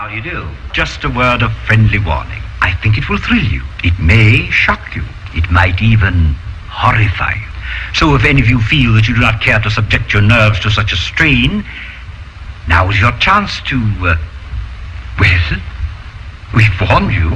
How do you do? Just a word of friendly warning. I think it will thrill you. It may shock you. It might even horrify you. So if any of you feel that you do not care to subject your nerves to such a strain, now is your chance to, well, we've warned you.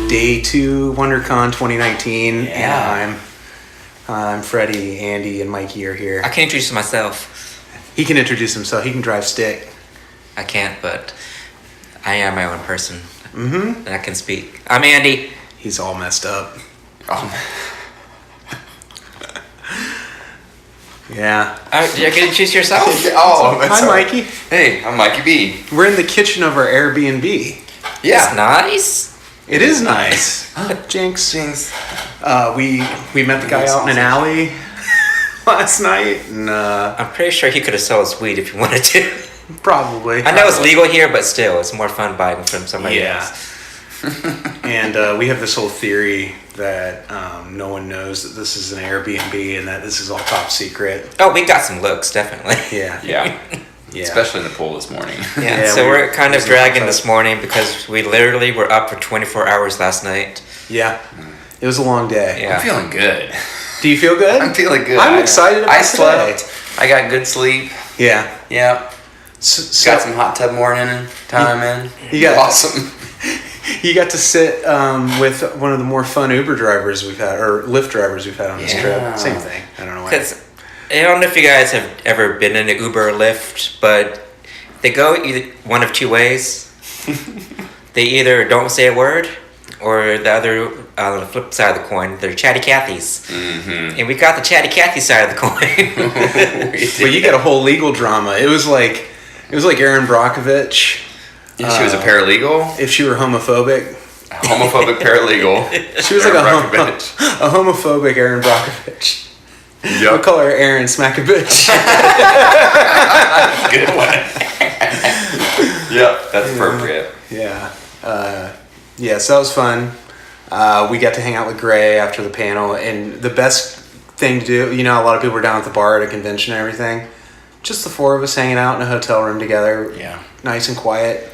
Day 2, WonderCon 2019, Anaheim. I'm Freddie, Andy, and Mikey are here. I can introduce myself. He can introduce himself. He can drive stick. I can't, but I am my own person. Mm-hmm. And I can speak. I'm Andy. He's all messed up. Yeah. You can introduce yourself? Hi, Mikey. Hey, I'm Mikey B. We're in the kitchen of our Airbnb. Yeah. It's nice. It is nice. Jinx. We met the guy out in an alley last night, and I'm pretty sure he could have sold us weed if he wanted to. Probably. I know it's legal here, but still, it's more fun buying from somebody else. And we have this whole theory that no one knows that this is an Airbnb and that this is all top secret. Oh, we got some looks, definitely. Yeah. Yeah. Especially in the pool this morning. Yeah, so we're kind of dragging this morning because we literally were up for 24 hours last night. Yeah. It was a long day. Yeah. I'm feeling good. Do you feel good? I'm feeling good. I'm excited about I slept. I got good sleep. Yeah. Yeah. So, got some hot tub morning time in. You got awesome. You got to sit with one of the more fun Uber drivers we've had, or Lyft drivers we've had on this trip. Same thing. I don't know why. I don't know if you guys have ever been in an Uber or Lyft, but they go either one of two ways. They either don't say a word, or the other, on the flip side of the coin, they're chatty Cathys. Mm-hmm. And we got the chatty Cathy side of the coin. But you got a whole legal drama. It was like Erin Brockovich. Yeah, she was a paralegal. If she were homophobic. A homophobic paralegal. She was like a homophobic Erin Brockovich. Yep. We'll call her Erin Smackovich. Good one. Yep, that's appropriate. Yeah. So that was fun. We got to hang out with Gray after the panel, and the best thing to do, a lot of people were down at the bar at a convention and everything. Just the four of us hanging out in a hotel room together. Yeah. Nice and quiet.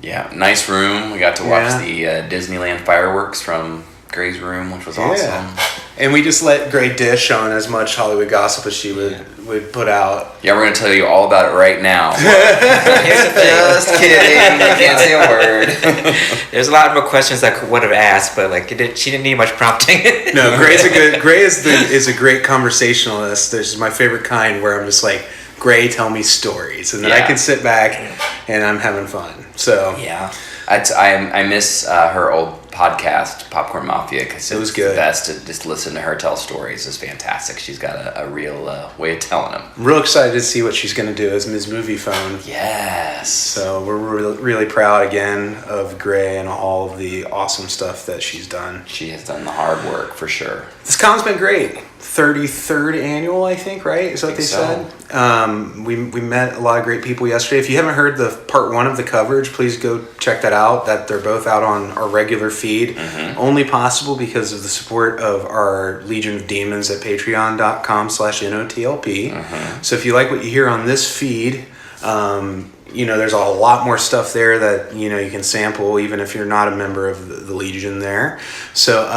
Yeah, nice room. We got to watch the Disneyland fireworks from Gray's room, which was awesome. Yeah. And we just let Gray dish on as much Hollywood gossip as she would put out. Yeah, we're going to tell you all about it right now. Just kidding. I can't say a word. There's a lot more questions I would have asked, but she didn't need much prompting. No, Gray is a great conversationalist. This is my favorite kind, where I'm just like, Gray, tell me stories, and then I can sit back and I'm having fun. So yeah, I miss her old podcast, Popcorn Mafia, because it was good. The best to just listen to her tell stories. Is fantastic. She's got a real way of telling them. I'm real excited to see what she's going to do as Ms. Movie Phone. Yes. So we're really proud again of Gray and all of the awesome stuff that she's done. She has done the hard work for sure. This con's been great. 33rd annual, I think, right? Is that what they said? We met a lot of great people yesterday. If you haven't heard the part 1 of the coverage, please go check that out. That they're both out on our regular feed. Mm-hmm. Only possible because of the support of our Legion of Demons at patreon.com/NOTLP. Mm-hmm. So if you like what you hear on this feed, there's a lot more stuff there that, you can sample even if you're not a member of the Legion there. So,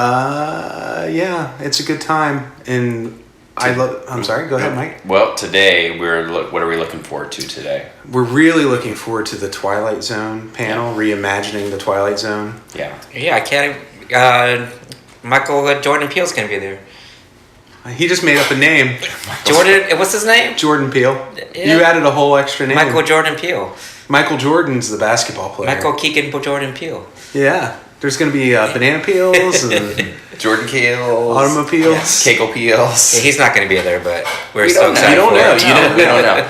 it's a good time. And I'm sorry, go ahead, Mike. Well, today, what are we looking forward to today? We're really looking forward to the Twilight Zone panel, Reimagining the Twilight Zone. Yeah. Yeah, I can't. Michael Jordan Peele's going to be there. He just made up a name. Jordan, what's his name? Jordan Peele. Yeah. You added a whole extra name. Michael Jordan Peele. Michael Jordan's the basketball player. Michael Keegan Jordan Peele. Yeah. There's going to be banana peels and Jordan Keels. Automobiles. Yes. Keiko Peels. Yeah, he's not going to be there, but we're so excited. You don't know. We don't know.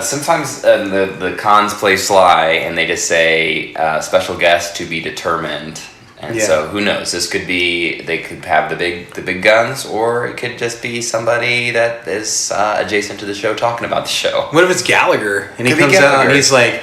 Sometimes the cons play sly and they just say special guest to be determined. And so who knows? This could be, they could have the big guns, or it could just be somebody that is adjacent to the show talking about the show. What if it's Gallagher and he comes out and he's like,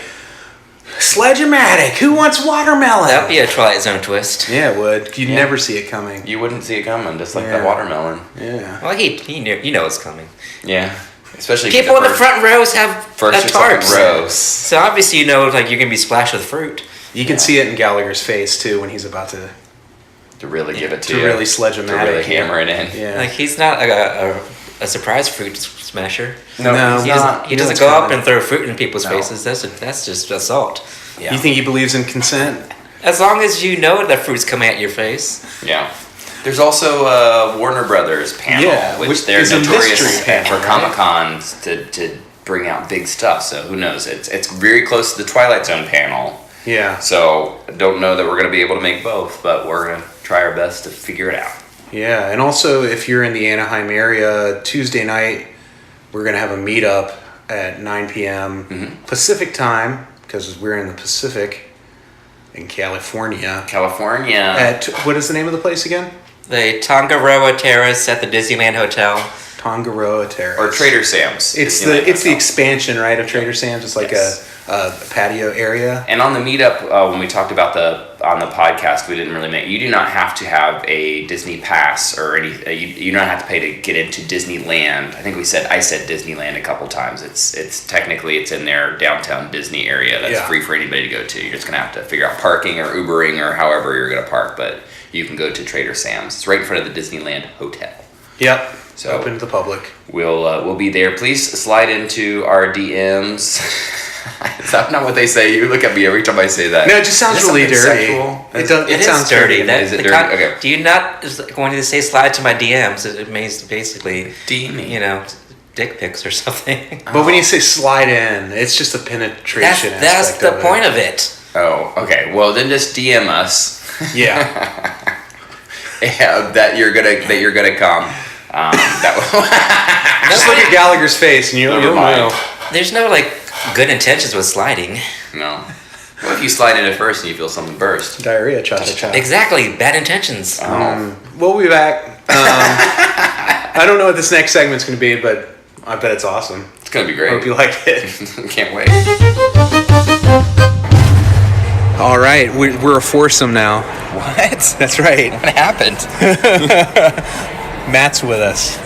Sledge-O-Matic, who wants watermelon? That'd be a Twilight Zone twist. Yeah, it would. You'd never see it coming. You wouldn't see it coming, just like the watermelon. Yeah. Well, he knew, you know it's coming. Yeah. Especially people in the front rows have first or tarps. second rows. So obviously you know like you're gonna be splashed with fruit. You can see it in Gallagher's face too when he's about to really give it to you. To really Sledge-O-Matic. To really hammer it in. Yeah. Like he's not a surprise fruit smasher. No, he doesn't go up and throw fruit in people's faces. That's just assault. Yeah. You think he believes in consent? As long as you know that fruit's coming at your face. Yeah. There's also a Warner Brothers panel, which they're notorious for Comic-Cons to bring out big stuff. So who knows? It's very close to the Twilight Zone panel. Yeah. So don't know that we're going to be able to make both, but we're going to try our best to figure it out. Yeah, and also if you're in the Anaheim area, Tuesday night we're going to have a meetup at 9 p.m. Pacific time, because we're in the Pacific in California. At what is the name of the place again? The Tongaroa Terrace at the Disneyland Hotel. Tongaroa Terrace. Or Trader Sam's. It's the expansion, right, of Trader Sam's. It's like a patio area. And on the meetup, when we talked about on the podcast, we didn't really you do not have to have a Disney pass or any. You don't have to pay to get into Disneyland. I said Disneyland a couple times. It's technically it's in their downtown Disney area. That's free for anybody to go to. You're just gonna have to figure out parking or Ubering or however you're gonna park, but you can go to Trader Sam's. It's right in front of the Disneyland Hotel. Yep. So open to the public. We'll be there. Please slide into our DMs. Is that not what they say? You look at me every time I say that. No, it just sounds really dirty. It sounds dirty. Is it dirty? Okay. Do you not going to say slide to my DMs? It means basically DM me. You know, dick pics or something. But when you say slide in, it's just a penetration. That's the point of it. Oh, okay. Well, then just DM us. Yeah. That you're gonna come. Just look at Gallagher's face and you'll know. There's no good intentions with sliding. No. What if you slide in it first and you feel something burst? Diarrhea, cha-cha-cha. Exactly. Bad intentions. We'll be back. I don't know what this next segment's going to be, but I bet it's awesome. It's going to be great. I hope you like it. Can't wait. All right, we're a foursome now. What? That's right. What happened? Matt's with us.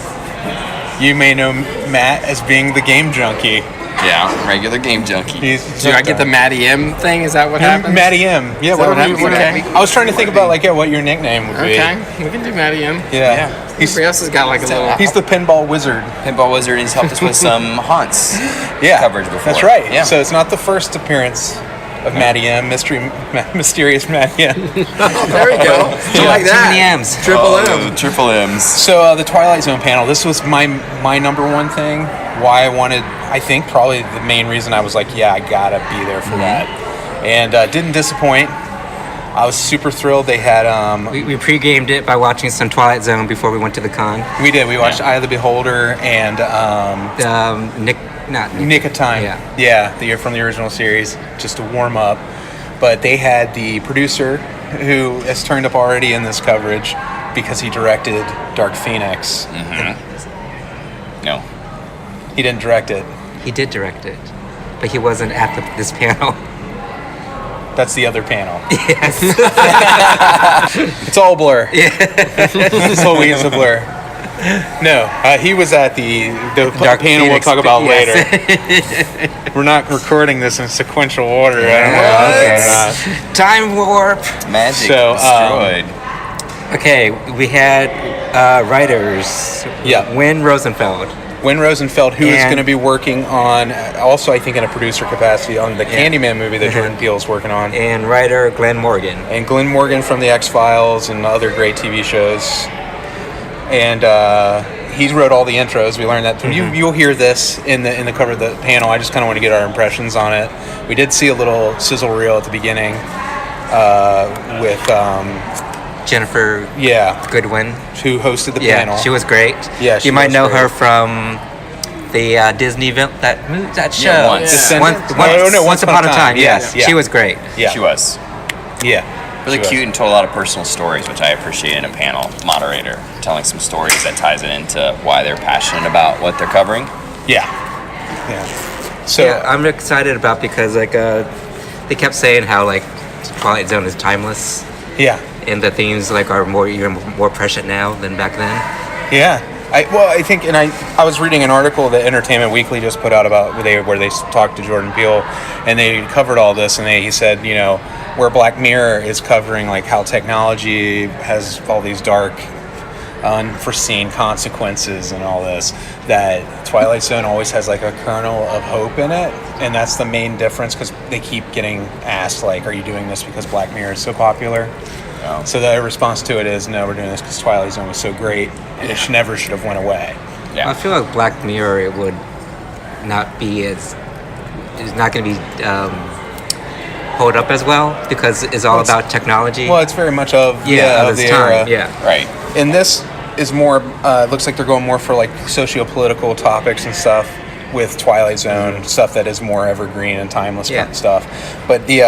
You may know Matt as being the game junkie. Yeah, regular game junkie. Do I get the Matty M thing? Is that what happens? Matty M. Yeah, what happens? Okay. I was trying to think about what your nickname would be. Okay, we can do Matty M. Yeah. Everybody else has got a little. He's the pinball wizard. Pinball wizard, and he's helped us with some haunts coverage before. That's right. Yeah. So it's not the first appearance of Matty M, mysterious Matty M. There we go. Like that. Too many M's. Triple M's. So the Twilight Zone panel, this was my number one thing. Why I think probably the main reason I was like, yeah, I gotta be there for that. And didn't disappoint. I was super thrilled. They had... We pre-gamed it by watching some Twilight Zone before we went to the con. We did. We watched Eye of the Beholder and... Nick of Time. Yeah, from the original series, just to warm up. But they had the producer, who has turned up already in this coverage, because he directed Dark Phoenix. No. He didn't direct it. He did direct it, but he wasn't at this panel. That's the other panel. Yes. It's all blur. Yeah. This whole week is a blur. No, he was at the Dark panel Phoenix, we'll talk about later. We're not recording this in sequential order. I don't know. Time warp. Magic destroyed. Okay, we had writers. Yeah. Win Rosenfeld, who is going to be working on, also I think in a producer capacity, on the Candyman movie that Jordan Peele's working on. And writer Glen Morgan. And Glen Morgan from the X-Files and other great TV shows. And he wrote all the intros. We learned that. You'll hear this in the cover of the panel. I just kind of want to get our impressions on it. We did see a little sizzle reel at the beginning with... Ginnifer Goodwin, who hosted the panel. She was great. Yeah, you might know her from the Disney that show. Yeah, Once Upon a Time. Yes, she was great. Yeah, she was. Yeah, Really cute and told a lot of personal stories, which I appreciate in a panel moderator, telling some stories that ties it into why they're passionate about what they're covering. Yeah. So I'm excited about because like they kept saying how like Twilight Zone is timeless. Yeah. And the themes like are even more prescient now than back then. Yeah. I think, and I was reading an article that Entertainment Weekly just put out about where they talked to Jordan Peele, and they covered all this, and he said, where Black Mirror is covering like how technology has all these dark, unforeseen consequences and all this, that Twilight Zone always has like a kernel of hope in it, and that's the main difference, because they keep getting asked like, are you doing this because Black Mirror is so popular? So the response to it is, no, we're doing this because Twilight Zone was so great, and it never should have went away. Yeah. I feel like Black Mirror would not be it's not going to be hold up as well because it's all about technology. Well, it's very much of of the its time. era. Yeah. Right. And this is more, looks like they're going more for like socio-political topics and stuff with Twilight Zone, stuff that is more evergreen and timeless kind of stuff. But the...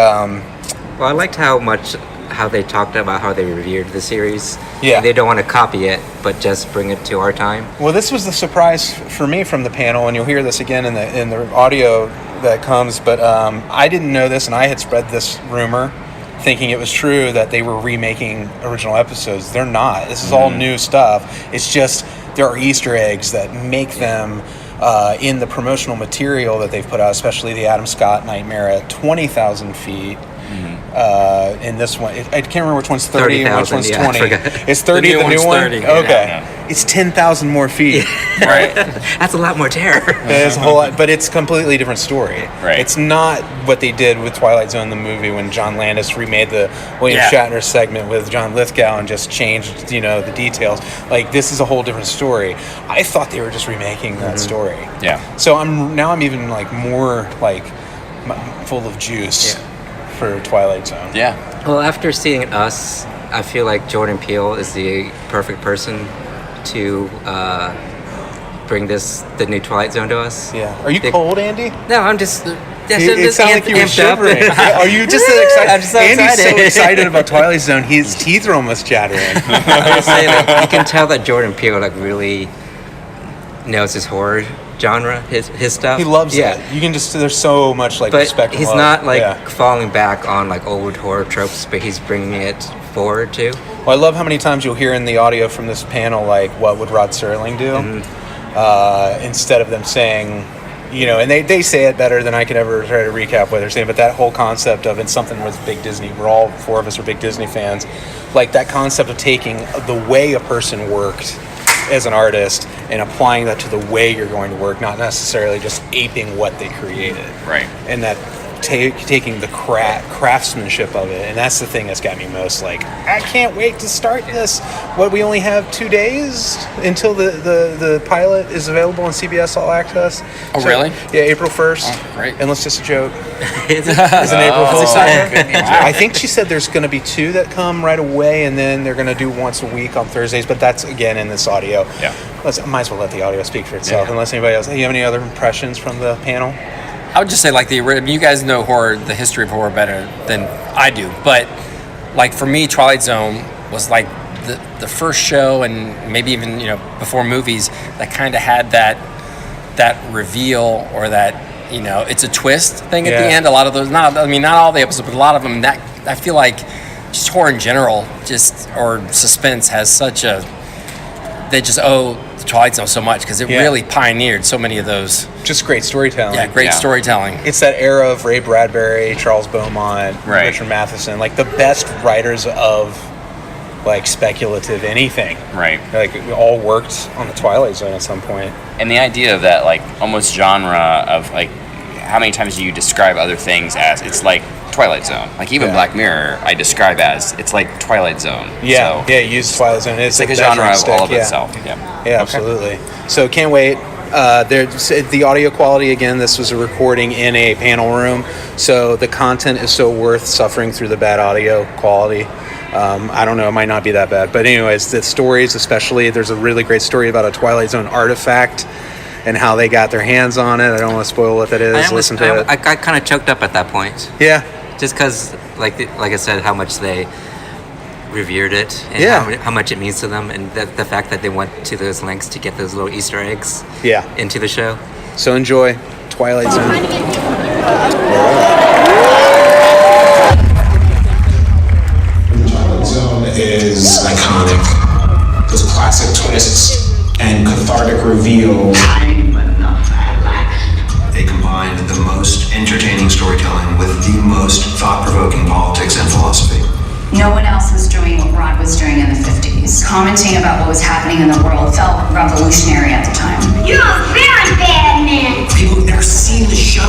Well, I liked how they talked about how they revered the series. Yeah. They don't want to copy it, but just bring it to our time. Well, this was the surprise for me from the panel, and you'll hear this again in the audio that comes, but I didn't know this, and I had spread this rumor thinking it was true that they were remaking original episodes. They're not. This is all new stuff. It's just there are Easter eggs that make them in the promotional material that they've put out, especially the Adam Scott Nightmare at 20,000 feet. In this one, I can't remember which one's 30 and which one's 20. It's 30 the new one? 30. Okay. Yeah. It's 10,000 more feet. Right. That's a lot more terror. It's a whole lot, but it's a completely different story. Right. It's not what they did with Twilight Zone, the movie, when John Landis remade the William Shatner segment with John Lithgow and just changed, the details. Like, this is a whole different story. I thought they were just remaking that story. Yeah. So I'm even like more like full of juice for Twilight Zone. Yeah. Well, after seeing Us, I feel like Jordan Peele is the perfect person to bring the new Twilight Zone to us. Yeah. Are you cold, Andy? No, I'm just. It sounded like you were amped up. shivering. Are you just so excited? I'm so Andy's excited. so excited about Twilight Zone. His teeth are almost chattering. I was saying, like, you can tell that Jordan Peele really knows his horror genre, his stuff. He loves it. You can just, there's so much like but respect and he's love. not falling back on like old horror tropes, but he's bringing it forward too. Well, I love how many times you'll hear in the audio from this panel like, what would Rod Serling do? Instead of them saying, and they say it better than I could ever try to recap what they're saying, but that whole concept of, it's something with big Disney, we're all four of us are big Disney fans, like that concept of taking the way a person worked as an artist and applying that to the way you're going to work, not necessarily just aping what they created. Right. And that taking the craftsmanship of it, and that's the thing that's got me most like, I can't wait to start this. We only have 2 days until the pilot is available on CBS All Access. Oh, really? Yeah, April 1st. Oh, great. Unless it's a joke. It's It's an April Fool's. Wow. I think she said there's going to be 2 that come right away, and then they're going to do once a week on Thursdays, but that's again in this audio. Yeah. Might as well let the audio speak for itself, unless anybody else. Hey, you have any other impressions from the panel? I would just say, like, you guys know horror, the history of horror better than I do. But, like, for me, Twilight Zone was, like, the first show, and maybe even, before movies, that kind of had that reveal, or that, it's a twist thing at the end. A lot of those, not all the episodes, but a lot of them, that I feel like just horror in general, or suspense, has such a, they just owe Twilight Zone so much, because it really pioneered so many of those. Just great storytelling. Yeah, great storytelling. It's that era of Ray Bradbury, Charles Beaumont, Right. Richard Matheson, like the best writers of like speculative anything. Right. Like we all worked on the Twilight Zone at some point. And the idea of that, like, almost genre of, like, how many times do you describe other things as, it's like Twilight Zone. Like, even Black Mirror, I describe as, it's like Twilight Zone. Yeah, So, use Twilight Zone. it's like a genre of all of itself. Yeah, absolutely. So can't wait. The audio quality, again, this was a recording in a panel room, so the content is so worth suffering through the bad audio quality. I don't know, it might not be that bad. But anyways, the stories, especially, there's a really great story about a Twilight Zone artifact and how they got their hands on it. I don't want to spoil what that is. Listen to it. I got kind of choked up at that point. Yeah. just because, like I said, how much they revered it and how much it means to them, and the fact that they went to those lengths to get those little Easter eggs into the show. So enjoy Twilight Zone. The Twilight Zone is iconic. Those classic twists and cathartic reveal. They combine the most entertaining storytelling with the most thought-provoking politics and philosophy. No one else was doing what Rod was doing in the 50s. Commenting about what was happening in the world felt revolutionary at the time. You're a very bad man. People who've never seen the show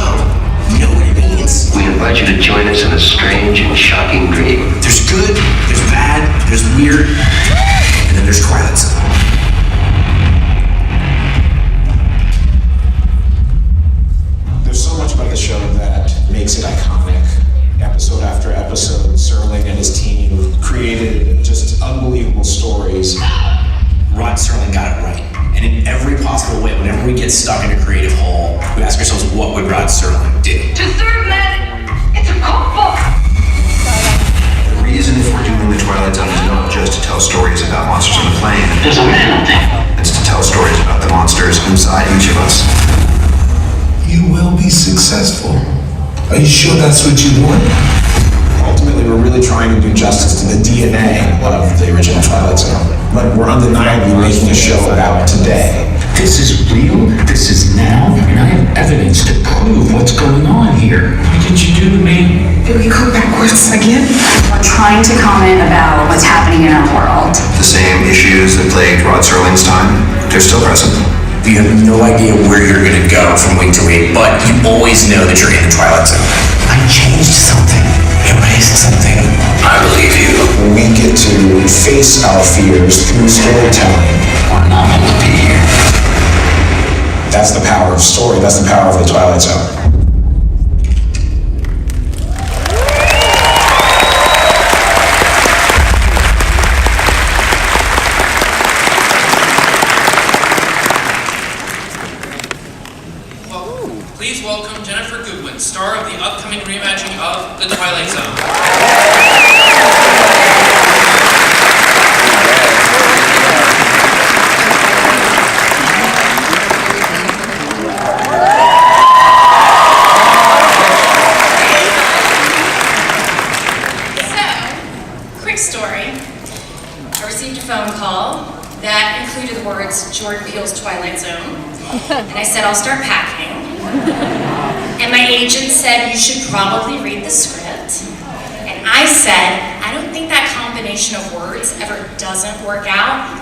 know what it means. We invite you to join us in a strange and shocking dream. There's good, there's bad, there's weird, and then there's Twilight Zone. There's so much about the show that makes it iconic. Episode after episode, Serling and his team created just unbelievable stories. Rod Serling got it right. And in every possible way, whenever we get stuck in a creative hole, we ask ourselves, what would Rod Serling do? To serve men, it's a cookbook. The reason for doing the Twilight Zone is not just to tell stories about monsters on the plane. There's a man up there. It's to tell stories about the monsters inside each of us. You will be successful. Are you sure that's what you want? Ultimately, we're really trying to do justice to the DNA of the original Twilight Zone. But we're undeniably making a show about today. This is real, this is now, and I have evidence to prove what's going on here. What did you do to me? Did we go backwards again? We're trying to comment about what's happening in our world. The same issues that plagued Rod Serling's time, they're still present. You have no idea where you're gonna go from week to week, but you always know that you're in the Twilight Zone. I changed something, erased something. I believe you. We get to face our fears through storytelling. Or not meant to be here. That's the power of story, that's the power of the Twilight Zone. Please welcome Ginnifer Goodwin, star of the upcoming reimagining of The Twilight Zone. So, quick story. I received a phone call that included the words Jordan Peele's Twilight Zone, and I said, I'll start packing. And my agent said, you should probably read the script. And I said, I don't think that combination of words ever doesn't work out.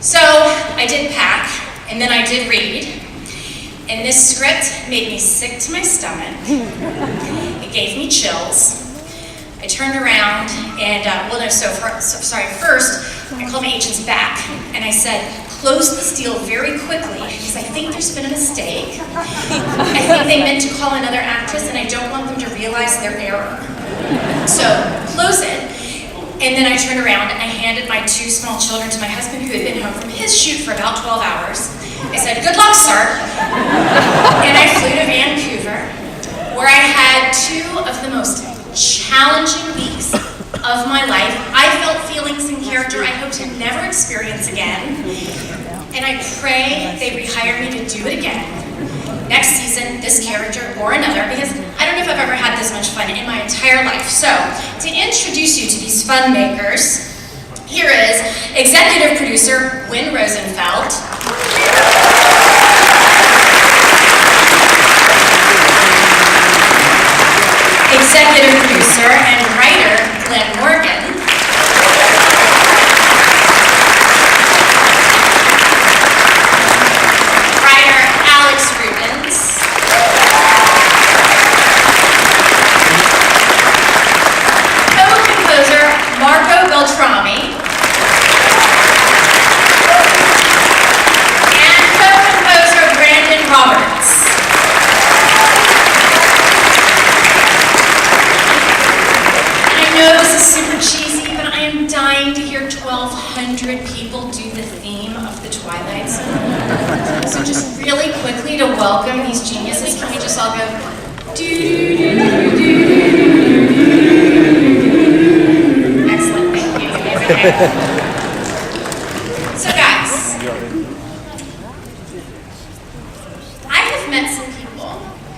So I did pack, and then I did read. And this script made me sick to my stomach. It gave me chills. I turned around and, first, I called my agents back, and I said, close this deal very quickly, because I think there's been a mistake. I think they meant to call another actress, and I don't want them to realize their error. So, close it. And then I turned around, and I handed my 2 small children to my husband, who had been home from his shoot for about 12 hours. I said, good luck, sir. And I flew to Vancouver, where I had 2 of the most challenging weeks of my life. I felt feelings in character I hope to never experience again. And I pray they rehire me to do it again. Next season, this character or another, because I don't know if I've ever had this much fun in my entire life. So, to introduce you to these fun makers, here is executive producer Win Rosenfeld. Executive producer and writer Glen Morgan. Writer Alex Rubens. Co-composer Marco Beltrami. And co-composer Brandon Roberts. I know this is super cheesy, but I am dying to hear 1,200 people do the theme of the Twilight Zone. So just really quickly to welcome these geniuses, can we just all go do do do do do? So guys, I have met some people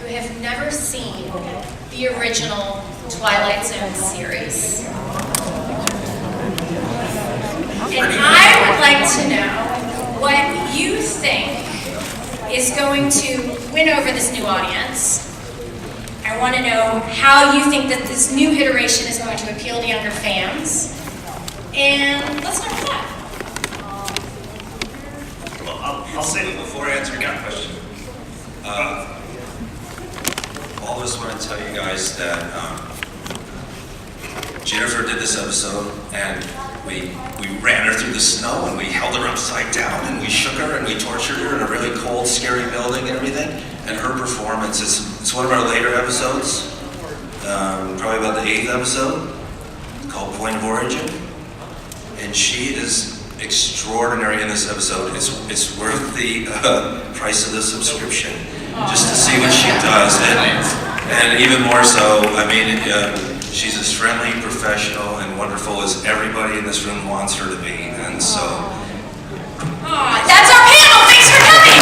who have never seen the original Twilight Zone series. And I would like to know what you think is going to win over this new audience. I want to know how you think that this new iteration is going to appeal to younger fans. And let's start with that. Well, I'll say before I answer your question. All just want to tell you guys that Ginnifer did this episode, and we ran her through the snow, and we held her upside down, and we shook her, and we tortured her in a really cold, scary building and everything. And her performance it's one of our later episodes, probably about the 8th episode, called Point of Origin. And she is extraordinary in this episode. It's worth the price of the subscription just to see what she does. And even more so, I mean, she's as friendly, professional, and wonderful as everybody in this room wants her to be. And so... That's our panel! Thanks for coming!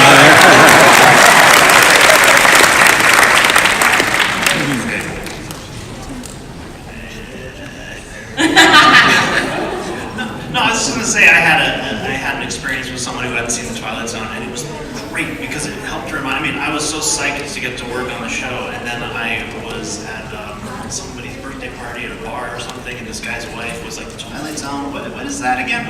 No, I was just going to say I had an experience with someone who hadn't seen the Twilight Zone, and it was great because it helped remind me. I was so psyched to get to work on the show, and then I was at somebody's birthday party at a bar or something, and this guy's wife was like, "The Twilight Zone? What is that again?"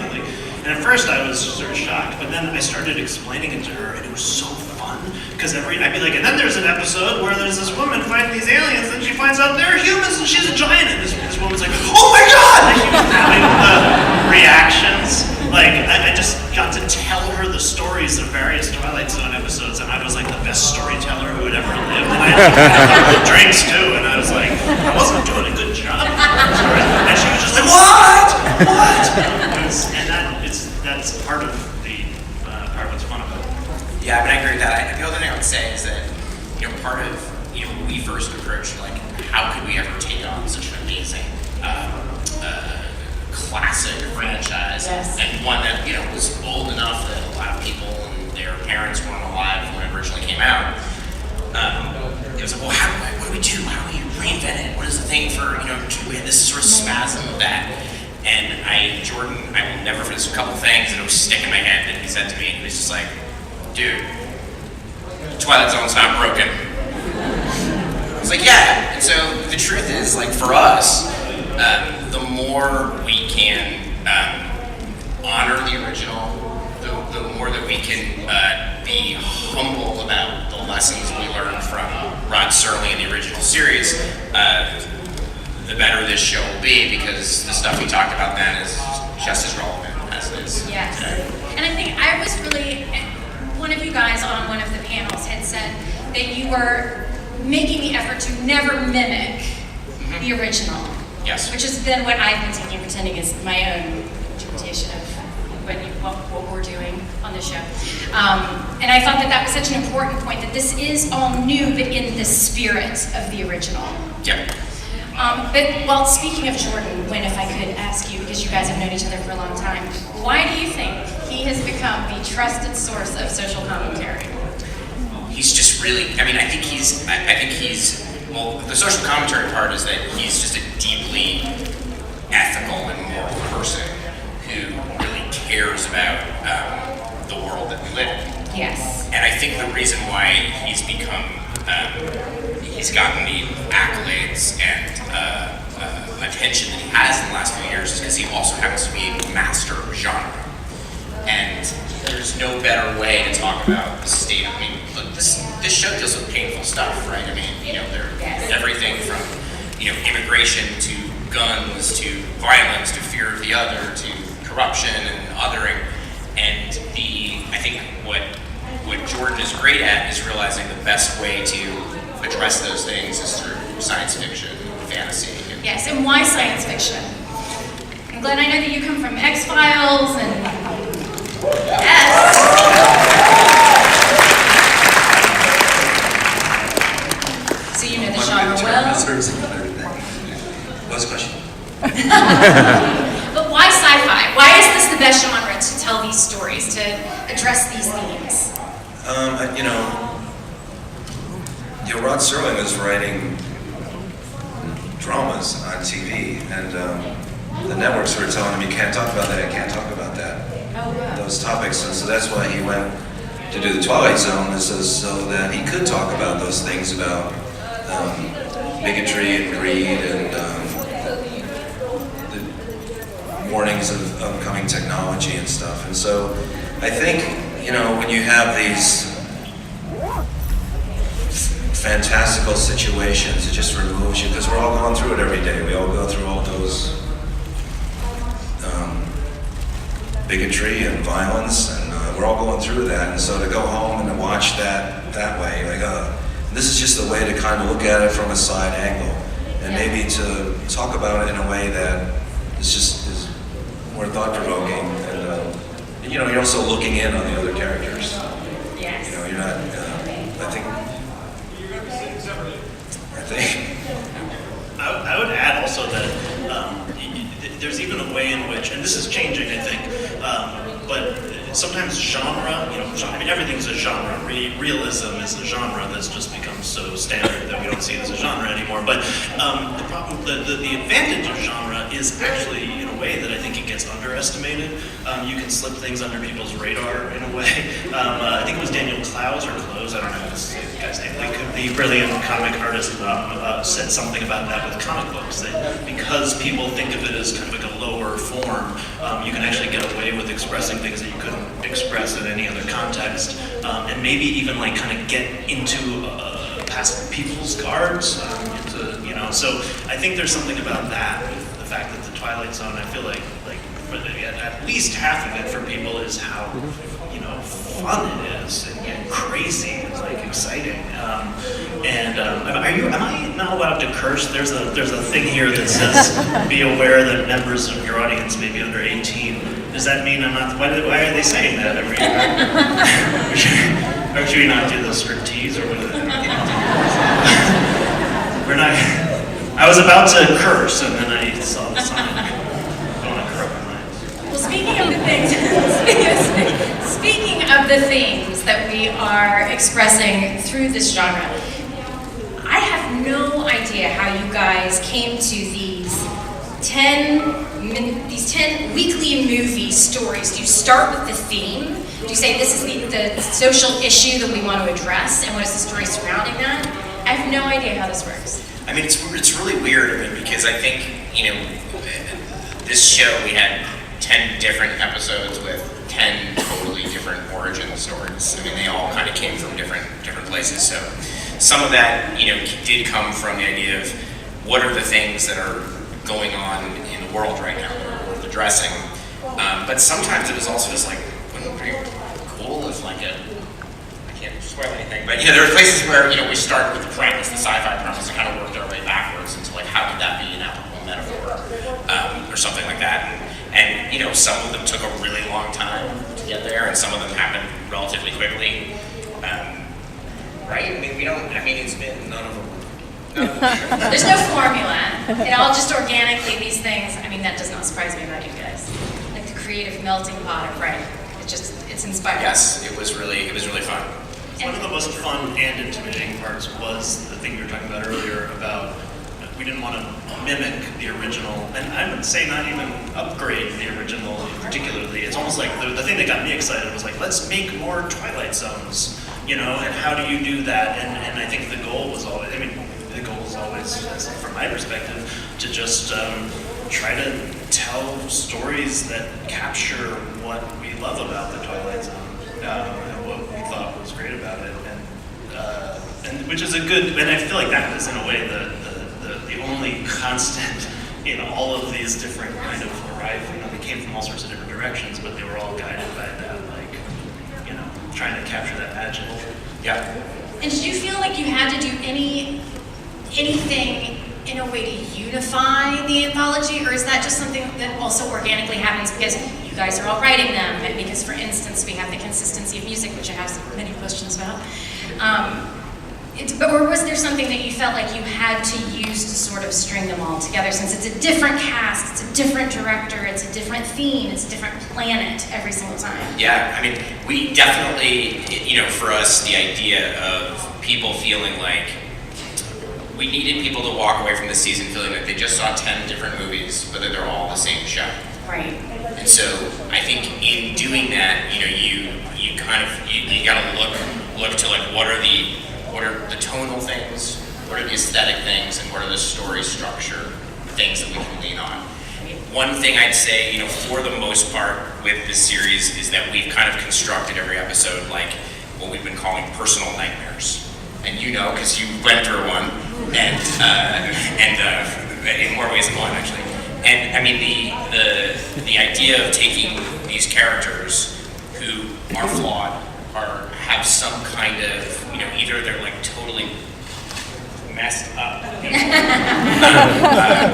And at first I was sort of shocked, but then I started explaining it to her, and it was so fun because I'd be like, and then there's an episode where there's this woman fighting these aliens, and she finds out they're humans, and she's a giant, and this woman's like, "Oh my god!" Like, she was having the reactions. Like, I just got to tell her the stories of various Twilight Zone episodes, and I was like the best storyteller who had ever lived. And I had the drinks too, and I was like, I wasn't doing a good job. And she was just like, what? And that's part of what's fun about it. Yeah, but I agree with that. The other thing I would say is that, part of, when we first approached, like, how could we ever take on such an amazing classic franchise, and one that, was old enough that a lot of people and their parents weren't alive when it originally came out. It was like, well, what do we do? How do we reinvent it? What is the thing for, we had this sort of spasm of that. And Jordan, I will never forget this, a couple things, and it was sticking in my head, and he said to me, he was just like, dude, Twilight Zone's not broken. I was like, yeah. And so the truth is, like, for us, the more we can honor the original, the more that we can be humble about the lessons we learned from Rod Serling in the original series, the better this show will be, because the stuff we talked about then is just as relevant as it is today. And I think I was really, one of you guys on one of the panels had said that you were making the effort to never mimic the original. Yes. Which has been what I've been taking, pretending is my own interpretation of what we're doing on the show. And I thought that was such an important point, that this is all new, but in the spirit of the original. Yeah. But, speaking of Jordan, Gwen, if I could ask you, because you guys have known each other for a long time, why do you think he has become the trusted source of social commentary? He's just really, I think he's, well, the social commentary part is that he's just a deeply ethical and moral person who really cares about the world that we live in. Yes. And I think the reason why he's become, he's gotten the accolades and attention that he has in the last few years is because he also happens to be a master of genre. And there's no better way to talk about the state of, look, this show deals with painful stuff, right? There's everything from, immigration to guns to violence to fear of the other to corruption and othering. And I think what Jordan is great at is realizing the best way to address those things is through science fiction, fantasy. Yes, and why science fiction? And Glen, I know that you come from X-Files and... Yes! So you know the genre well. What's the question? But why sci-fi? the best genre to tell these stories, to address these themes? Rod Serling was writing dramas on TV, and the networks were telling him, you can't talk about that, you can't talk about that. Oh, wow. Those topics, and so that's why he went to do the Twilight Zone, is so that he could talk about those things about bigotry and greed and the warnings of upcoming technology and stuff. And so I think, when you have these fantastical situations, it just removes you, because we're all going through it every day. We all go through all those bigotry and violence, and we're all going through that. And so to go home and to watch that way, this is just a way to kind of look at it from a side angle, and maybe to talk about it in a way that is more thought-provoking, and you're also looking in on the other characters. Yes. You're not. I would add also that there's even a way in which, and this is changing, I think, but sometimes genre, everything's a genre. Realism is a genre that's just become so standard that we don't see it as a genre anymore. But the problem, the advantage of genre is actually, in a way, that I think it gets underestimated. You can slip things under people's radar in a way. I think it was Daniel Clowes, I don't know this guy's name, the brilliant comic artist said something about that with comic books, that because people think of it as kind of like a lower form, you can actually get away with expressing things that you couldn't express in any other context, and maybe even kind of get into past people's guards, so I think there's something about that, with the fact that the Twilight Zone, I feel like at least half of it for people is how fun it is and crazy and exciting. Am I not allowed to curse? There's a thing here that says be aware that members of your audience may be under 18. Does that mean I'm not? Why are they saying that every year? Or should we not do the striptease or whatever? We're not. I was about to curse and then I saw the sign. I don't want to corrupt my mind. Well, speaking of the themes that we are expressing through this genre, I have no idea how you guys came to these 10 weekly movie stories. Do you start with the theme? Do you say this is the social issue that we want to address, and what is the story surrounding that? I have no idea how this works. I mean, it's really weird, because I think, this show, we had 10 different episodes with 10 totally different origin stories. I mean, they all kind of came from different places. So some of that, did come from the idea of what are the things that are going on in the world right now that are worth addressing. But sometimes it was also just wouldn't it be cool if I can't spoil anything, but there were places where we start with the premise, the sci-fi premise, and kind of worked our way backwards into how could that be an applicable metaphor, or something like that. And some of them took a really long time to get there, and some of them happened relatively quickly. Right? I mean, it's been none of them. There's no formula. It all just organically, these things, that does not surprise me about you guys. The creative melting pot of writing. It's inspiring. Yes, it was really fun. One of the most fun and intimidating parts was the thing you were talking about earlier about we didn't want to mimic the original, and I would say not even upgrade the original particularly. It's almost like the thing that got me excited was let's make more Twilight Zones, and how do you do that? And I think the goal was always, from my perspective, to just try to tell stories that capture what we love about the Twilight Zone, and what we thought was great about it, and which is a good, and I feel like that was in a way the only constant in all of these different kind of arrival. They came from all sorts of different directions, but they were all guided by that, trying to capture that magic. Yeah. And did you feel like you had to do anything in a way to unify the anthology, or is that just something that also organically happens because you guys are all writing them, and because, for instance, we have the consistency of music, which I have many questions about. Or was there something that you felt like you had to use to sort of string them all together, since it's a different cast, it's a different director, it's a different theme, it's a different planet every single time? Yeah, I mean, we definitely, for us, the idea of people feeling like we needed people to walk away from the season feeling like they just saw 10 different movies, but that they're all the same show. Right. And so I think in doing that, you kind of you gotta look to like what are the tonal things, what are the aesthetic things, and what are the story structure things that we can lean on. One thing I'd say, for the most part with this series is that we've kind of constructed every episode like what we've been calling personal nightmares. And because you went through one, and in more ways than one actually. And I mean the idea of taking these characters who are flawed, have some kind of either they're like totally messed up,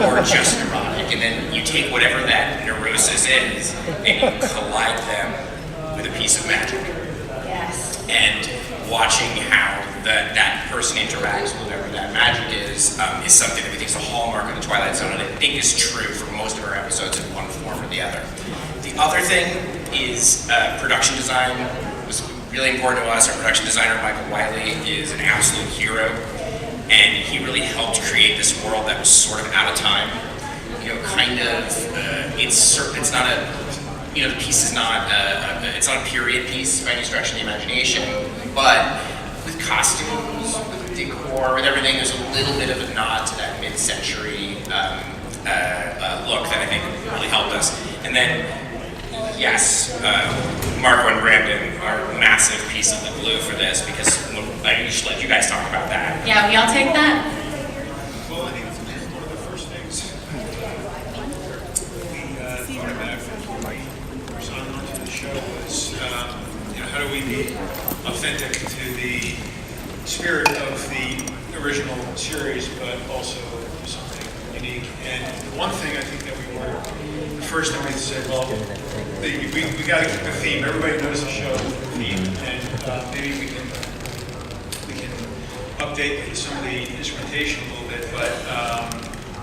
or just neurotic, and then you take whatever that neurosis is and you collide them with a piece of magic. Yes. And watching how that person interacts with whatever that magic is something that we think is the hallmark of the Twilight Zone, and I think is true for most of our episodes in one form or the other. The other thing is production design was really important to us. Our production designer, Michael Wiley, is an absolute hero, and he really helped create this world that was sort of out of time. It's not a, the piece is not it's not a period piece by any stretch of the imagination, but with costumes, with decor, with everything, there's a little bit of a nod to that mid-century look that I think really helped us. And then, yes, Marco and Brandon are a massive piece of the glue for this, because I should let you guys talk about that. Yeah, we all take that? Well, I think one of the first things we thought about when we signed on to the show was, how do we be authentic to the spirit of the original series, but also do something unique. And one thing I think that we were, the first time we said, well, we got to keep a theme. Everybody knows the show theme, and maybe we can update some of the instrumentation a little bit, but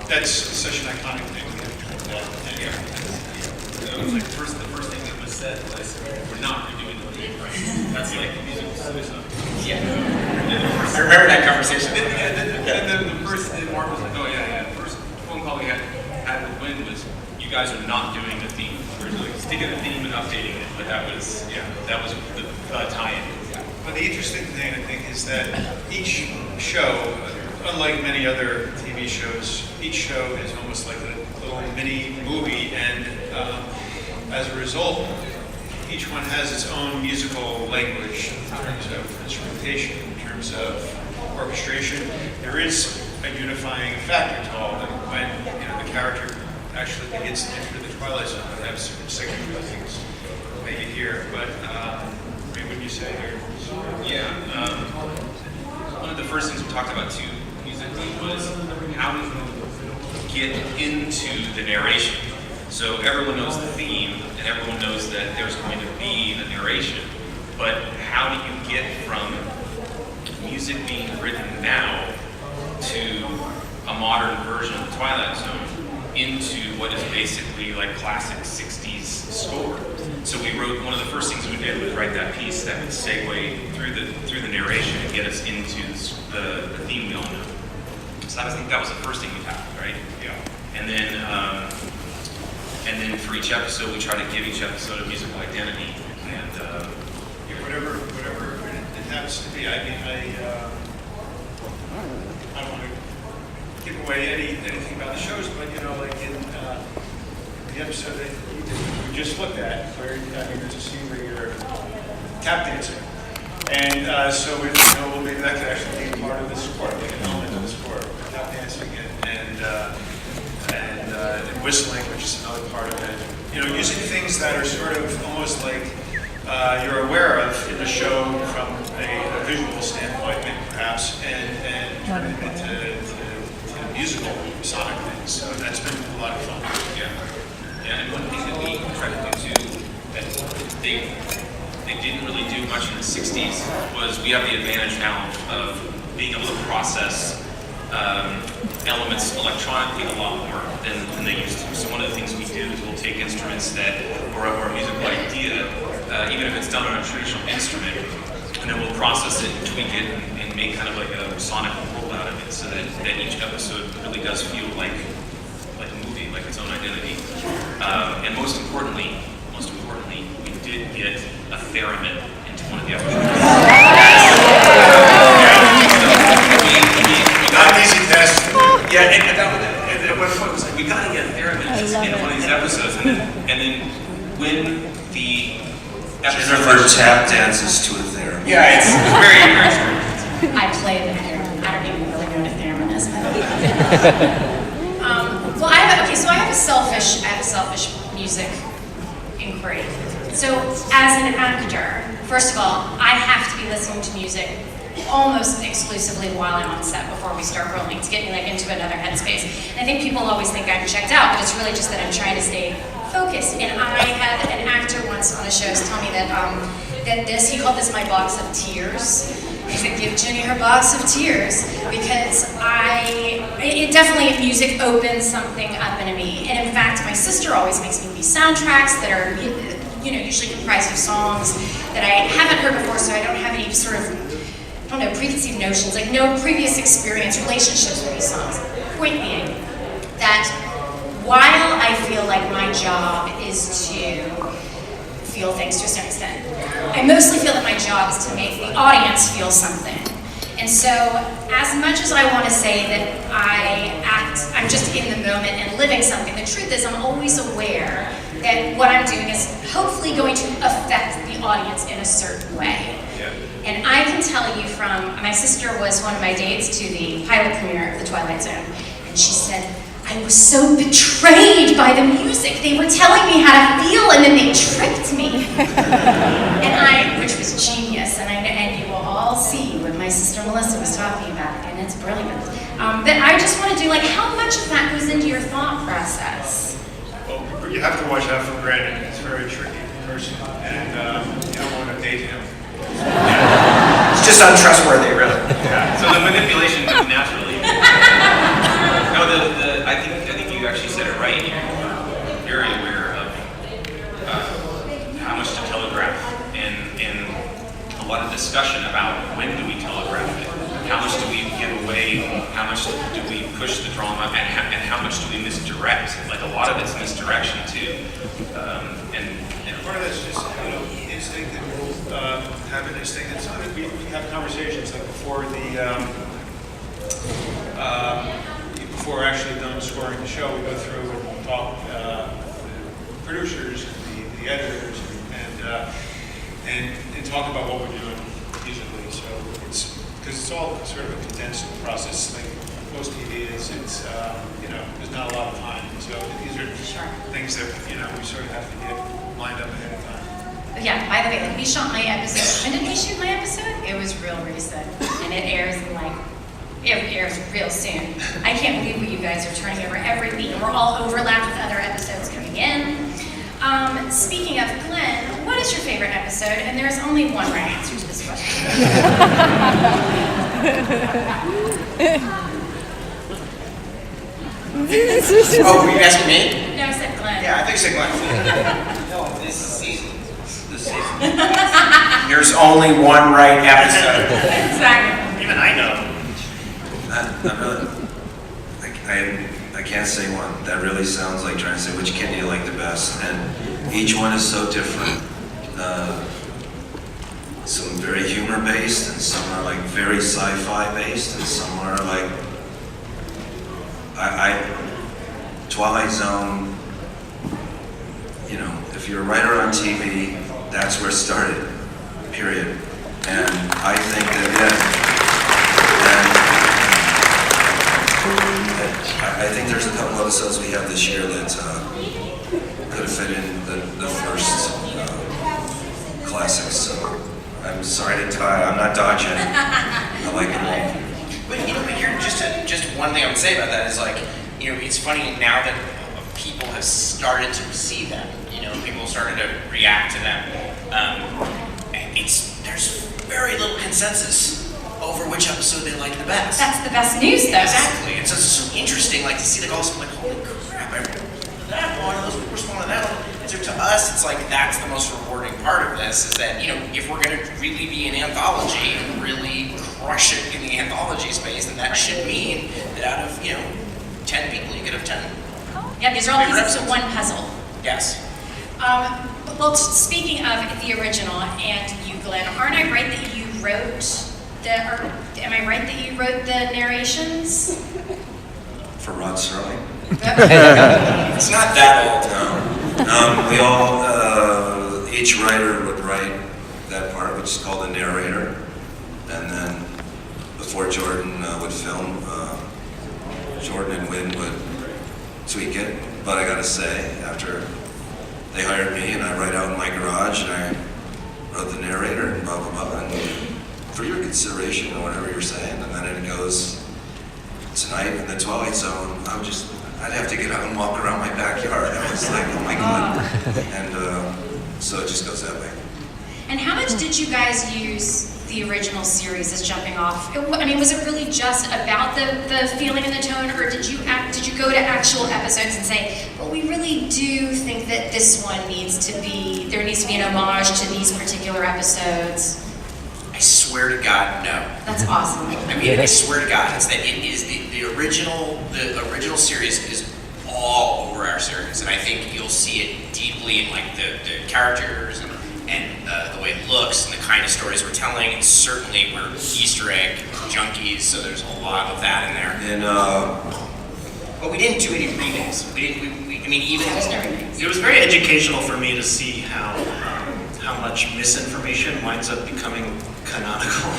that's such an iconic thing. The first thing that was said was, we're not redoing the theme, right? That's like the musical suicide. Yeah. I remember that conversation. And the first thing Mark was like, oh yeah. The first phone call we had with Glen was, you guys are not doing the theme. We're like sticking the theme and updating it, but that was the tie-in. But the interesting thing, I think, is that each show, unlike many other TV shows, each show is almost like a little mini movie, and as a result, each one has its own musical language in terms of instrumentation, in terms of orchestration. There is a unifying factor to all of them when the character actually begins to enter the Twilight Zone and have some signature things that you hear. But when you say here, one of the first things we talked about too musically was how we get into the narration. So everyone knows the theme, and everyone knows that there's going to be the narration, but how do you get from music being written now to a modern version of the Twilight Zone into what is basically like classic 60s score? So we wrote, one of the first things we did was write that piece that would segue through the narration and get us into the theme we all know. So I think that was the first thing we tackled, right? Yeah. And then for each episode, we try to give each episode a musical identity, and whatever it happens to be. I mean, I don't want to give away anything about the shows, but like in the episode that we just looked at, where there's a scene where you're tap dancing, and so well, maybe that could actually be part of the score, like an element of the score, tap dancing and whistling, which is another part of it. Using things that are sort of almost like you're aware of in the show from a visual standpoint, maybe perhaps, and turn it into musical sonic things. So that's been a lot of fun. Yeah, and one thing that we tried to do too, that they didn't really do much in the 60s, was we have the advantage now of being able to process elements electronically a lot more than they used to. So one of the things we do is we'll take instruments or a musical idea, even if it's done on a traditional instrument, and then we'll process it and tweak it and make kind of like a sonic world out of it, so that each episode really does feel like a movie, like its own identity. And most importantly, we did get a theremin into one of the episodes. Not an easy test. Yeah, and at one point it was like, we gotta get a theremin into one of these episodes, and then when the episode Ginnifer tap dances to a theremin. Yeah, it's very, very strange. I play the theremin. I don't even really know what a theremin is. Well, I have a selfish music inquiry. So, as an actor, first of all, I have to be listening to music almost exclusively while I'm on set before we start rolling to get me like into another headspace. And I think people always think I'm checked out, but it's really just that I'm trying to stay focused. And I had an actor once on a show tell me that he called this my box of tears. He said, give Ginny her box of tears, because it definitely, music opens something up in me. And in fact, my sister always makes me these soundtracks that are, usually comprised of songs that I haven't heard before, so I don't have any sort of, preconceived notions, like no previous experience, relationships with these songs. Point being that while I feel like my job is to feel things to a certain extent, I mostly feel that my job is to make the audience feel something. And so, as much as I want to say that I'm just in the moment and living something, the truth is I'm always aware that what I'm doing is hopefully going to affect the audience in a certain way. And I can tell you my sister was one of my dates to the pilot premiere of the Twilight Zone, and she said, I was so betrayed by the music. They were telling me how to feel, and then they tricked me. Which was genius, and you will all see what my sister Melissa was talking about, and it's brilliant. But I just want to do, how much of that goes into your thought process? Well, you have to watch out for Brandon. It's a very tricky person, and you don't want to date him. It's just untrustworthy, really. Yeah. So the manipulation comes naturally. No, I think you actually said it right. You're very aware of how much to telegraph, and a lot of discussion about when do we telegraph it, how much do we give away, how much do we push the drama, and how much do we misdirect. Like a lot of it's misdirection too. And part of that's just instinct, and we'll have an instinct. And sometimes we have conversations like before before actually done scoring the show, we go through and talk with the producers and the editors and talk about what we're doing musically. So it's all sort of a condensed process. Like most TV is, there's not a lot of time. So these are things that we sort of have to get lined up ahead of time. Yeah, by the way, we shot my episode. When did we shoot my episode? It was real recent, and it airs real soon. I can't believe what you guys are turning over every week. We're all overlapped with other episodes coming in. Speaking of Glen, what is your favorite episode? And there's only one right answer to this question. Oh, were you asking me? No, I said Glen. Yeah, I think you said Glen. No, this season. There's only one right episode. Exactly. Even I know. Not really. I can't say one. That really sounds like trying to say which kid do you like the best, and each one is so different. Some very humor based, and some are like very sci-fi based, and some are like Twilight Zone. If you're a writer on TV, that's where it started. Period. And I think I think there's a couple episodes we have this year that could have fit in the first classics. So I'm sorry to die. I'm not dodging. I like them all. But here, just one thing I would say about that is it's funny now that people have started to see them. People started to react to them. There's very little consensus over which episode they like the best. That's the best news, though. Exactly. And so it's so interesting, like, to see like all of a sudden, like, holy crap, I responded to that one, and those people responded to that one. And so to us, it's like that's the most rewarding part of this, is that, you know, if we're going to really be an anthology and really crush it in the anthology space, then that should mean that out of, 10 people, you could have 10. Yeah, these are all pieces of one puzzle. Yes. Well, speaking of the original and you, Glenn, aren't I right that you wrote am I right that you wrote the narrations? For Rod Serling? It's not that old. No. We all, each writer would write that part, which is called the narrator. And then before Jordan would film, Jordan and Wynn would tweak it. But I gotta say, after they hired me and I write out in my garage and I wrote the narrator and blah, blah, blah. And for your consideration or whatever you're saying, and then it goes tonight in the Twilight Zone, I'd have to get out and walk around my backyard. I was like, oh my God. And so it just goes that way. And how much did you guys use the original series as jumping off? I mean, was it really just about the feeling and the tone, or did you go to actual episodes and say, well, we really do think that this one needs to be an homage to these particular episodes? I swear to God, no. That's awesome. I mean, I swear to God, it's that it is the original series is all over our series, and I think you'll see it deeply in like the characters and the way it looks and the kind of stories we're telling, and certainly we're Easter egg junkies, so there's a lot of that in there. And but we didn't do any remakes. It was very educational for me to see how much misinformation winds up becoming canonical.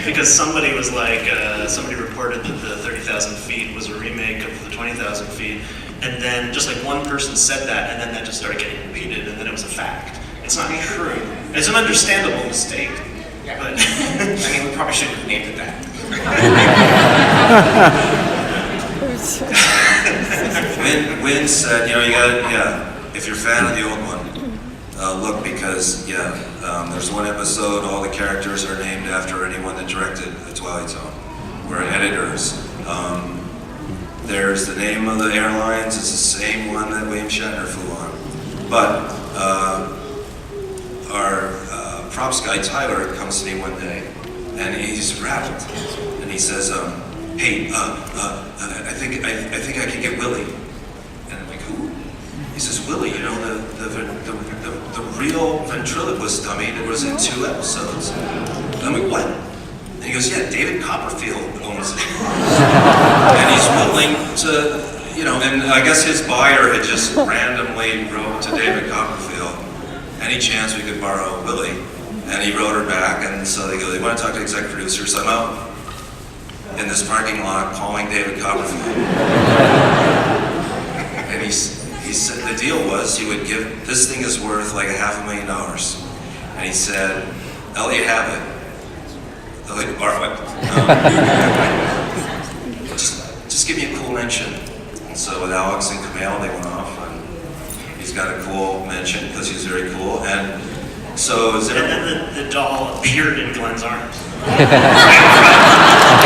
Because somebody was like, somebody reported that the 30,000 feet was a remake of the 20,000 feet, and then just like one person said that, and then that just started getting repeated, and then it was a fact. It's not true. It's an understandable mistake. Yeah. But I mean, we probably shouldn't have named it that. Wynn said, if you're a fan of the old one, look, because, there's one episode, all the characters are named after anyone that directed The Twilight Zone. We're editors. There's the name of the airlines, it's the same one that William Shatner flew on. But our props guy, Tyler, comes to me one day, and he's rattled. And he says, hey, I think I can get Willie. And I'm like, who? He says, Willie, the real ventriloquist dummy that was in 2 episodes. And I'm like, what? And he goes, yeah, David Copperfield owns it. And he's willing to, and I guess his buyer had just randomly wrote to David Copperfield, any chance we could borrow Willie? And he wrote her back, and so they go, they want to talk to exec producer, so I'm out in this parking lot calling David Copperfield. And he said the deal was he would give, this thing is worth like $500,000. And he said, I'll let you have it. I'll let you borrow it. Just give me a cool mention. And so with Alex and Camille, they went off, and he's got a cool mention because he's very cool. And so is there... And then the doll appeared in Glen's arms. He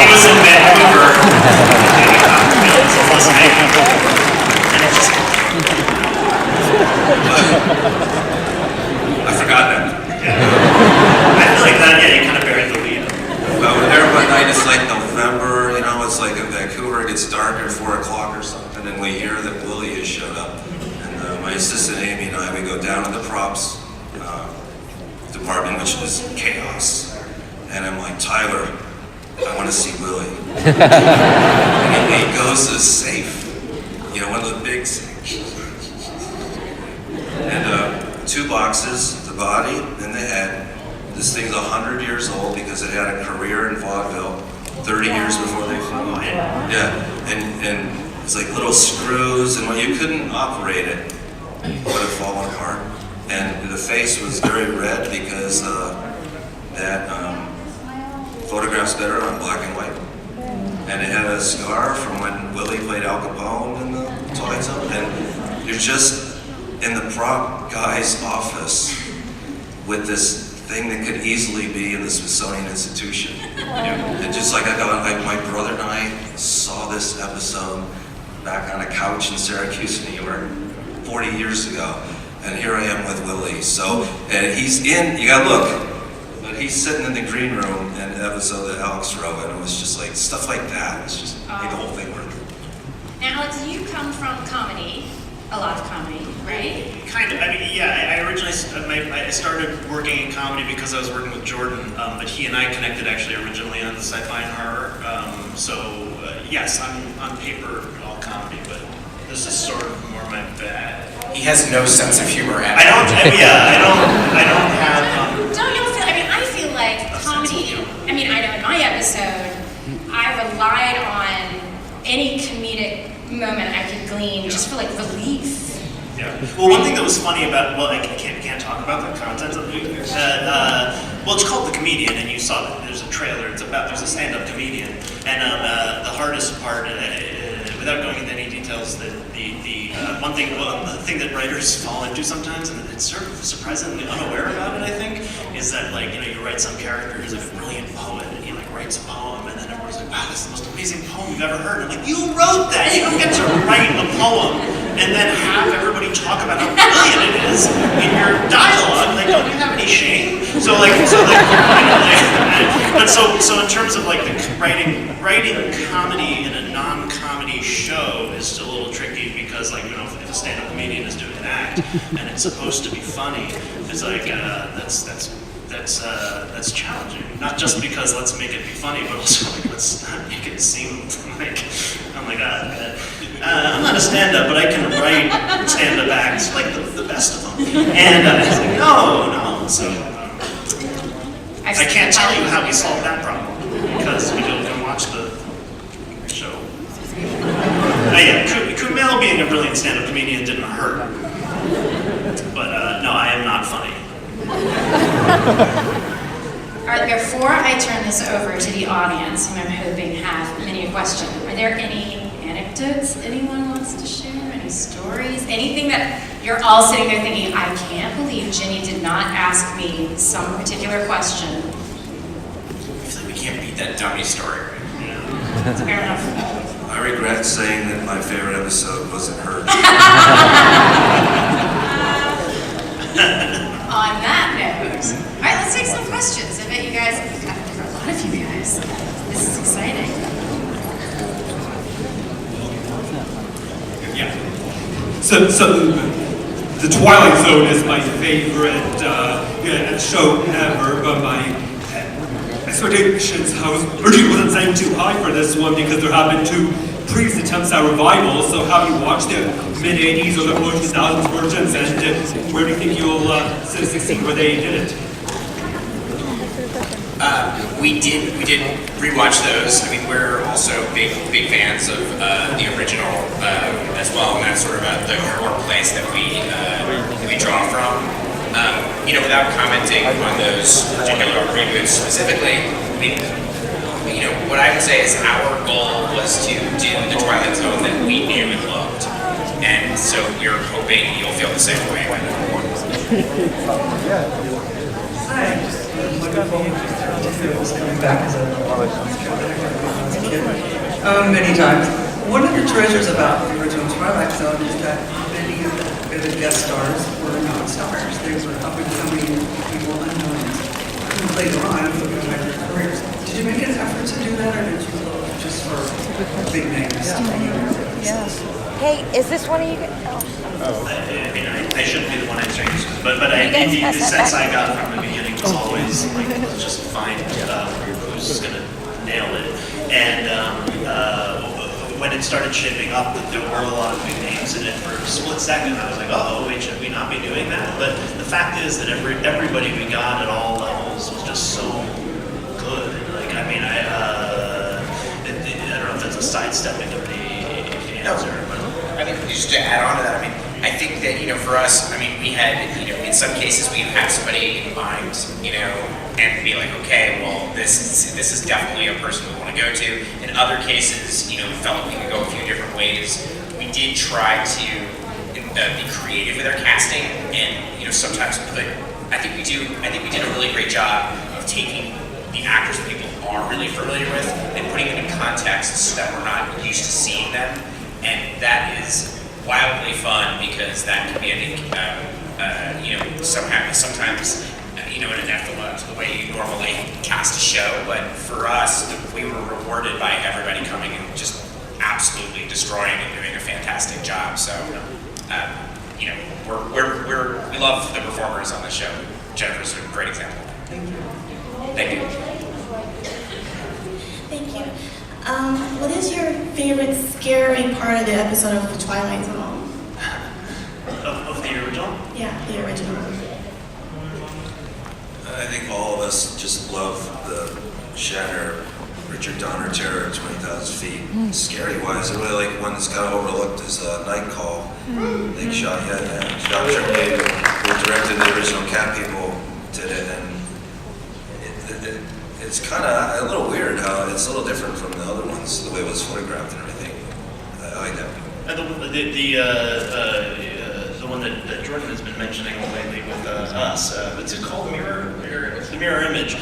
was in Vancouver. And it just... I forgot that. Yeah. I feel like that, you kind of buried the lead. Well, we're there one night, it's like November, it's like in Vancouver, it gets dark at 4 o'clock or something, and we hear that Willie has showed up. And my assistant Amy and I, we go down to the props department, which is chaos. And I'm like, Tyler, I want to see Willie. And he goes to the safe, one of the big safes. And 2 boxes, the body and the head. This thing's 100 years old because it had a career in vaudeville 30 years before they flew in. Yeah, and it's like little screws, and when you couldn't operate it, it would have fallen apart. And the face was very red because that photograph's better on black and white. And it had a scar from when Willie played Al Capone in the Twilight Zone. And you're just in the prop guy's office with this thing that could easily be in the Smithsonian Institution. And just like my brother and I saw this episode back on a couch in Syracuse, New York, 40 years ago, and here I am with Willie. So, and he's in, you gotta look, but he's sitting in the green room in the episode that Alex wrote, and it was just like, stuff like that, it's just made the whole thing work. Now, Alex, you come from comedy, a lot of comedy, right? Kind of. I mean, yeah. I originally I started working in comedy because I was working with Jordan, but he and I connected actually originally on Sci-Fi and horror. Yes, I'm on paper all comedy, but this is sort of more my bag. He has no sense of humor at all. I don't have. Don't you feel? I mean, I feel like comedy. I mean, I know in my episode, I relied on any comedic moment I could glean just for like relief. Yeah. Well, one thing that was funny about, well, I can't talk about the content of it. Well, it's called The Comedian, and you saw that there's a trailer. There's a stand-up comedian, and the hardest part, without going into any details, the thing that writers fall into sometimes, and it's sort of surprisingly unaware about it, I think, is that you write some character who's like a brilliant poet, and he writes a poem, and then everyone's like, wow, that's the most amazing poem you've ever heard. And I'm like, you wrote that. You don't get to write a poem and then have everybody talk about how brilliant it is in your dialogue. Like, don't you have any shame? So in terms of like the writing comedy in a non-comedy show is still a little tricky because if a stand-up comedian is doing an act and it's supposed to be funny, it's like that's challenging. Not just because let's make it be funny, but also let's not make it seem like oh my god. I'm not a stand-up, but I can write stand-up acts like the best of them. And it's like no. So I can't tell you how we solved that problem because we don't watch the show. Kumail being a brilliant stand-up comedian didn't hurt, but no, I am not funny. All right, before I turn this over to the audience, whom I'm hoping have many a question, are there any anecdotes anyone wants to share? Any stories? Anything that you're all sitting there thinking, I can't believe Ginny did not ask me some particular question? I feel like we can't beat that dummy story. That's fair enough. I regret saying that my favorite episode wasn't her. On that note, all right, let's take some questions. I bet you guys, for a lot of you guys, this is exciting. Yeah. So the Twilight Zone is my favorite show ever, but my expectations, originally wasn't setting too high for this one because there have been two previous attempts at revivals. So have you watched the mid-80s or the early 2000s versions, and where do you think you'll succeed where they did it? We did rewatch those. I mean, we're also big fans of the original as well, and that's sort of the core place that we draw from. Without commenting on those particular reboots specifically, I mean, what I would say is our goal was to do the Twilight Zone that we knew and loved, and so we're hoping you'll feel the same way. Many times. One of the treasures about the original Twilight Zone is that many of the guest stars were not stars. They were up-and-coming people, unknowns, who later on would have their careers. Did you make an effort to do that, or did you look just for big names? Yeah. Hey, is this one of you guys? I shouldn't be the one answering this, but the sense I got from the beginning was always like, let's just find who's going to nail it. And when it started shaping up, there were a lot of big names in it for a split second. I was like, wait, should we not be doing that? But the fact is that everybody we got at all levels was just so good. Like, I don't know if that's a sidestepping of the answer, but I think just to add on to that, I think that, for us, we had, in some cases we had somebody in mind, and be like, okay, well, this is definitely a person we want to go to. In other cases, we felt like we could go a few different ways. We did try to be creative with our casting, and sometimes put I think we did a really great job of taking the actors that people are really familiar with and putting them in contexts that we're not used to seeing them, and that is wildly fun because that can be, I think, sometimes in an epilogue to the way you normally cast a show, but for us, we were rewarded by everybody coming and just absolutely destroying and doing a fantastic job. So, we love the performers on the show. Jennifer's a great example. Thank you. Thank you. Thank you. What is your favorite scary part of the episode of The Twilight Zone? Of the original? Yeah, the original. I think all of us just love the shatter Richard Donner terror at 20,000 feet. Scary wise, I really like one that's kind of overlooked as a Night Call. They shot John Tripoli, who directed the original Cat People, did it, and it's kind of a little weird how it's a little different from the other ones, the way it was photographed and everything. I like that. The one that Jordan has been mentioning lately with us, what's it called? The mirror image.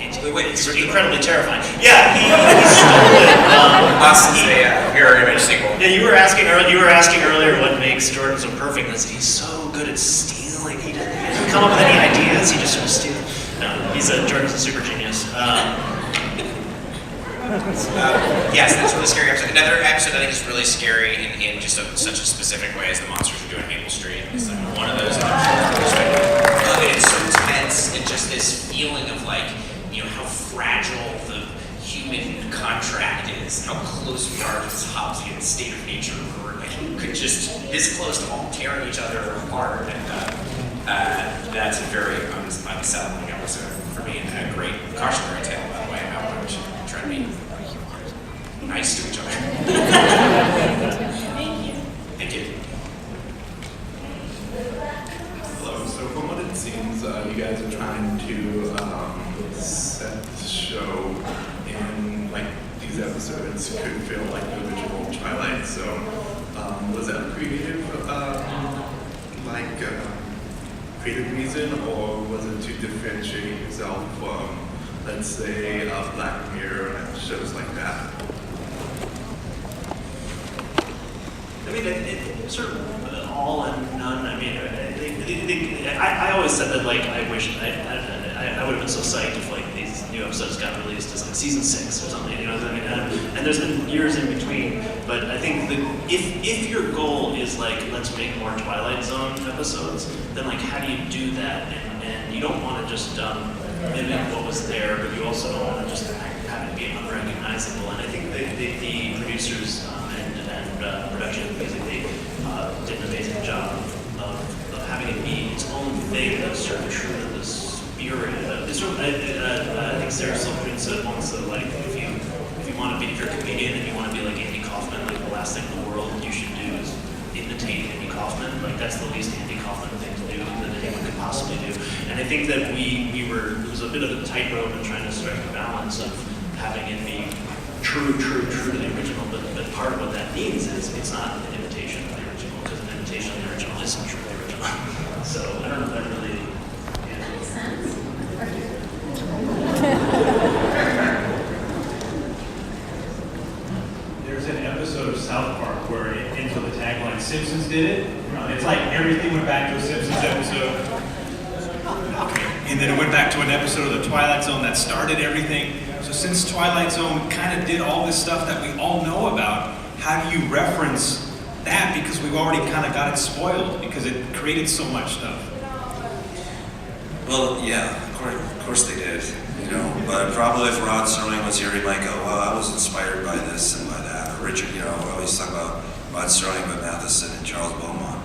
It's incredibly terrifying. Yeah, he stole it. Us is a mirror image sequel. Yeah, you were asking earlier what makes Jordan so perfect. And he's so good at stealing. He doesn't come up with any ideas. He just sort of steals. No, Jordan's a super genius. Yes, that's a really scary episode. Another episode I think is really scary in just such a specific way as the monsters are doing Maple Street. It's like one of those episodes. It's so tense and just this feeling of how fragile the human contract is, how close we are to this Hobbesian state of nature where we could just this close to all tearing each other apart. And that's a very unsettling episode for me, and a great cautionary tale, by the way, about why we should try to be nice to each other. Thank you. Thank you. Hello. So from what it seems, you guys are trying to set the show in these episodes could feel like the original Twilight. So was that a creative reason, or was it to differentiate yourself from, let's say, Black Mirror and shows like that? I mean, it's sort of all and none. I mean, I always said that I wish I would have been so psyched if these new episodes got released as season 6 or something. You know what I mean? And there's been years in between. But I think that if your goal is let's make more Twilight Zone episodes, then how do you do that? And you don't want to just mimic what was there, but you also don't want to just have it be unrecognizable. And I think the producers and production basically did an amazing job of having it be its own thing that's sort of true to the spirit. I think Sarah Silverman said once that if you want to be, if you're a comedian and you want to be like Andy Kaufman, the last thing in the world you should do is imitate Andy Kaufman. That's the least Andy Kaufman thing to do that anyone could possibly do. And I think that it was a bit of a tightrope in trying to strike the balance of having it be true to the original, but part of what that means is it's not an imitation of the original, because an imitation of the original isn't true of the original. So I don't know if that really makes sense. There's an episode of South Park where it ends with the tagline, Simpsons did it. It's like everything went back to a Simpsons episode. And then it went back to an episode of the Twilight Zone that started everything. So since Twilight Zone kind of did all this stuff that we all know about, how do you reference that? Because we've already kind of got it spoiled because it created so much stuff. Well, yeah, of course they did, but probably if Rod Serling was here, he might go, well, I was inspired by this and by that. Or Richard, we always talk about Rod Serling, but Matheson and Charles Beaumont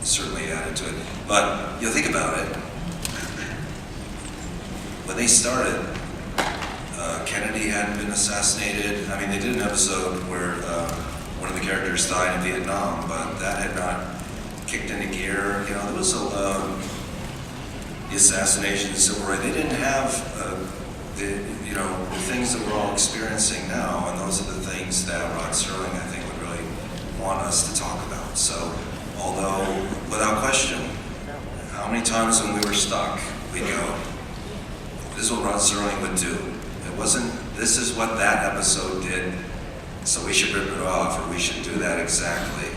certainly added to it. But think about it. When they started, Kennedy hadn't been assassinated. I mean, they did an episode where one of the characters died in Vietnam, but that had not kicked into gear. There was the assassination, the civil rights. They didn't have the things that we're all experiencing now, and those are the things that Rod Serling, I think, would really want us to talk about. So, although without question, how many times when we were stuck, we'd go, this is what Rod Serling would do. It wasn't, this is what that episode did, so we should rip it off, or we should do that exactly.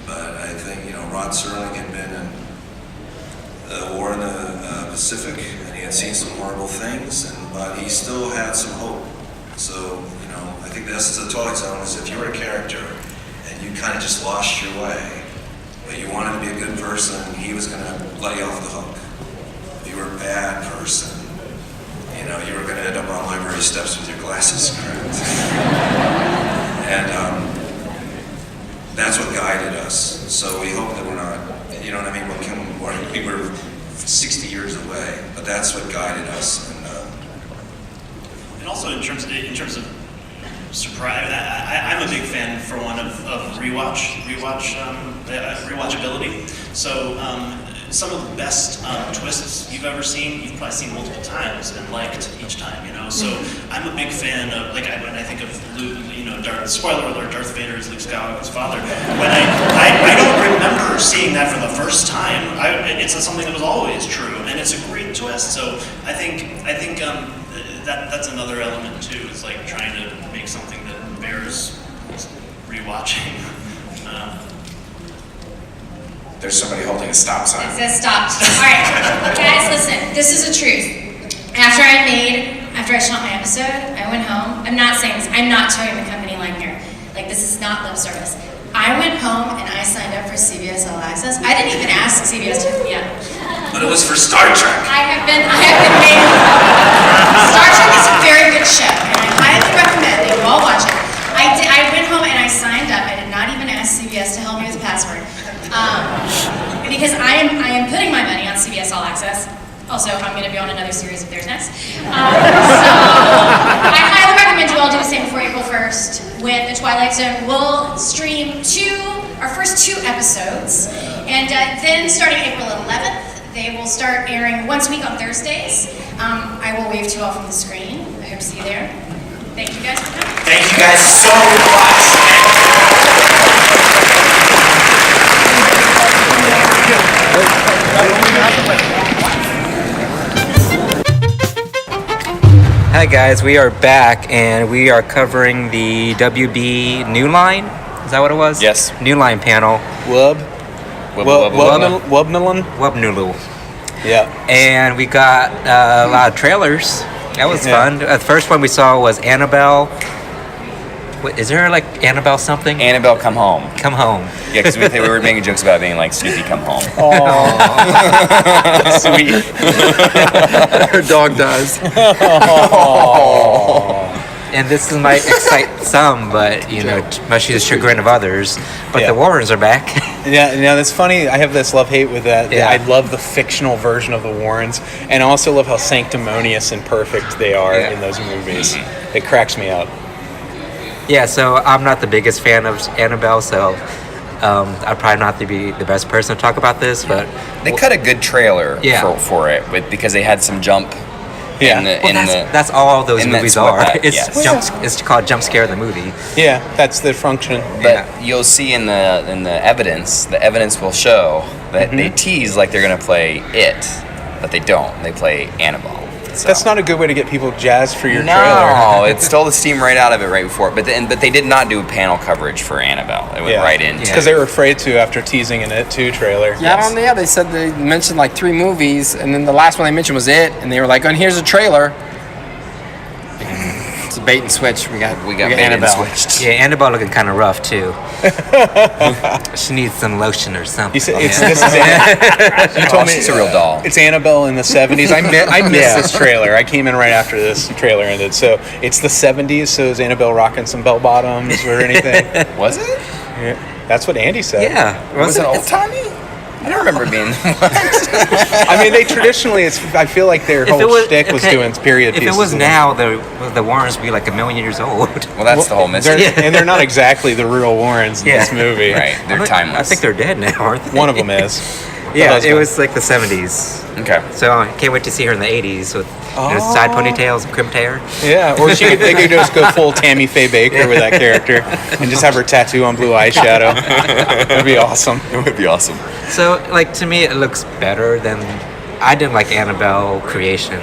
But I think, Rod Serling had been in the war in the Pacific, and he had seen some horrible things, but he still had some hope. So, I think the essence of the Twilight Zone is if you were a character and you kind of just lost your way, but you wanted to be a good person, he was going to let you off the hook. If you were a bad person, you were going to end up on library steps with your glasses cracked. And that's what guided us. So we hope that we're not, we were 60 years away, but that's what guided us. And also in terms of surprise, I'm a big fan for one of rewatchability. So some of the best twists you've ever seen, you've probably seen multiple times and liked each time. So I'm a big fan of when I think of Luke, spoiler alert, Darth Vader is Luke Skywalker's father. When I don't remember seeing that for the first time. It's something that was always true, and it's a great twist. So I think that's another element too. It's like trying to make something that bears rewatching. There's somebody holding a stop sign. It says stopped. All right, guys, listen. This is the truth. After I shot my episode, I went home. I'm not saying this. I'm not towing the company line here. This is not lip service. I went home and I signed up for CBS All Access. I didn't even ask CBS to hook me up. But it was for Star Trek. I have been made. Star Trek is a very good show, and I highly recommend that you all watch it. I went home and I signed up. I did not even ask CBS to help me with the password. Because I am putting my money on CBS All Access. Also, I'm going to be on another series of theirs next. So I highly recommend you all do the same before April 1st with The Twilight Zone. We'll stream our first 2 episodes, and then starting April 11th, they will start airing once a week on Thursdays. I will wave to you all from the screen. I hope to see you there. Thank you guys for coming. Thank you guys so much. Hi guys, we are back and we are covering the WB New Line. Is that what it was? Yes. New Line panel. Wubnulu. Yeah. And we got a lot of trailers. That was fun. The first one we saw was Annabelle. Wait, is there Annabelle something? Annabelle Come Home. Come Home. Yeah, because we were making jokes about being like Snoopy Come Home. Oh, sweet. Her dog does. And this might excite some, but much to the chagrin of others. But the Warrens are back. Yeah, that's funny. I have this love-hate with that. Yeah. I love the fictional version of the Warrens, and I also love how sanctimonious and perfect they are in those movies. Mm-hmm. It cracks me up. Yeah, so I'm not the biggest fan of Annabelle, so I'm probably not be the best person to talk about this, but they cut a good trailer for it, because they had some jump. Yeah, that's all those movies are. It's called jump scare the movie. Yeah, that's the function. But you'll see in the evidence will show that they tease like they're gonna play it, but they don't. They play Annabelle. So. That's not a good way to get people jazzed for your trailer. No, it stole the steam right out of it right before. But they did not do panel coverage for Annabelle. It went right into because they were afraid to after teasing an It 2 trailer. Yeah, they said they mentioned 3 movies, and then the last one they mentioned was It, and they were like, "Oh, and here's a trailer." It's a bait and switch. We got bait Annabelle. And switched. Yeah, Annabelle looking kind of rough too. She needs some lotion or something. You said, you told me she's a real doll. It's Annabelle in the 70s. I missed this trailer. I came in right after this trailer ended. So it's the 70s. So is Annabelle rocking some bell bottoms or anything? Was it? Yeah, that's what Andy said. Yeah. Was it old timey? I don't remember being. I mean, they traditionally. I feel like their whole shtick was doing period pieces. If it was now, the Warrens would be like 1,000,000 years old. Well, that's the whole mystery. And they're not exactly the real Warrens in this movie. Right, they're timeless. I think they're dead now, aren't they? One of them is. Yeah, it was like the 70s. Okay. So I can't wait to see her in the 80s with side ponytails and crimped hair. Yeah, or they could just go full Tammy Faye Baker with that character and just have her tattoo on blue eyeshadow. That'd be awesome. It would be awesome. So, like, to me, it looks better than... I didn't like Annabelle Creation.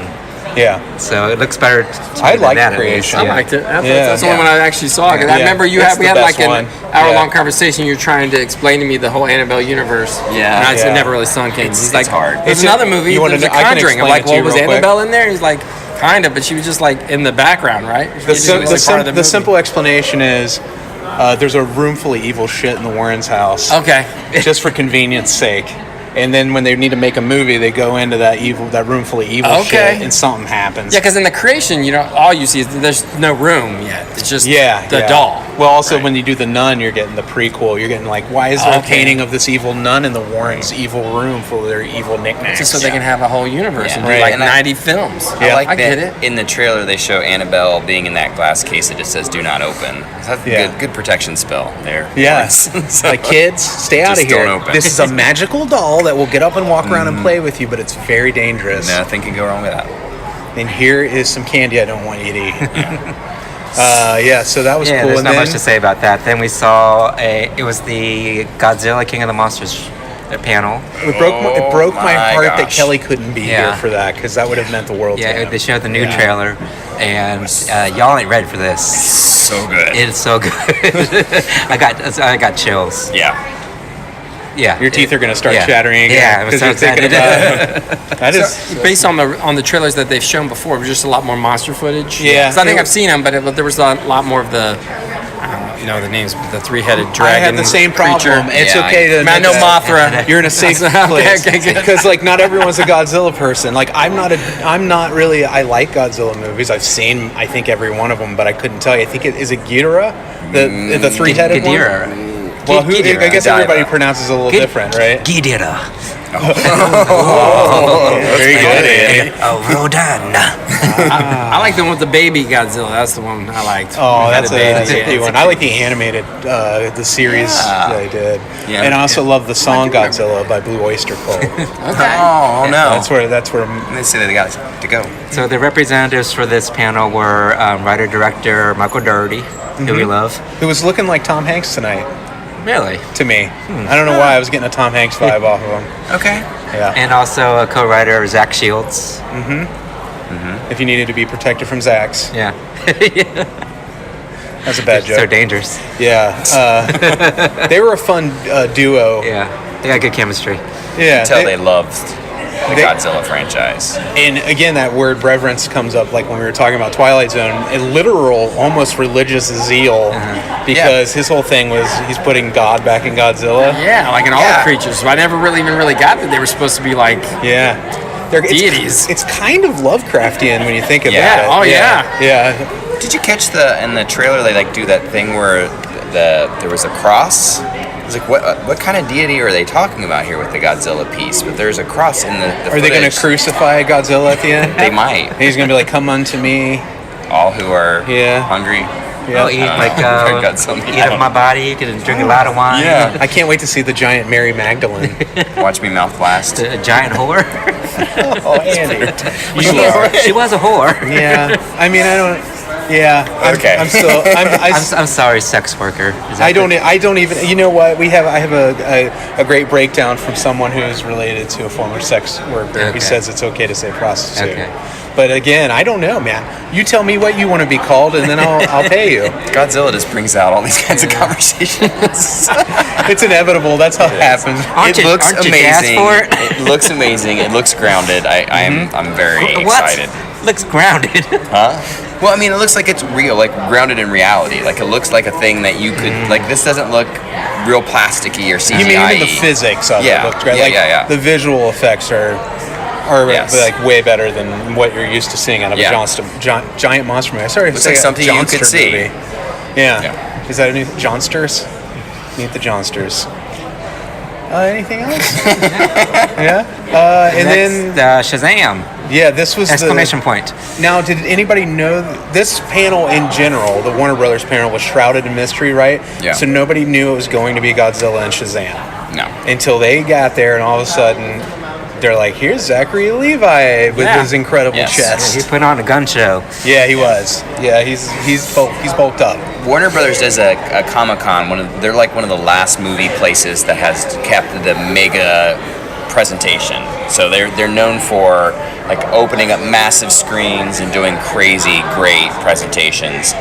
Yeah. So it looks better to I me than liked that, at Creation. least. I liked it. That's the only one I actually saw. 'Cause I remember we had like an hour-long conversation. You're trying to explain to me the whole Annabelle universe. Yeah. And it never really sunk in. He's like, hard. There's another movie. There's a Conjuring. I'm like, well, was Annabelle in there? He's like, kind of, but she was just like in the background, right? The simple explanation is there's a room full of evil shit in the Warrens' house. Okay. Just for convenience sake. And then when they need to make a movie, they go into that room full of evil shit, and something happens. Yeah, because in the Creation, all you see is there's no room yet. It's just the doll. Well, also when you do the Nun, you're getting the prequel. You're getting like, why is there a painting of this evil nun in the Warrens' evil room full of their evil knick-knacks? Just so they can have a whole universe and do like 90 films. I get it. In the trailer, they show Annabelle being in that glass case that just says "Do not open." That's a good protection spell there. Yes. So, like, kids, stay out of just here. don't open. This is a magical doll that will get up and walk around and play with you, but it's very dangerous. Nothing can go wrong with that. And here is some candy I don't want you to eat. So that was cool. There's and not then, much to say about that. Then we saw it was the Godzilla King of the Monsters panel. It broke my heart that Kelly couldn't be here for that, because that would have meant the world to him. They showed the new trailer, and y'all ain't ready for this. So good. It's so good. I got chills. Yeah, your teeth are going to start chattering again. Yeah, I'm so excited. That is based on the trailers that they've shown before. It was just a lot more monster footage. Yeah, so I think I've seen them, but there was a lot more of the. The names, the three-headed dragon. I have the same problem. Creature. It's okay to admit Mothra. You're in a safe place because like not everyone's a Godzilla person. Like I'm not really. I like Godzilla movies. I've seen I think every one of them, but I couldn't tell you. I think is it Ghidorah, the three-headed one. Well, I guess everybody pronounces it a little different, right? Ghidorah. Very good, Andy. Rodan. I like the one with the baby Godzilla. That's the one I liked. Oh, that's a good one. I like the animated, the series they did. Yeah. And I also love the song Godzilla by Blue Oyster Cult. Oh, no. That's where they say they got to go. So the representatives for this panel were writer-director Michael Dougherty, who we love. Who was looking like Tom Hanks tonight. Really? To me. I don't know why I was getting a Tom Hanks vibe off of him. Okay. Yeah. And also a co-writer, Zach Shields. If you needed to be protected from Zach's. Yeah. That's a bad joke. So dangerous. Yeah. They were a fun duo. Yeah. They got good chemistry. Yeah. You can tell they loved the Godzilla franchise. And again, that word reverence comes up like when we were talking about Twilight Zone, a literal, almost religious zeal, because his whole thing was he's putting God back in Godzilla. Yeah, like in all the creatures. So I never really got that they were supposed to be like they're deities. It's kind of Lovecraftian when you think about it. Oh yeah. Did you catch in the trailer they like do that thing where there was a cross? It's like what kind of deity are they talking about here with the Godzilla piece? But there's a cross in the Are they going to crucify Godzilla at the end? They might. And he's going to be like, "Come unto me, all who are hungry." Yeah. Eat of my body. You can drink a lot of wine. Yeah. I can't wait to see the giant Mary Magdalene. Watch me mouth blast. A giant whore. Oh, Andy. She was a whore. Yeah. I mean, I don't. Yeah. I'm still. I'm sorry, sex worker. I don't even. You know what? I have a great breakdown from someone who's related to a former sex worker. Okay. He says it's okay to say prostitute. Okay. But again, I don't know, man. You tell me what you want to be called, and then I'll pay you. Godzilla just brings out all these kinds of conversations. It's inevitable. That's how it happens. It looks amazing. It looks amazing. It looks grounded. I'm very excited. Looks grounded. Huh? Well, I mean, it looks like it's real, like grounded in reality. Like it looks like a thing that you could, like this doesn't look real plasticky or CGI. You mean even the physics of it looks great? Yeah. The visual effects are like way better than what you're used to seeing out of a giant monster movie. Sorry, looks like something you could see. Yeah. Is that a new Johnsters? Meet the Johnsters. Anything else? Yeah. And then Shazam. Yeah, this was exclamation point. Now, did anybody know this panel in general? The Warner Brothers panel was shrouded in mystery, right? Yeah. So nobody knew it was going to be Godzilla and Shazam. No. Until they got there, and all of a sudden, they're like, "Here's Zachary Levi with his incredible chest." Yeah, he put on a gun show. Yeah, he was. Yeah, he's bulked up. Warner Brothers does a Comic-Con. They're like one of the last movie places that has kept the mega presentation. So they're known for like opening up massive screens and doing crazy great presentations.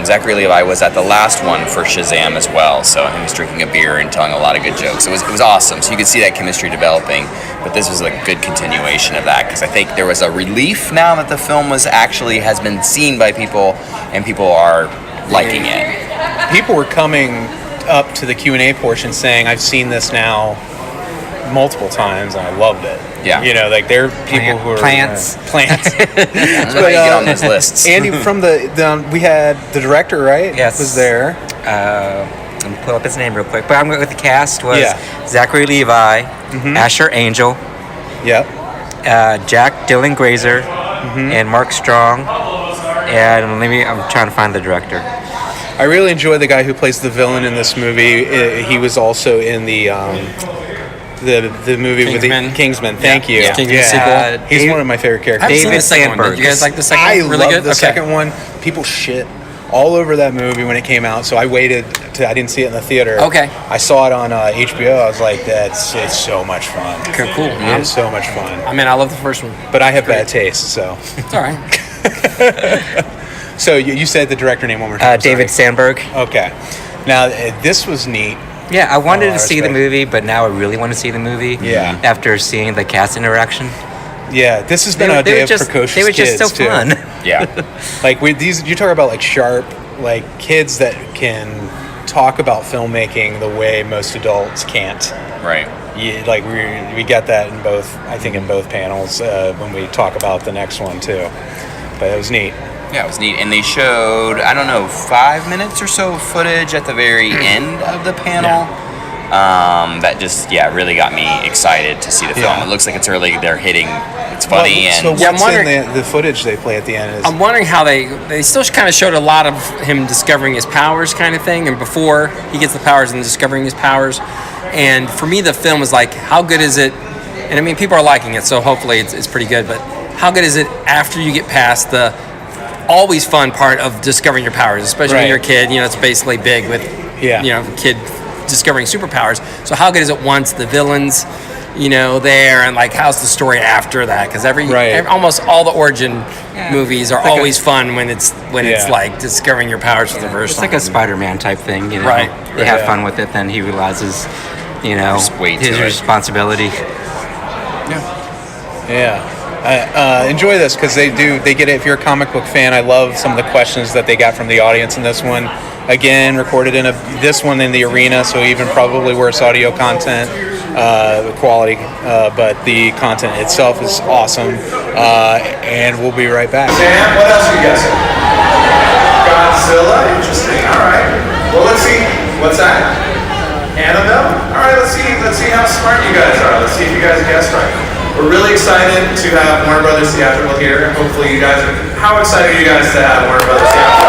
Zachary Levi was at the last one for Shazam as well, so he was drinking a beer and telling a lot of good jokes. It was awesome. So you could see that chemistry developing. But this was a good continuation of that, because I think there was a relief now that the film has been seen by people, and people are liking it. People were coming up to the Q&A portion saying, "I've seen this now multiple times and I loved it." Yeah. You know, like there are people who are plants. Plants. That's why you get on those lists. Andy, from we had the director, right? Yes. Was there. Let me pull up his name real quick. But I'm going with the cast was Zachary Levi, Asher Angel. Yep. Jack Dylan Grazer, and Mark Strong. And I'm trying to find the director. I really enjoy the guy who plays the villain in this movie. He was also in the movie with the Kingsman. Thank you. Kingsman sequel. He's one of my favorite characters. David Sandberg. Did you guys like the second one? I Really love good? the second one. People shit all over that movie when it came out, so I waited I didn't see it in the theater. Okay. I saw it on HBO. I was like, it's so much fun. Okay, cool. It's so much fun. I mean, I love the first one. But I have bad taste, so. It's all right. So you said the director name one more time. David Sandberg. Okay. Now, this was neat. Yeah, I wanted to see the movie, but now I really want to see the movie. Yeah. After seeing the cast interaction. Yeah, this has been a day of precocious They were just kids, so too. fun. Yeah. Like with these, you talk about like sharp, like kids that can talk about filmmaking the way most adults can't. Right. Like we get that in both, I think in both panels when we talk about the next one too. But it was neat. Yeah, it was neat. And they showed, 5 minutes or so of footage at the very end of the panel. That just, really got me excited to see the film. It looks like it's early, they're hitting, it's funny. So and what's in the footage they play at the end? Is I'm wondering how they still kind of showed a lot of him discovering his powers kind of thing, and before he gets the powers and discovering his powers. And for me, the film was like, how good is it? And I mean, people are liking it, so hopefully it's pretty good, but how good is it after you get past the always fun part of discovering your powers, especially when you're a kid, it's basically big with, kid discovering superpowers. So how good is it once the villains, there, and like how's the story after that? Because almost all the origin movies are always fun when it's like discovering your powers for the first time. It's like a Spider-Man type thing, Right. They have fun with it, then he realizes, his responsibility. Yeah. Enjoy this because they get it. If you're a comic book fan, I love some of the questions that they got from the audience in this one. Again, recorded in this one in the arena, so even probably worse audio content quality, but the content itself is awesome. And we'll be right back. Sam, what else are you guessing? Godzilla, interesting. All right. Well, let's see. What's that? Annabelle. All right. Let's see how smart you guys are. Let's see if you guys guessed right. We're really excited to have Warner Brothers Theatrical here. Hopefully you guys are... How excited are you guys to have Warner Brothers Theatrical?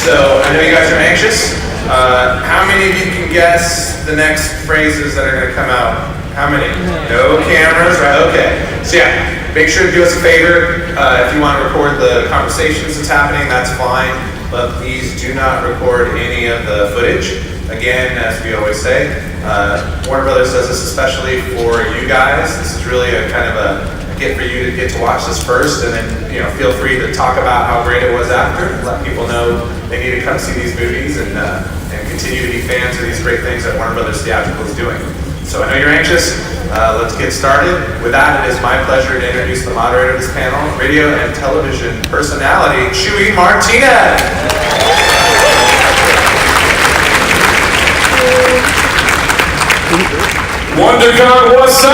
So, I know you guys are anxious. How many of you can guess the next phrases that are going to come out? How many? No cameras, right? Okay. So yeah, make sure to do us a favor. If you want to record the conversations that's happening, that's fine. But please do not record any of the footage. Again, as we always say, Warner Brothers does this especially for you guys. This is really a kind of a gift for you to get to watch this first, and then feel free to talk about how great it was after. Let people know they need to come see these movies and continue to be fans of these great things that Warner Brothers Theatrical is doing. So I know you're anxious. Let's get started. With that, it is my pleasure to introduce the moderator of this panel, radio and television personality, Chewy Martinez. WonderCon, what's up?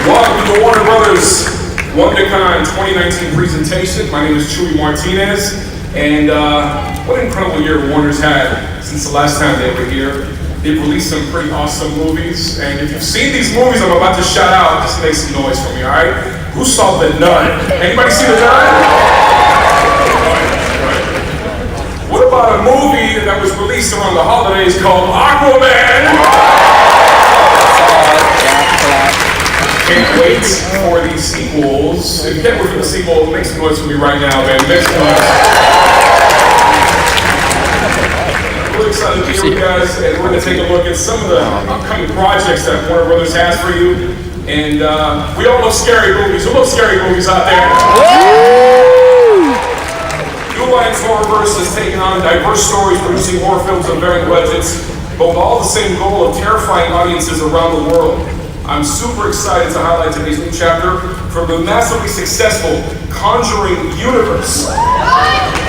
Welcome to the Warner Brothers WonderCon 2019 presentation. My name is Chuy Martinez, and what an incredible year Warner's had since the last time they were here. They've released some pretty awesome movies, and if you've seen these movies I'm about to shout out, just make some noise for me, all right? Who saw The Nun? Anybody see The Nun? What about a movie that was released around the holidays called Aquaman? Can't wait for these sequels. If you can't wait for the sequel, make some noise for me right now, man. Make some noise. I'm really excited to be here with you guys, and we're going to take a look at some of the upcoming projects that Warner Brothers has for you. And we all love scary movies. Who loves scary movies out there? New Lions Horrorverse has taken on diverse stories, producing horror films on varying budgets, but with all the same goal of terrifying audiences around the world. I'm super excited to highlight today's new chapter from the massively successful Conjuring universe.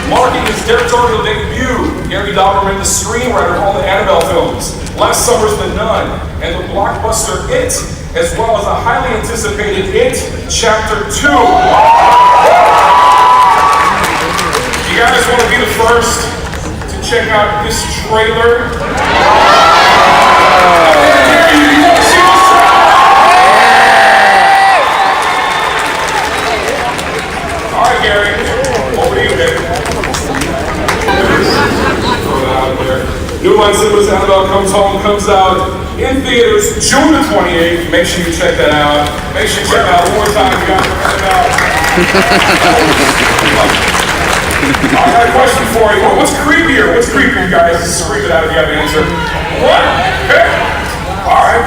Marking his directorial debut, Gary Doberman, the screenwriter of all the Annabelle films, last summer's The Nun, and the blockbuster It, as well as a highly anticipated It Chapter 2. You guys want to be the first to check out this trailer? You want to see this trailer? All right, Gary, over to you, baby. New Line Cinema's Annabelle Comes Home comes out in theaters June the 28th. Make sure you check that out. Make sure you check out one more time. You guys check it out. I got a question for you. What's creepier? What's creepier, guys? Scream it out if you have an answer. What? Okay. All right.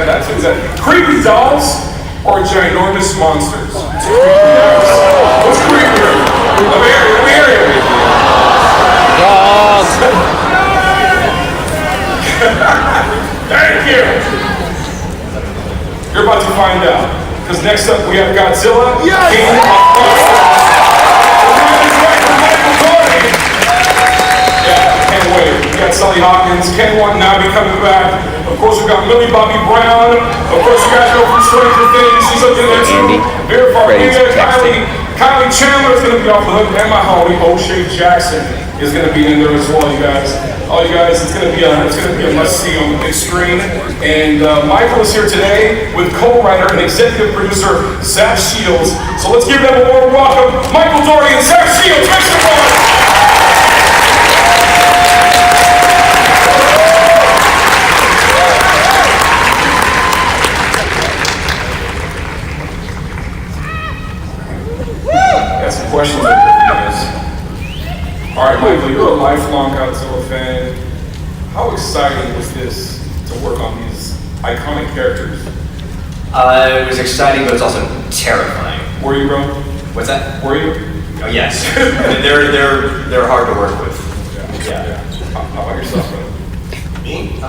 That's it. Creepy dolls or ginormous monsters? What's creepier? Let me hear you. Dolls. Thank you. You're about to find out. Because next up we have Godzilla. Yes! King of can't wait. We got Sally Hawkins, Ken Watanabe coming back. Of course, we got Millie Bobby Brown. Of course, you guys know from Stranger Things. She's up in there too. Vera Farmiga, Kylie Chandler is going to be off the hook, and my homie O'Shea Jackson is going to be in there as well, you guys. All you guys, it's going to be a must-see on the big screen. And Michael is here today with co-writer and executive producer Zach Shields. So let's give them a warm welcome, Michael Doherty and Zach Shields. Make some noise. Got some questions for you guys. All right, Michael, you're a lifelong Godzilla fan. How exciting was this to work on these iconic characters? It was exciting, but it's also terrifying. Were you, bro? What's that? Were you? Oh, yes. they're hard to work with. Yeah. How about yourself, bro? Me?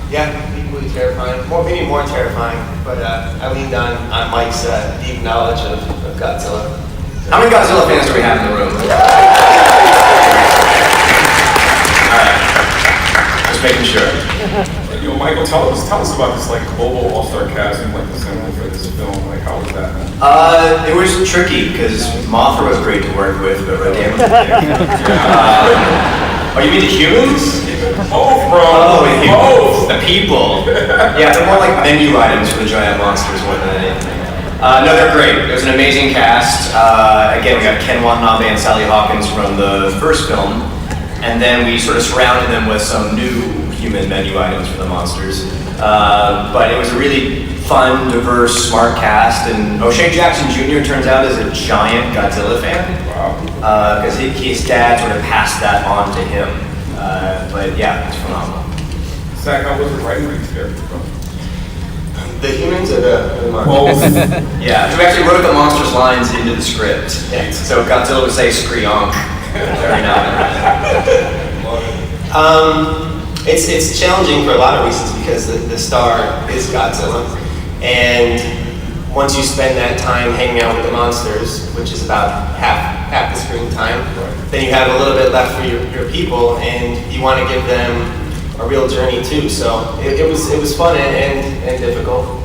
Yeah, equally terrifying. Maybe more terrifying, but I leaned on Mike's deep knowledge of Godzilla. How many Godzilla fans do we have in the room? Alright. Just making sure. Yo, Michael, tell us about this like global all-star casting, like the assembly for this film. Like, how was that, man? It was tricky because Mothra was great to work with, but damn. Oh, you mean the humans? Both, bro. Oh, both. The people. Yeah, they're more like menu items for the giant monsters more than anything. No, they're great. It was an amazing cast. Again, we got Ken Watanabe and Sally Hawkins from the first film, and then we sort of surrounded them with some new human menu items for the monsters. But it was a really fun, diverse, smart cast, and O'Shea Jackson Jr. turns out is a giant Godzilla fan. Wow. Because his dad sort of passed that on to him. But yeah, it's phenomenal. Zach, how was it writing these characters, bro? The humans or the monsters? Yeah, we actually wrote the monsters' lines into the script. So Godzilla would say "screonk" every now and then. It's challenging for a lot of reasons because the star is Godzilla, and once you spend that time hanging out with the monsters, which is about half the screen time, then you have a little bit left for your people, and you want to give them a real journey too. So it was fun and difficult.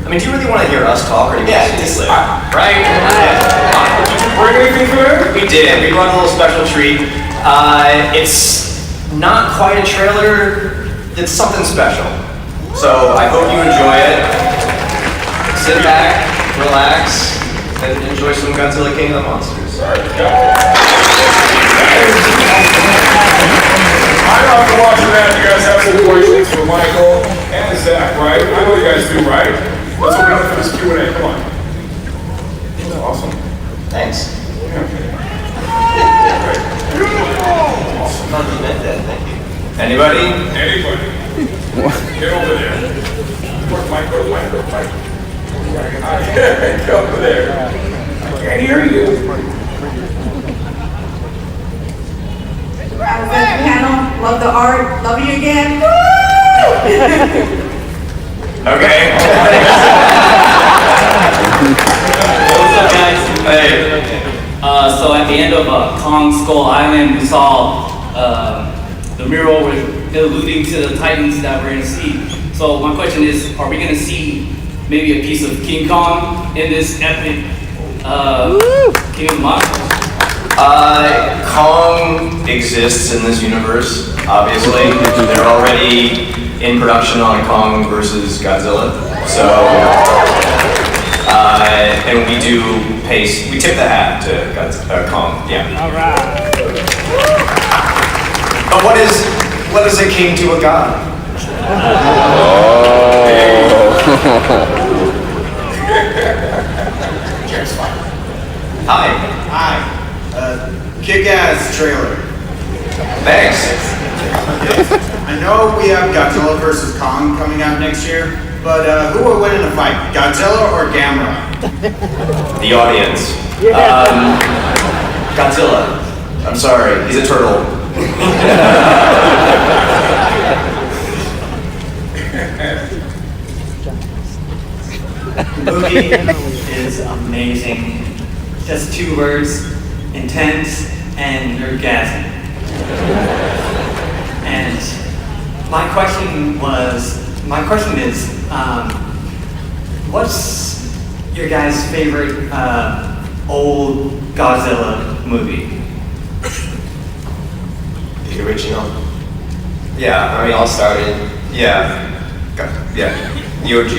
I mean, do you really want to hear us talk, or do you want to see Liv? Right? Did you bring anything for her? We did. We brought a little special treat. It's not quite a trailer. It's something special. So I hope you enjoy it. Sit back, relax, and enjoy some Godzilla King of the Monsters. I'm after watching that. You guys have some questions for Michael and Zach, right? I know you guys do, right? Let's open up for this Q&A. Come on. Awesome. Thanks. Awesome. You meant that. Thank you. Anybody? Anybody. Get over there. Where's Mike? Where's Mike? Where's Mike? Get over there. I can't hear you. Panel, love the art, love you again. Okay. What's up, guys? Hey. So at the end of Kong Skull Island, we saw the mural alluding to the Titans that we're gonna see. So my question is, are we gonna see maybe a piece of King Kong in this epic King of the Monsters? Kong exists in this universe, obviously. They're already in production on Kong versus Godzilla. So, and we tip the hat to Kong, yeah. All right. But what is a king to a god? Hi. Hi. Kick-ass trailer. Thanks. I know we have Godzilla vs. Kong coming out next year, but who will win in a fight, Godzilla or Gamera? The audience. Godzilla. I'm sorry, he's a turtle. The movie is amazing. Just 2 words, intense and orgasmic. And my question is, what's your guys' favorite old Godzilla movie? The original. Yeah, I mean, all started. Yeah. The OG.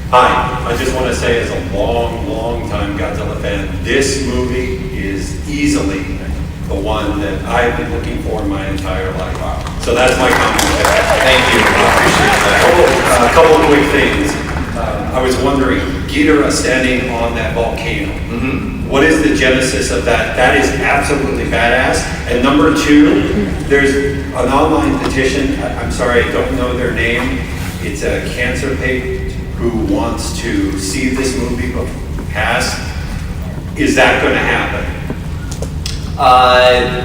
Hi, I just want to say as a long time Godzilla fan, this movie is easily the one that I've been looking for my entire life. So that's my comment. Thank you, I appreciate that. A couple of quick things. I was wondering, Ginnifer standing on that volcano. What is the genesis of that? That is absolutely badass. And number 2, there's an online petition. I'm sorry, I don't know their name. It's a cancer patient who wants to see this movie pass. Is that going to happen?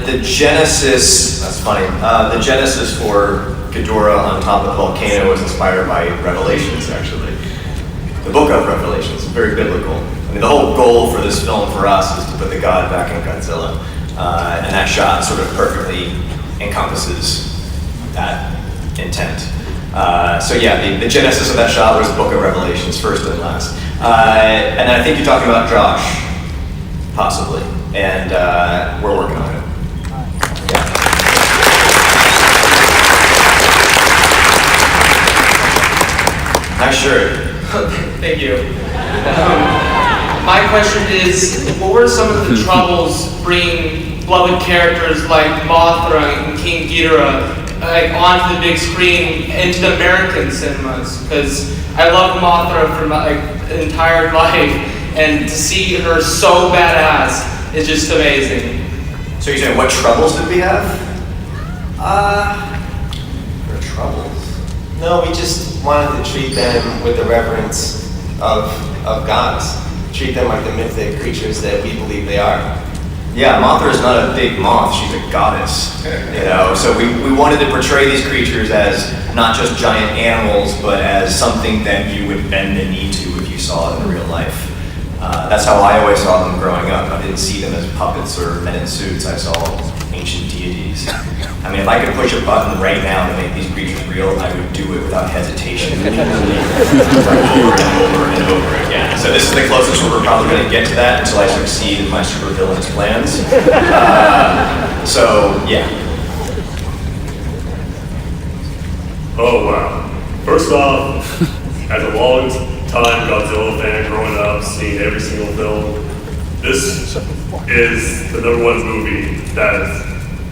The genesis, that's funny, the genesis for Ghidorah on top of the volcano was inspired by Revelations, actually. The book of Revelations, very biblical. I mean, the whole goal for this film for us is to put the god back in Godzilla. And that shot sort of perfectly encompasses that intent. So yeah, the genesis of that shot was the book of Revelations, first and last. And I think you're talking about Josh, possibly. And we're working on it. Nice shirt. Thank you. My question is, what were some of the troubles bringing beloved characters like Mothra and King Ghidorah onto the big screen into the American cinemas? Because I love Mothra for my entire life, and to see her so badass is just amazing. So you're saying, what troubles did we have? For troubles? No, we just wanted to treat them with the reverence of gods. Treat them like the mythic creatures that we believe they are. Yeah, Mothra is not a big moth, she's a goddess. You know, so we wanted to portray these creatures as not just giant animals, but as something that you would bend the knee to if you saw it in real life. That's how I always saw them growing up. I didn't see them as puppets or men in suits. I saw ancient deities. I mean, if I could push a button right now to make these creatures real, I would do it without hesitation. Over and over and over again. So this is the closest we're probably going to get to that until I succeed in my supervillain's plans. So, yeah. Oh, wow. First off, as a long-time Godzilla fan growing up, seeing every single film, this is the #1 movie that is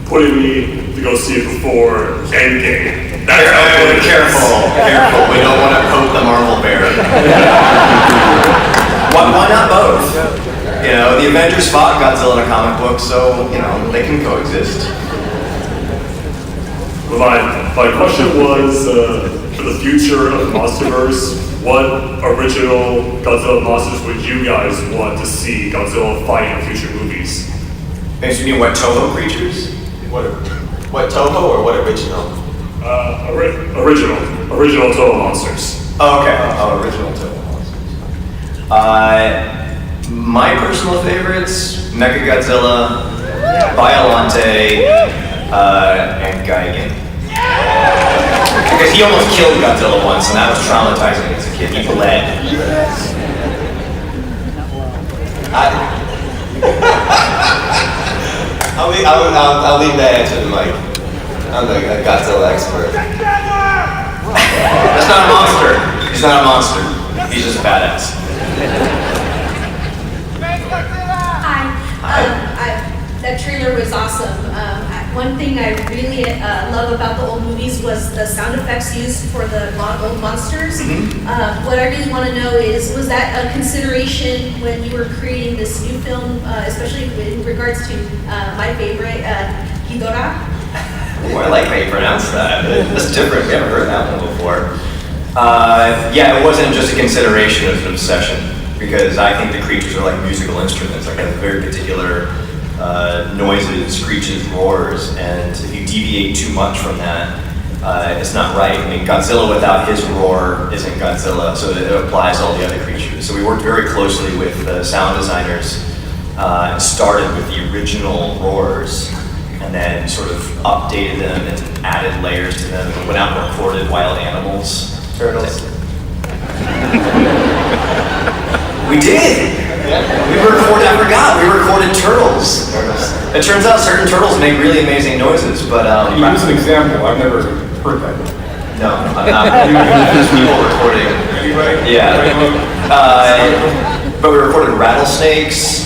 putting me to go see it before Endgame. That's how good it is. Careful. We don't want to poke the Marvel bear. Why not both? You know, the Avengers fought Godzilla in a comic book, so, you know, they can coexist. Well, my question was, for the future of the Monsterverse, what original Godzilla monsters would you guys want to see Godzilla fight in future movies? You mean what Toho creatures? What Toho or what original? Original Toho monsters. Oh, okay. Original Toho monsters. My personal favorites: Mechagodzilla, Biollante, and Gigan. Because he almost killed Godzilla once, and that was traumatizing as a kid. He bled. I'll leave that answer to Mike. I'm the Godzilla expert. That's not a monster. He's not a monster. He's just a badass. That trailer was awesome. One thing I really love about the old movies was the sound effects used for the old monsters. What I really want to know is, was that a consideration when you were creating this new film, especially in regards to my favorite, Ghidorah? Oh, I like how you pronounce that. That's different. We haven't heard that one before. Yeah, it wasn't just a consideration, it was an obsession. Because I think the creatures are like musical instruments. Like, they have very particular noises, screeches, roars, and if you deviate too much from that, it's not right. I mean, Godzilla without his roar isn't Godzilla, so it applies to all the other creatures. So we worked very closely with the sound designers and started with the original roars, and then sort of updated them and added layers to them, and went out and recorded wild animals. Turtles. We did! I forgot, we recorded turtles. It turns out certain turtles make really amazing noises, but Can you use an example? I've never heard that. No, I'm not. There's people recording. Yeah. But we recorded rattlesnakes,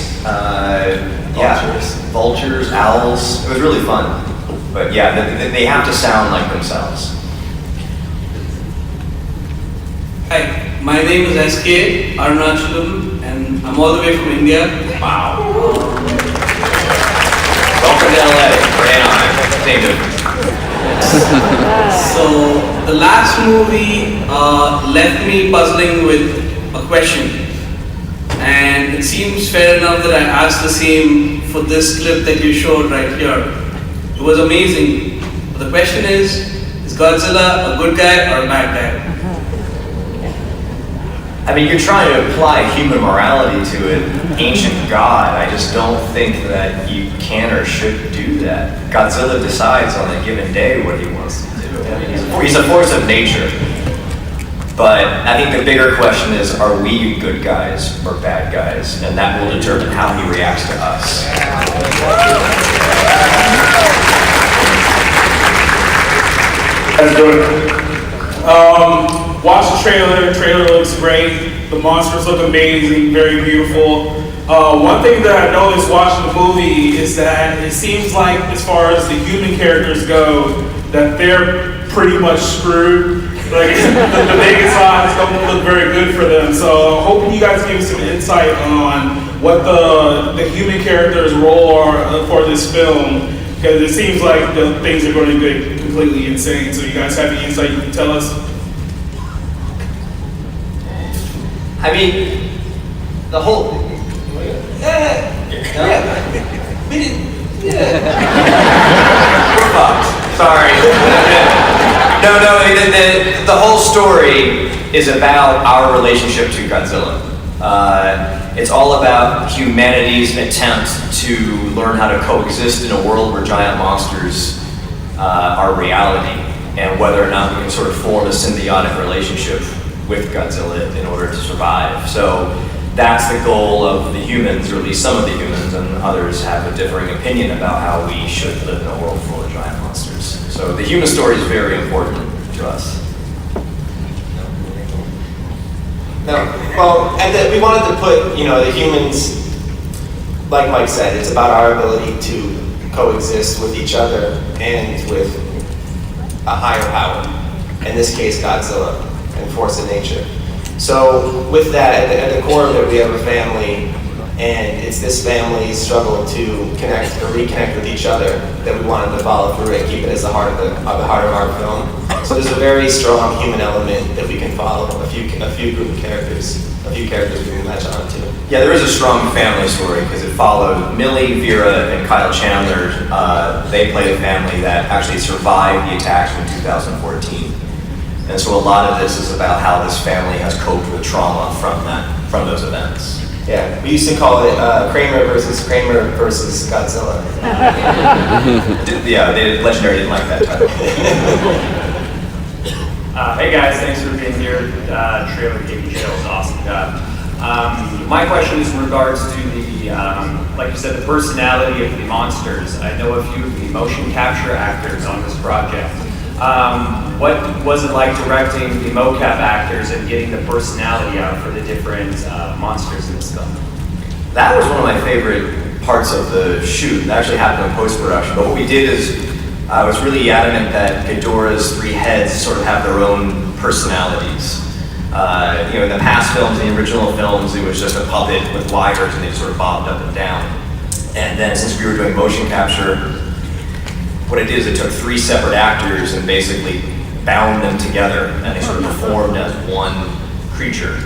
vultures, owls. It was really fun. But yeah, they have to sound like themselves. Hi, my name is SK Arunachalam, and I'm all the way from India. Wow. Welcome to LA, or Anaheim. Same difference. So, the last movie left me puzzling with a question. And it seems fair enough that I asked the same for this clip that you showed right here. It was amazing. But the question is Godzilla a good guy or a bad guy? I mean, you're trying to apply human morality to an ancient god. I just don't think that you can or should do that. Godzilla decides on a given day what he wants to do. I mean, he's a force of nature. But I think the bigger question is, are we good guys or bad guys? And that will determine how he reacts to us. That's good. Watch the trailer. Trailer looks great. The monsters look amazing, very beautiful. One thing that I noticed watching the movie is that it seems like, as far as the human characters go, that they're pretty much screwed. Like, the biggest odds don't look very good for them. So hoping you guys give some insight on what the human characters' role are for this film, because it seems like the things are going to get completely insane. So you guys have any insight you can tell us? I mean, the whole... We're fucked. Sorry. No, the whole story is about our relationship to Godzilla. it's all about humanity's attempt to learn how to coexist in a world where giant monsters are reality, and whether or not we can sort of form a symbiotic relationship with Godzilla in order to survive. So that's the goal of the humans, or at least some of the humans, and others have a differing opinion about how we should live in a world full of giant monsters. So the human story is very important to us. No, well, and we wanted to put, the humans, like Mike said, it's about our ability to coexist with each other and with a higher power. In this case, Godzilla and force of nature. So with that, at the core of it, we have a family, and it's this family's struggle to connect or reconnect with each other that we wanted to follow through and keep it as the heart of our film. So there's a very strong human element that we can follow, a few group of characters, a few characters we can latch on to. Yeah, there is a strong family story because it followed Millie, Vera, and Kyle Chandler. They played a family that actually survived the attacks from 2014. And so a lot of this is about how this family has coped with trauma from those events. Yeah, we used to call it Kramer versus Godzilla. Yeah, Legendary didn't like that title. Hey guys, thanks for being here. Trailer gave me chills, awesome job. My question is in regards to the, like you said, the personality of the monsters. I know a few of the motion capture actors on this project. What was it like directing the mocap actors and getting the personality out for the different monsters in this film? That was one of my favorite parts of the shoot. It actually happened in post-production. But what we did is, I was really adamant that Ghidorah's three heads sort of have their own personalities. In the past films, in the original films, it was just a puppet with wires and they sort of bobbed up and down. And then since we were doing motion capture, what I did is I took three separate actors and basically bound them together, and they sort of performed as one creature.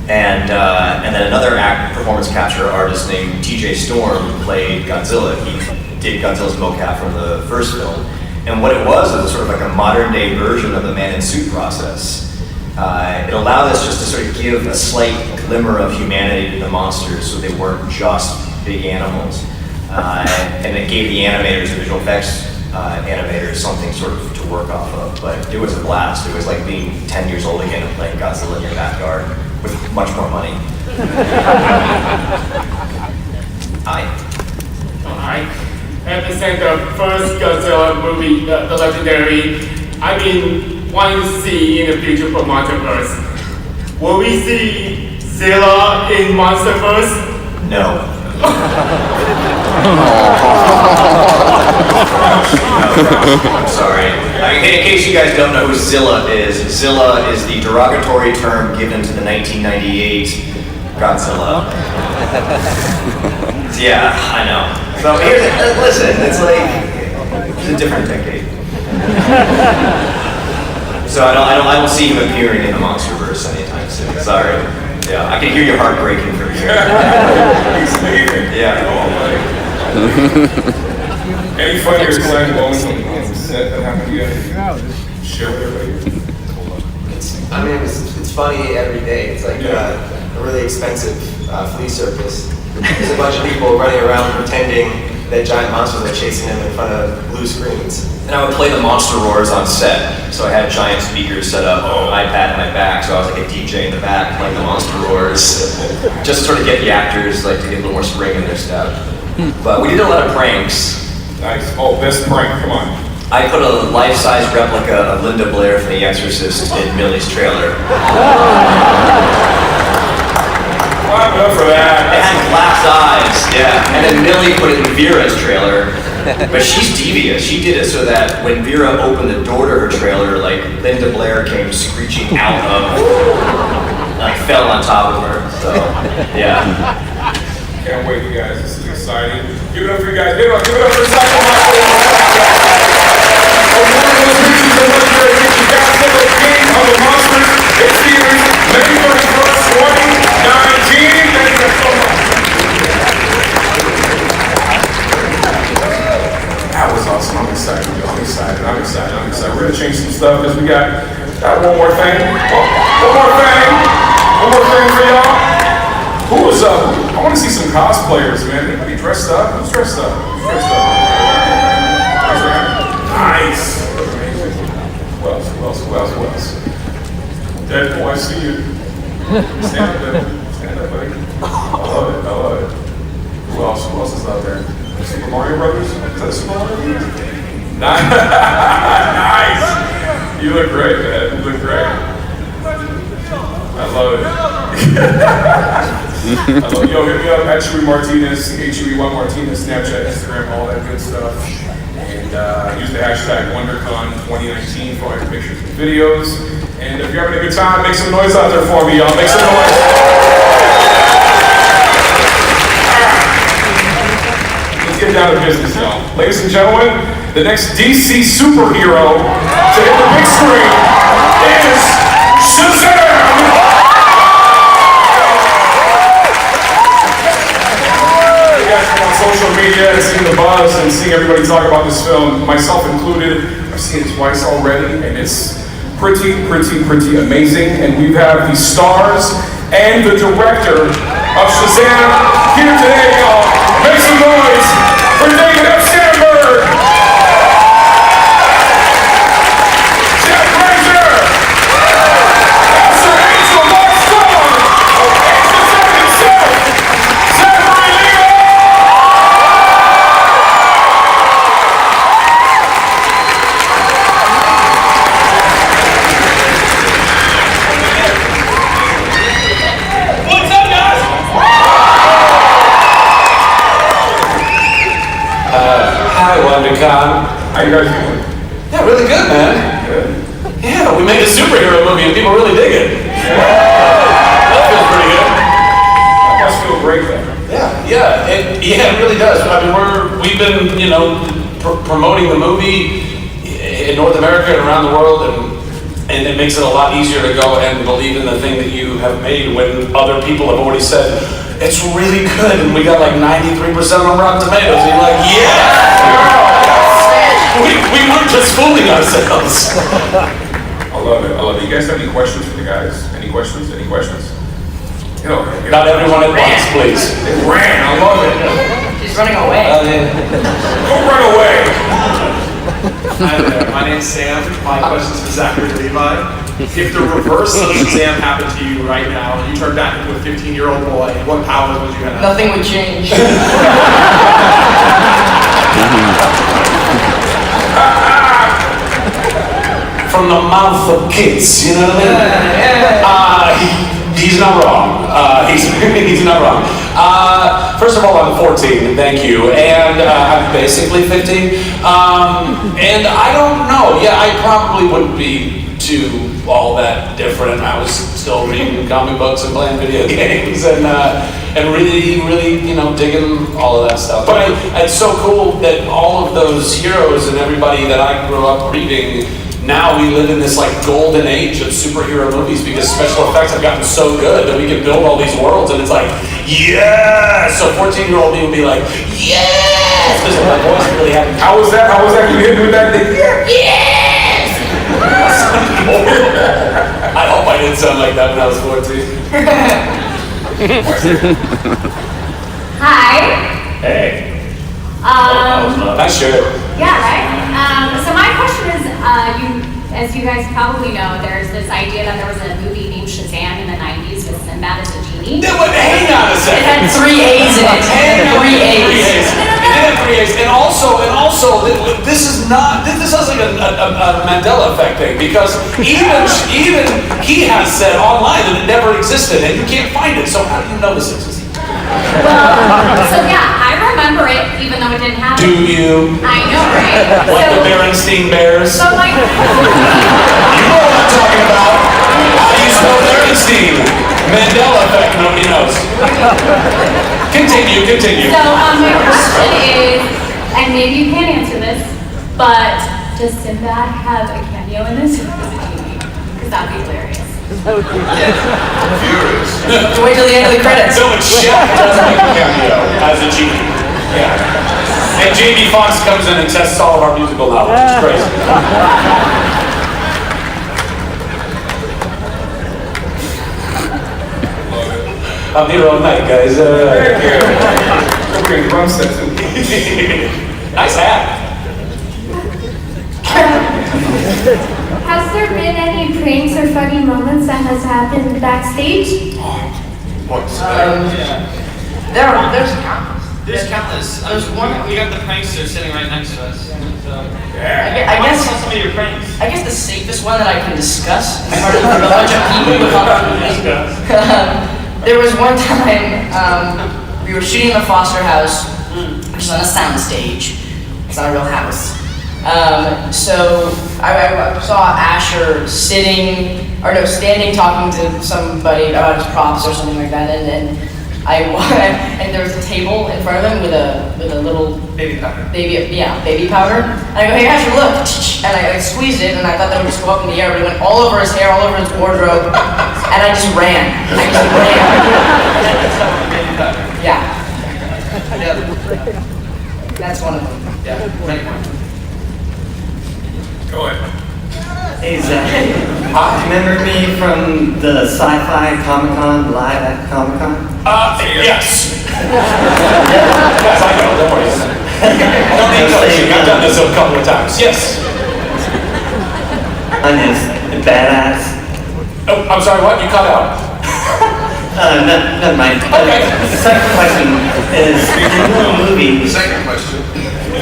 And then another performance capture artist named TJ Storm played Godzilla. He did Godzilla's mocap from the first film. And what it was sort of like a modern day version of the man in suit process. It allowed us just to sort of give a slight glimmer of humanity to the monsters so they weren't just big animals. And it gave the animators, the visual effects animators, something sort of to work off of. But it was a blast. It was like being 10 years old again and playing Godzilla in your backyard with much more money. I represent the first Godzilla movie, the Legendary. I've been wanting to see in the future for Monsterverse. Will we see Zilla in Monsterverse? No. I'm sorry. In case you guys don't know who Zilla is the derogatory term given to the 1998 Godzilla. Yeah, I know. So listen, it's a different decade. So I don't see him appearing in the Monsterverse anytime soon. Sorry. Yeah, I can hear your heart breaking from here. Yeah. Any funny or exciting moments on the set that happened to you? Share with everybody. It's funny every day. It's like a really expensive flea circus. There's a bunch of people running around pretending that giant monsters are chasing them in front of blue screens. And I would play the monster roars on set. So I had giant speakers set up, an iPad in my back, so I was like a DJ in the back playing the monster roars. Just to sort of get the actors to get a little more spring in their step. But we did a lot of pranks. Nice. Oh, best prank, come on. I put a life-size replica of Linda Blair from The Exorcist in Millie's trailer. Clap up for that. It had glass eyes, yeah. And then Millie put it in Vera's trailer. But she's devious. She did it so that when Vera opened the door to her trailer, Linda Blair came screeching out of, fell on top of her. So, yeah. Can't wait, you guys. This is exciting. Give it up for you guys. Give it up for Sci-Fi. Of the Monsters in theaters May 31st, 2019. Thank you so much. That was awesome. I'm excited. We're going to change some stuff because we got one more thing. One more thing for y'all. Who was I want to see some cosplayers, man. Anybody dressed up? Who's dressed up? Nice. Who else? Deadpool, I see you. Stand up, buddy. I love it. Who else is out there? Super Mario Brothers? Is that Super Mario Brothers? Nice! You look great, man. You look great. I love it. Yo, hit me up at Chewy Martinez, Chewy1 Martinez, Snapchat, Instagram, all that good stuff. And use the hashtag WonderCon 2019 for all your pictures and videos. And if you're having a good time, make some noise out there for me, y'all. Make some noise. Let's get down to business, y'all. Ladies and gentlemen, the next DC superhero to hit the big screen is Shazam! On social media and seeing the buzz and seeing everybody talk about this film, myself included. I've seen it twice already, and it's pretty amazing. And we have the stars and the director of Shazam here today, y'all. Make some noise for David F. Sandberg, Jeff Grazer, Pastor Angel Lars, Shazam himself, Zachary, Levi. Hi, WonderCon. How you guys doing? Yeah, really good, man. Good. Yeah, we made a superhero movie and people really dig it. That feels pretty good. That must feel great, then. Yeah, it really does. I mean, we've been, promoting the movie in North America and around the world, and it makes it a lot easier to go and believe in the thing that you have made when other people have already said, it's really good, and we got like 93% on Rotten Tomatoes, and you're like, yeah! We weren't just fooling ourselves. I love it. You guys have any questions for the guys? Any questions? Not everyone at once, please. They ran, I love it. He's running away. Go run away. Hi there, my name's Sam. My question's for Zachary and Levi. If the reverse of Shazam happened to you right now, and you turned back into a 15-year-old boy, what powers would you have? Nothing would change. From the mouth of kids, you know what I mean? He's not wrong. He's not wrong. First of all, I'm 14, thank you, and I'm basically 15. And I don't know. Yeah, I probably wouldn't be too all that different. I was still reading comic books and playing video games and really, digging all of that stuff. But it's so cool that all of those heroes and everybody that I grew up reading, now we live in this like golden age of superhero movies because special effects have gotten so good that we can build all these worlds and it's like, yes! So 14-year-old me would be like, yes! Because my voice really happened. How was that? You hit me with that thing? Yes! I hope I didn't sound like that when I was 14. Hi. Hey. Nice shirt. Yeah, right? So my question is, as you guys probably know, there's this idea that there was a movie named Shazam in the 90s with Sinbad as a genie. Hang on a second. It had 3 A's in it. 3 A's. It had 3 A's. And also, this sounds like a Mandela effect thing because even he has said online that it never existed and you can't find it. So how do you know this exists? Well, so yeah, I remember it, even though it didn't happen. Do you? I know, right? Like the Berenstein Bears? So like, you know what I'm talking about. How do you spell Berenstein? Mandela effect, nobody knows. Continue. So my question is, and maybe you can't answer this, but does Sinbad have a cameo in this? Because that'd be hilarious. Wait till the end of the credits. So it's Shaq does make a cameo as a genie. Yeah. And Jamie Foxx comes in and tests all of our musical knowledge. It's crazy. I'm here all night, guys. Nice hat. Has there been any pranks or funny moments that has happened backstage? There's countless. There's one. We got the prankster sitting right next to us. So. I guess some of your pranks. I guess the safest one that I can discuss in front of a bunch of people with there was one time we were shooting in the Foster house, which is on a sound stage. It's not a real house. So I saw Asher standing talking to somebody about his props or something like that, and then and there was a table in front of him with a little baby powder. Baby powder. And I go, hey Asher, look, and I squeezed it, and I thought that would just go up in the air, but it went all over his hair, all over his wardrobe, and I just ran. Yeah. That's one of them. Yeah. Go ahead. Hey Zach, remember me from the Sci-Fi Comic-Con, live at Comic-Con? Yes. Yes, I know, don't worry. Don't need coaching, I've done this a couple of times. Yes. I'm just badass. Oh, I'm sorry, what? You cut out. Never mind. Okay. The second question is, in the movie, Second question.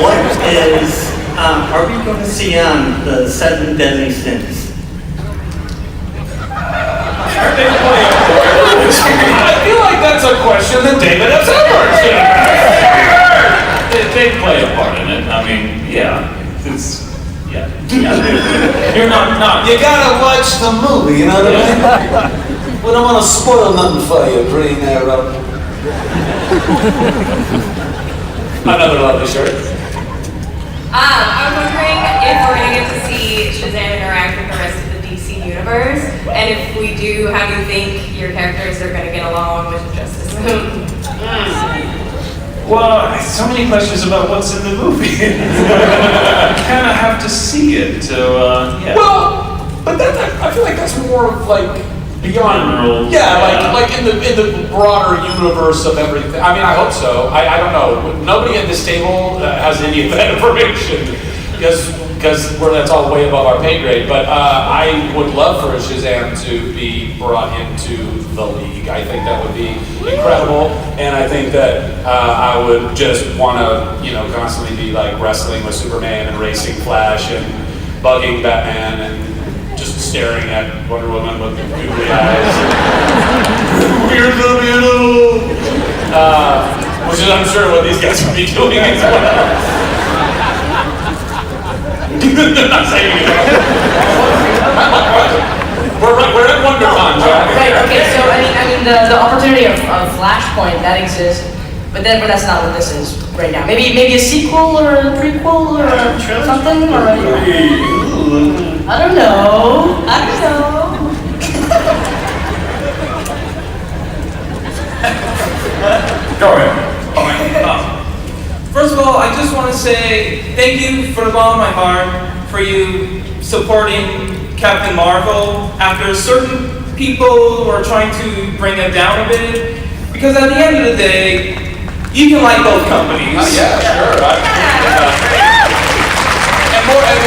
what is, are we going to see the 7 Deadly Sins? I feel like that's a question that David F. Sandberg's gonna ask. They play a part in it. I mean, yeah. You're not. You gotta watch the movie, you know what I mean? We don't want to spoil nothing for you, Green Arrow. Another lovely shirt. I was wondering if we're going to get to see Shazam interact with the rest of the DC universe, and if we do, how do you think your characters are going to get along with Justice League? Well, so many questions about what's in the movie. You kind of have to see it to, yeah. Well, but I feel like that's more of like beyond. Yeah, like in the broader universe of everything. I mean, I hope so. I don't know. Nobody at this table has any of that information because that's all way above our pay grade. But I would love for Shazam to be brought into the league. I think that would be incredible, and I think that I would just want to, constantly be like wrestling with Superman and racing Flash and bugging Batman and just staring at Wonder Woman with googly eyes. We're so beautiful! Which is, I'm sure, what these guys would be doing as well. They're not saying it. We're at WonderCon, Jack. Right, okay, so I mean the opportunity of Flashpoint, that exists, but that's not what this is right now. Maybe a sequel or a prequel or something? Or I don't know. Go ahead. First of all, I just want to say thank you from the bottom of my heart for you supporting Captain Marvel after certain people were trying to bring it down a bit. Because at the end of the day, you can like both companies. Yeah, sure. And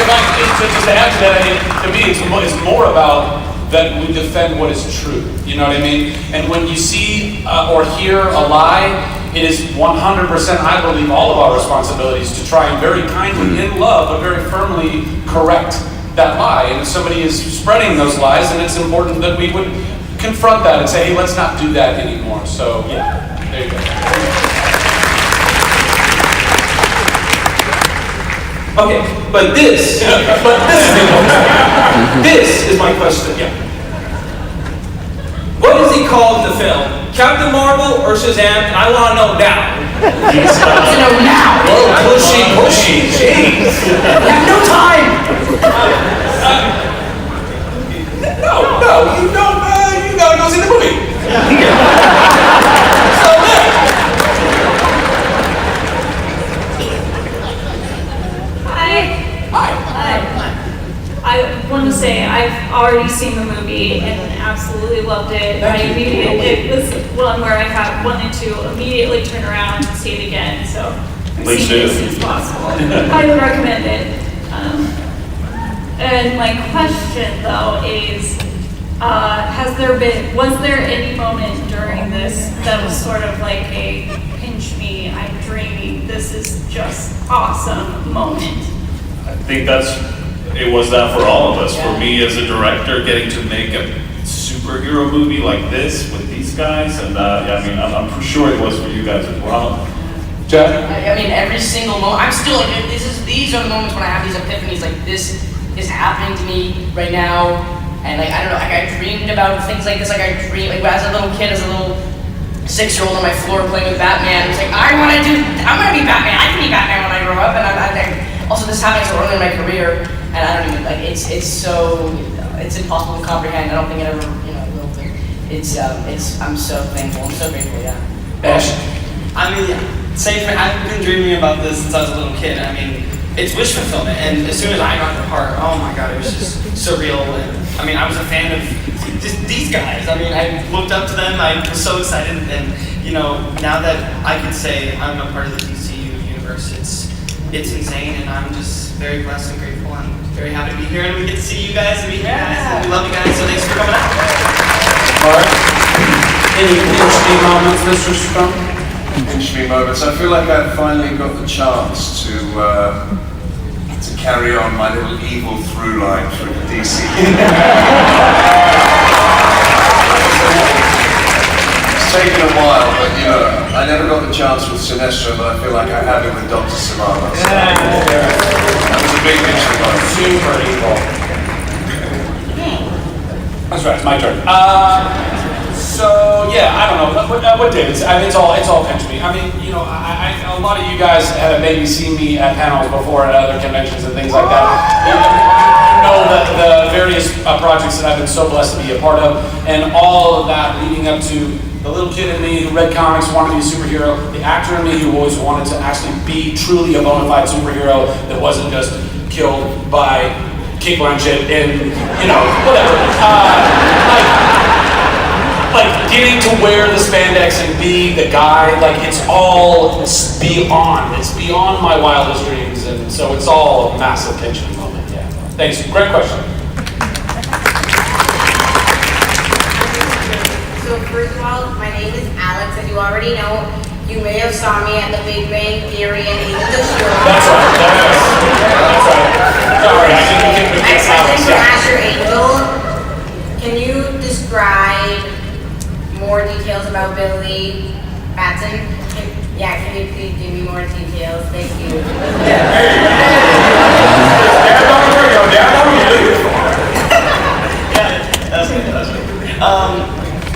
just to add to that, to me, it's more about that we defend what is true. You know what I mean? And when you see or hear a lie, it is 100%, I believe, all of our responsibilities to try and very kindly, in love, but very firmly correct that lie. And if somebody is spreading those lies, then it's important that we would confront that and say, hey, let's not do that anymore. So, yeah, there you go. Okay, but this is my question. Yeah. What is he called in the film? Captain Marvel or Shazam? And I want to know now. Yes, I want to know now. Whoa, pushy. Jeez. I have no time. No, you don't. You gotta go see the movie. I want to say I've already seen the movie and absolutely loved it. It was one where I wanted to immediately turn around and see it again. So I'm Please seeing it do. as soon as possible. I would recommend it. And my question though is, was there any moment during this that was sort of like a pinch me, I'm dreaming, this is just awesome moment? I think it was that for all of us. For me as a director, getting to make a superhero movie like this with these guys, and I'm sure it was for you guys as well. Jack? I mean, every single moment, I'm still like, these are the moments when I have these epiphanies, like this is happening to me right now, and like, I don't know, like I dreamed about things like this, like as a little kid, as a little 6-year-old on my floor playing with Batman, it's like, I'm gonna be Batman, I can be Batman when I grow up, and also this happened so early in my career, and I don't even, like, it's impossible to comprehend, I don't think it ever, will be. I'm so thankful, I'm so grateful, yeah. I mean, I've been dreaming about this since I was a little kid. I mean, it's wish fulfillment, and as soon as I got the part, oh my god, it was just surreal. And I mean, I was a fan of just these guys. I mean, I looked up to them. I was so excited, and now that I can say I'm a part of the DCU universe, it's insane, and I'm just very blessed and grateful. I'm very happy to be here, and we get to see you guys and meet you guys. And we love you guys, so thanks for coming out. All right. Any interesting moments, Mr. Strong? Interesting moments. I feel like I've finally got the chance to carry on my little evil through line for the DC. It's taken a while, but I never got the chance with Sinestro, but I feel like I have it with Dr. Savannah. So, that was a big mission moment. Super evil. That's right, it's my turn. So yeah, I don't know what David said. I mean, it's all pinch me. I mean, a lot of you guys have maybe seen me at panels before at other conventions and things like that. You know that the various projects that I've been so blessed to be a part of, and all of that leading up to the little kid in me who read comics, wanted to be a superhero, the actor in me who always wanted to actually be truly a bona fide superhero that wasn't just killed by Kate Blanchett in whatever. Like getting to wear the spandex and be the guy, like it's beyond my wildest dreams, and so it's all a massive pinch me moment. Yeah. Thanks. Great question. So first of all, my name is Alex, as you already know. You may have saw me at the Big Bang Theory and even the show. That's right. Sorry, I didn't think Next question for Asher Angel. Can you describe more details about Billy Batson? Can you please give me more details? Thank you.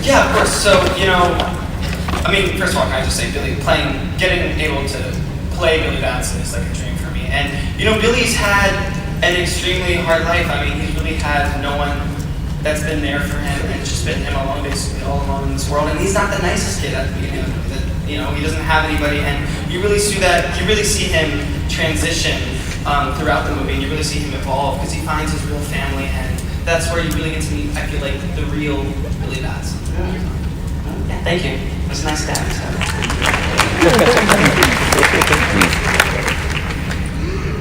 Yeah, of course. So, first of all, can I just say, getting able to play Billy Batson is like a dream for me. And, Billy's had an extremely hard life. I mean, he's really had no one that's been there for him, and it's just been him alone, basically all alone in this world. And he's not the nicest kid at the beginning. He doesn't have anybody, and you really see him transition throughout the movie, and you really see him evolve because he finds his real family, and that's where you really get to meet, I feel like, the real Billy Batson. Yeah, thank you. It was nice to have you.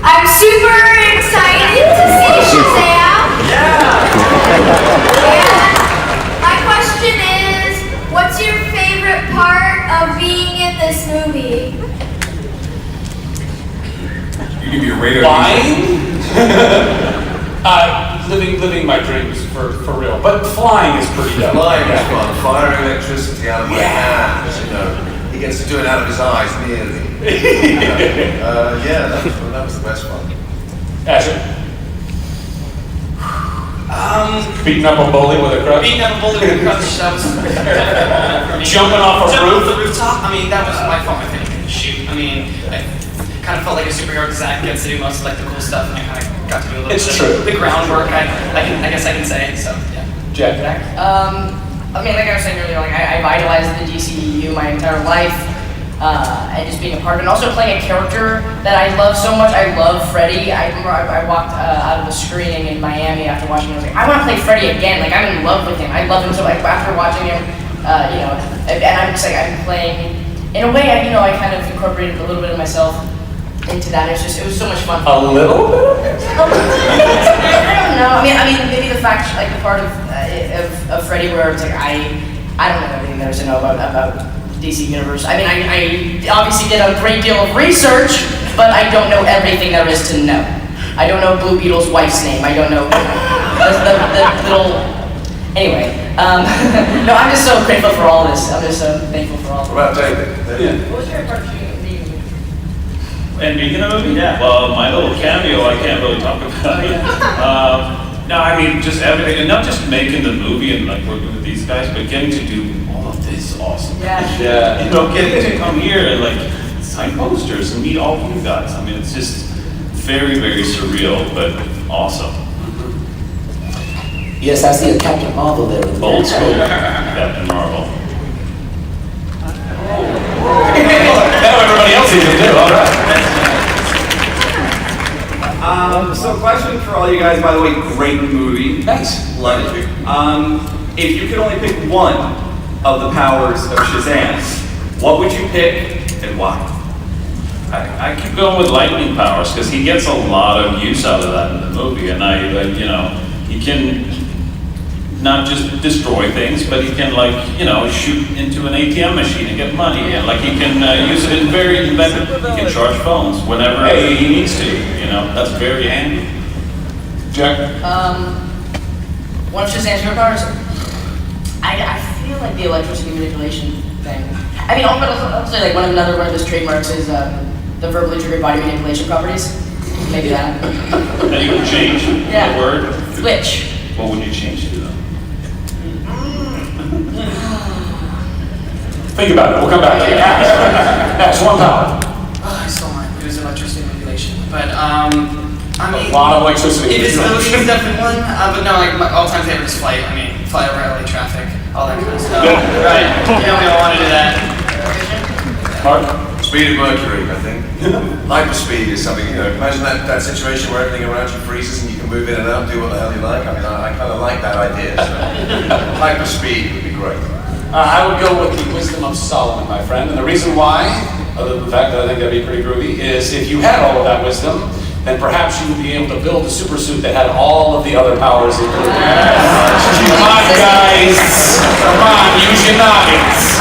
I'm super excited to see Shazam. Yeah. My question is, what's your favorite part of being in this movie? You give me a radar. Living my dreams for real, but flying is pretty dope. Flying is fun. Firing electricity out of my hands, He gets to do it out of his eyes, nearly. That was the best one. Asher? Beating up a bully with a crutch? Beating up a bully with a crutch, that was Jumping off a roof? The rooftop, that was my favorite thing to shoot. I kind of felt like a superhero because Zach gets to do most of the cool stuff, and I kind of got to do a little bit of the groundwork, I guess I can say, so yeah. Jack? Like I was saying earlier, I idolized the DCEU my entire life. and just being a part of it, and also playing a character that I love so much. I love Freddy. I remember I walked out of the screening in Miami after watching it. I was like, I want to play Freddy again. Like, I'm in love with him. I love him so much. After watching him, and I'm just like, I'm playing. In a way, I kind of incorporated a little bit of myself into that. It was so much fun. A little bit? I don't know. I mean, maybe the fact, like the part of Freddy where it's like I don't know everything there is to know about DC Universe. I mean, I obviously did a great deal of research, but I don't know everything there is to know. I don't know Blue Beetle's wife's name. I don't know the little. Anyway, no, I'm just so grateful for all this. I'm just so thankful for all this. What about David? Yeah. What was your part of shooting? And being in a movie? Yeah. Well, my little cameo, I can't really talk about it. No, I mean, just everything, and not just making the movie and like working with these guys, but getting to do all of this awesome. Yeah. Getting to come here and like sign posters and meet all of you guys. I mean, it's just very, very surreal, but awesome. Yes, I see a Captain Marvel there. Old school Captain Marvel. Now everybody else sees it too, all right. So question for all you guys, by the way, great movie. Nice. Love it. If you could only pick one of the powers of Shazam, what would you pick and why? I keep going with lightning powers because he gets a lot of use out of that in the movie, and he can not just destroy things, but he can shoot into an ATM machine and get money, and he can use it in very inventive. He can charge phones whenever he needs to. That's very handy. Jack. One of Shazam's favorite powers. I feel like the electricity manipulation thing. I mean, I'll say one of his trademarks is the verbally triggered body manipulation properties. Maybe that. And you can change the word. Which? What would you change to though? Think about it. We'll come back to it. Ash, one power. I stole mine. It was electricity manipulation. But, I mean, a lot of electricity. If it's motion, it's definitely one. But no, my all-time favorite is flight. I mean, fly over LA traffic, all that kind of stuff. Right. We all want to do that. Mark? Speed of Mercury, I think. Hyperspeed is something, imagine that situation where everything around you freezes and you can move in and out, do what the hell you like. I mean, I kind of like that idea. So hyperspeed would be great. I would go with the wisdom of Solomon, my friend. And the reason why, other than the fact that I think that'd be pretty groovy, is if you had all of that wisdom, then perhaps you would be able to build a super suit that had all of the other powers included. Come on, guys. Come on, use your noggins.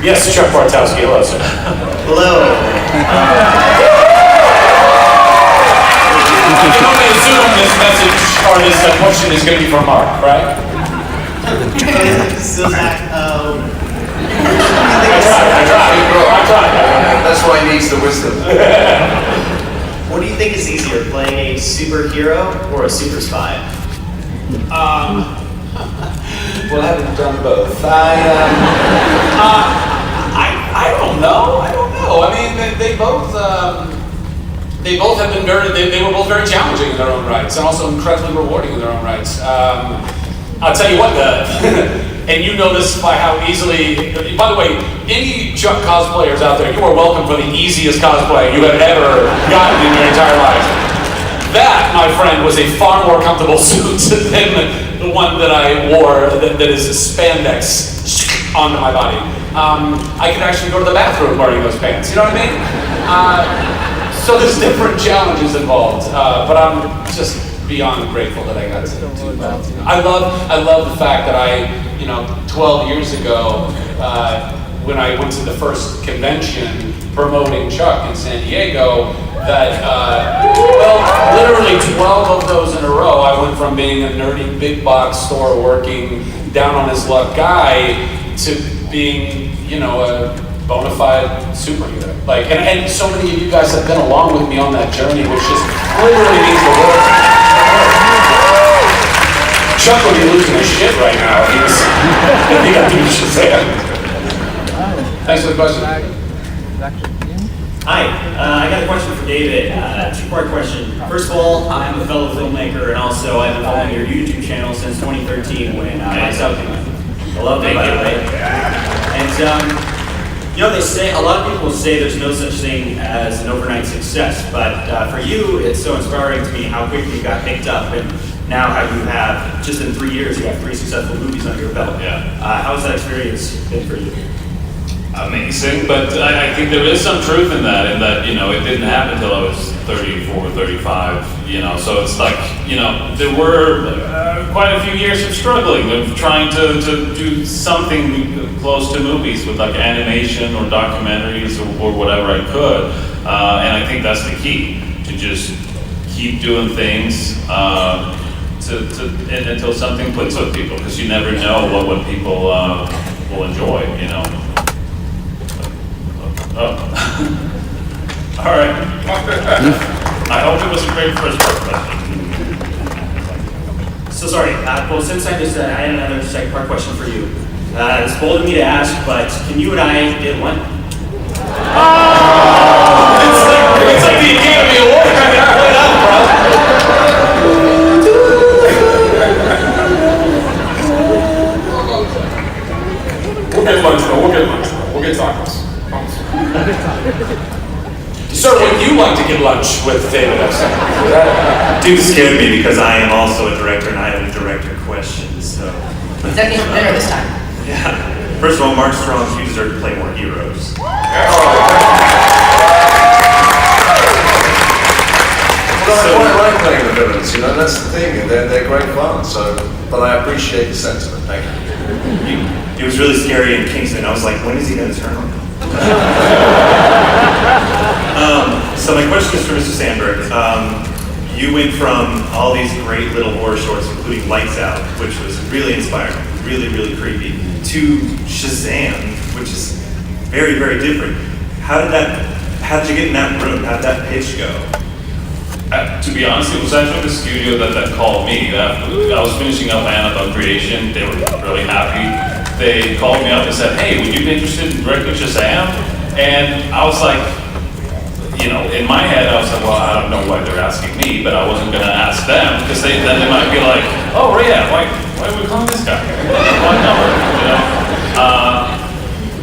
Yes, Chuck Bartowski. Hello, sir. Hello. I can only assume this message or this question is going to be from Mark, right? So Zach, I tried. That's why he needs the wisdom. what do you think is easier, playing a superhero or a super spy? Well, I haven't done both. I don't know. I mean, they both have been they were both very challenging in their own rights, and also incredibly rewarding in their own rights. I'll tell you what, and you know this by how easily. By the way, any Chuck cosplayers out there, you are welcome for the easiest cosplay you have ever gotten in your entire life. That, my friend, was a far more comfortable suit than the one that I wore that is spandex onto my body. I could actually go to the bathroom wearing those pants, you know what I mean? So there's different challenges involved, but I'm just beyond grateful that I got to do that. I love the fact that 12 years ago, when I went to the first convention promoting Chuck in San Diego, that, literally 12 of those in a row, I went from being a nerdy big box store working down on his luck guy to being, a bona fide superhero. And so many of you guys have been along with me on that journey, which just literally means the world. Chuck would be losing his shit right now if he got through Shazam. Thanks for the question. Hi, I got a question for David. Two-part question. First of all, I'm a fellow filmmaker, and also I've been following your YouTube channel since 2013 when I saw I love it, by the way. And You know, they say, a lot of people say there's no such thing as an overnight success, but for you, it's so inspiring to me how quickly you got picked up, and now how you have, just in 3 years, you have 3 successful movies under your belt. Yeah. How's that experience been for you? Amazing, but I think there is some truth in that, you know, it didn't happen until I was 34, 35, you know, so it's like, you know, there were quite a few years of struggling, of trying to do something close to movies with like animation or documentaries or whatever I could, and I think that's the key, to just keep doing things until something clicks with people, because you never know what people will enjoy, you know. Oh. All right. I hope it was a great first question. So sorry, well, since I had another second part question for you. It's bold of me to ask, but can you and I get one? It's like the Academy Award kind of played out, bro. We'll get lunch, bro. We'll get tacos. Sir, would you like to get lunch with David Epstein? Do scare me because I am also a director and I have a director question, so. Executive dinner this time. Yeah. First of all, Mark Strong, you deserve to play more heroes. Well, I quite like playing the villains, you know, that's the thing, and they're great fun, so, but I appreciate the sentiment, thank you. It was really scary in Kingston. I was like, when is he going to turn on? So my question is for Mr. Sandberg. You went from all these great little horror shorts, including Lights Out, which was really inspiring, really, really creepy, to Shazam, which is very, very different. How did you get in that room? How did that pitch go? To be honest, it was actually the studio that called me. I was finishing up Annabelle creation. They were really happy. They called me up and said, "Hey, would you be interested in directing Shazam?" And I was like, you know, in my head, I was like, well, I don't know why they're asking me, but I wasn't going to ask them, because then they might be like, oh, yeah, why are we calling this guy? Why not?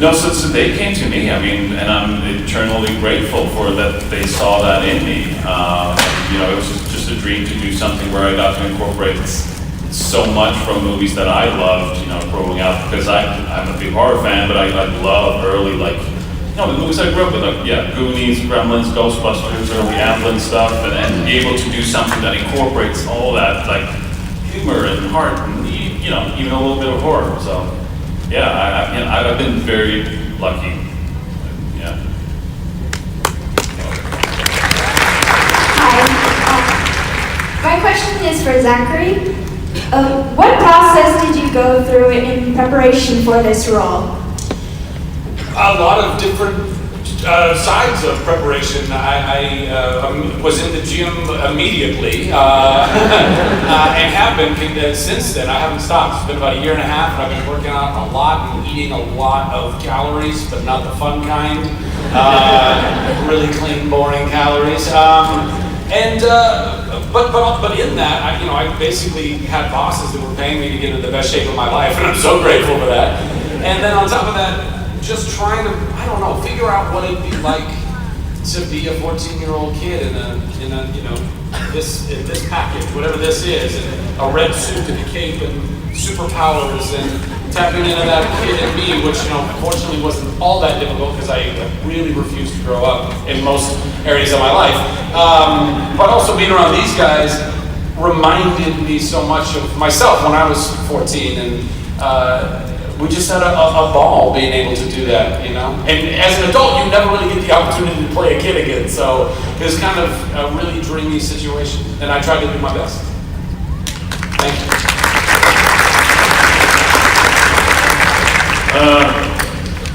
You know? No, so they came to me, I mean, and I'm eternally grateful for that they saw that in me. You know, it was just a dream to do something where I got to incorporate so much from movies that I loved, you know, growing up, because I'm a big horror fan, but I love early, like, you know, the movies I grew up with, like, yeah, Goonies, Gremlins, Ghostbusters, early Amblin stuff, and be able to do something that incorporates all that, like, humor and heart, and, you know, even a little bit of horror, so, yeah, I've been very lucky, yeah. Hi, my question is for Zachary. What process did you go through in preparation for this role? A lot of different sides of preparation. I was in the gym immediately and have been since then. I haven't stopped. It's been about 1.5 years, and I've been working out a lot and eating a lot of calories, but not the fun kind. Really clean, boring calories. But in that, I basically had bosses that were paying me to get into the best shape of my life, and I'm so grateful for that. And then on top of that, just trying to, figure out what it'd be like to be a 14-year-old kid in this package, whatever this is, and a red suit and a cape and superpowers, and tapping into that kid in me, which, fortunately wasn't all that difficult because I really refused to grow up in most areas of my life. But also being around these guys reminded me so much of myself when I was 14, and we just had a ball being able to do that, And as an adult, you never really get the opportunity to play a kid again, so it was kind of a really dreamy situation, and I tried to do my best. Thank you.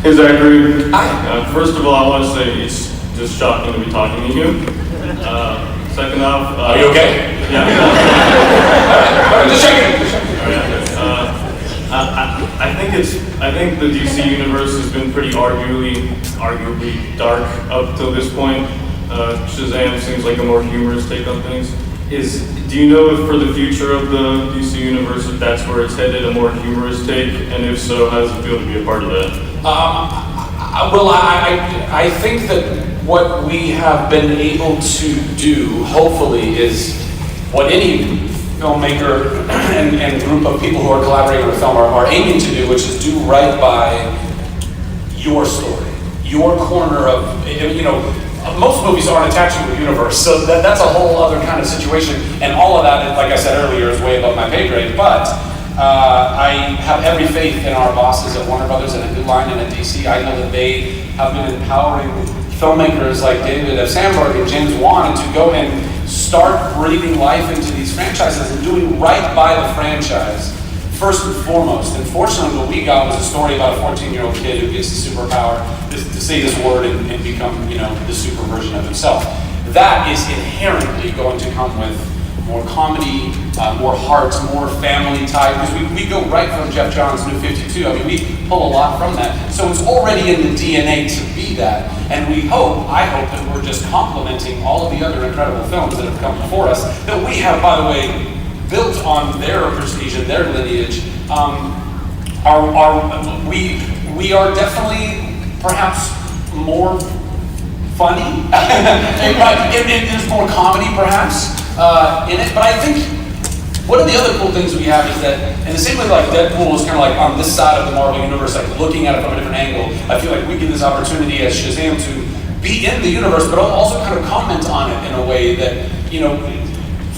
Hey Zachary. Hi. First of all, I want to say it's just shocking to be talking to you. Second off, are you okay? Yeah. Just checking. I think the DC universe has been pretty arguably dark up till this point. Shazam seems like a more humorous take on things. Do you know if for the future of the DC universe, if that's where it's headed, a more humorous take? And if so, how does it feel to be a part of that? I think that what we have been able to do, hopefully, is what any filmmaker and group of people who are collaborating on a film are aiming to do, which is do right by your story, your corner of, most movies aren't attached to a universe, so that's a whole other kind of situation, and all of that, like I said earlier, is way above my pay grade, but I have every faith in our bosses at Warner Brothers and at New Line and at DC. I know that they have been empowering filmmakers like David F. Sandberg and James Wan to go and start breathing life into these franchises and doing right by the franchise, first and foremost. And fortunately, what we got was a story about a 14-year-old kid who gets the superpower to say this word and become, the super version of himself. That is inherently going to come with more comedy, more heart, more family tie, because we go right from Jeff Johns' New 52. I mean, we pull a lot from that. So it's already in the DNA to be that. And I hope that we're just complementing all of the other incredible films that have come before us, that we have, by the way, built on their prestige and their lineage. We are definitely perhaps more funny. There's more comedy perhaps in it, but I think one of the other cool things we have is that, in the same way like Deadpool is kind of like on this side of the Marvel Universe, like looking at it from a different angle, I feel like we get this opportunity as Shazam to be in the universe, but also kind of comment on it in a way that,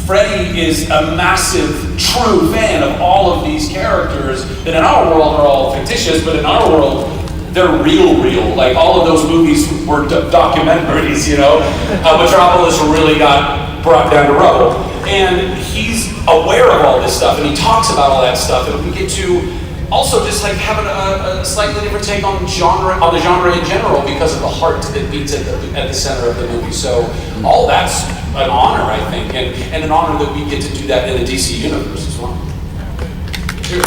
Freddy is a massive, true fan of all of these characters that in our world are all fictitious, but in our world, they're real. Like all of those movies were documentaries, Metropolis really got brought down to rubble. And he's aware of all this stuff, and he talks about all that stuff, and we get to also just like having a slightly different take on the genre in general because of the heart that beats at the center of the movie. So all that's an honor, I think, and an honor that we get to do that in the DC universe as well. Cheers.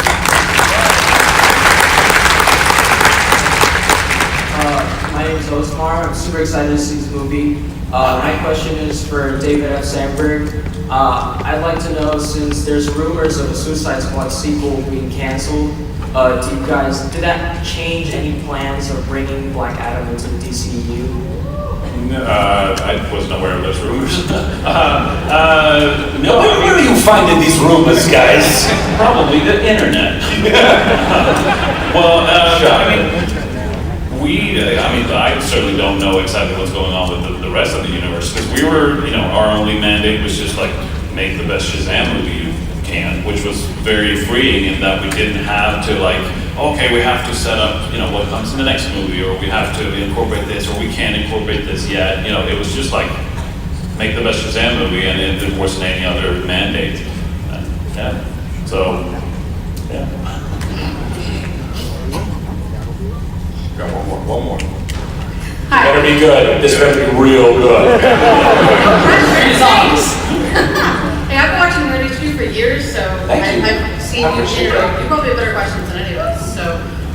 My name is Osmar. I'm super excited to see this movie. My question is for David F. Sandberg. I'd like to know, since there's rumors of a Suicide Squad sequel being canceled, did that change any plans of bringing Black Adam into the DCU? I wasn't aware of those rumors. No, where are you finding these rumors, guys? Probably the internet. I certainly don't know exactly what's going on with the rest of the universe, because we were, our only mandate was just like make the best Shazam movie you can, which was very freeing in that we didn't have to we have to set up, what comes in the next movie, or we have to incorporate this, or we can't incorporate this yet. It was just like make the best Shazam movie, and it wasn't any other mandate. Got one more. Better be good. This better be real good. Hey, I've been watching Nerdy 2 for years, so I've seen you probably have better questions than any of us.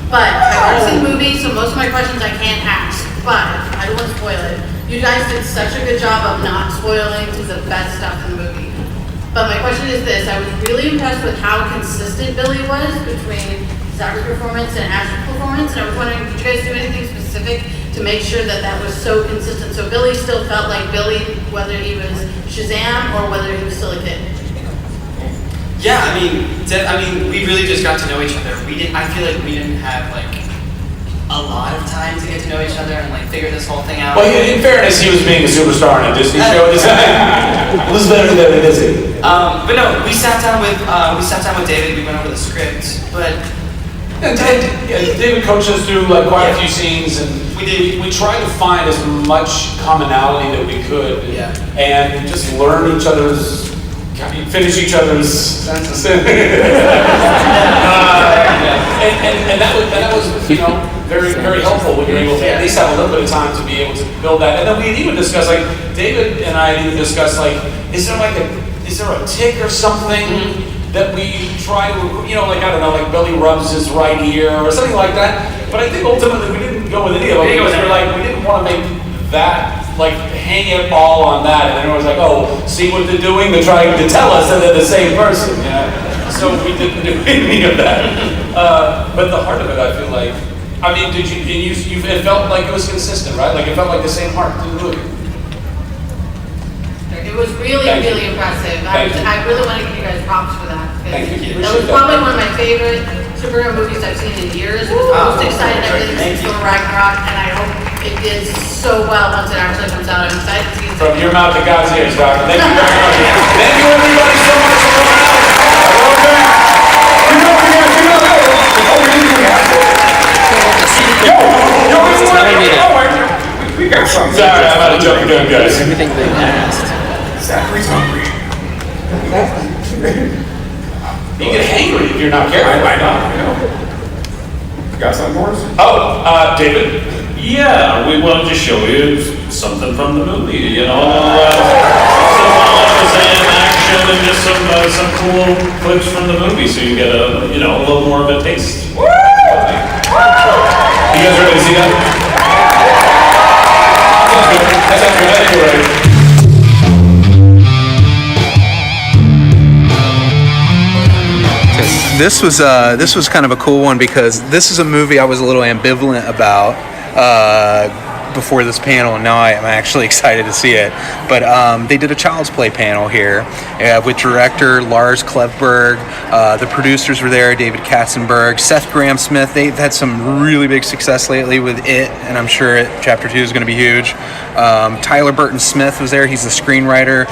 But I've already seen the movie, so most of my questions I can't ask. But I don't want to spoil it. You guys did such a good job of not spoiling the best stuff in the movie. But my question is this: I was really impressed with how consistent Billy was between Zachary's performance and Asher's performance, and I was wondering, did you guys do anything specific to make sure that was so consistent? So Billy still felt like Billy, whether he was Shazam or whether he was still a kid. Yeah, I mean, we really just got to know each other. I feel like we didn't have a lot of time to get to know each other and figure this whole thing out. Well, in fairness, he was being a superstar on a Disney show. It was better than it is. But no, we sat down with David. We went over the script, but. And David coached us through quite a few scenes, and we tried to find as much commonality that we could, and just learn each other's, finish each other's sentences. and that was very, very helpful when you're able to at least have a little bit of time to be able to build that. And then we had even discussed, David and I had even discussed, is there a tick or something that we try to, Billy rubs his right ear or something like that. But I think ultimately we didn't go with any of them because we didn't want to make that, hang it all on that. And then it was see what they're doing? They're trying to tell us that they're the same person. So we didn't do any of that. But the heart of it, I feel like, I mean, it felt like it was consistent, right? Like it felt like the same heart through the movie. It was really, Thank you. really impressive. Thank you. I really want to give you guys props for that. Thank you. That was probably one of my favorite superhero movies I've seen in years. It was the most excited I've been since Thor Ragnarok, and I hope it did so well once it actually comes out. I'm excited to see it. From your mouth to God's ears, Doctor. Thank you very much. Thank you, everybody, so much for coming out. We got something. Sorry, I'm out of jumping gun, guys. Everything they asked. Zachary's hungry. You get hangry if you're not careful. I know. You got something for us? Oh, David? Yeah, we wanted to show you something from the movie, some Shazam action and just some cool clips from the movie, so you get a little more of a taste. You guys ready to see that? That's after that, you're ready. This was kind of a cool one because this is a movie I was a little ambivalent about before this panel, and now I'm actually excited to see it. But they did a Child's Play panel here with director Lars Klevberg. The producers were there, David Katzenberg, Seth Grahame-Smith. They've had some really big success lately with It, and I'm sure Chapter 2 is going to be huge. Tyler Burton Smith was there. He's the screenwriter.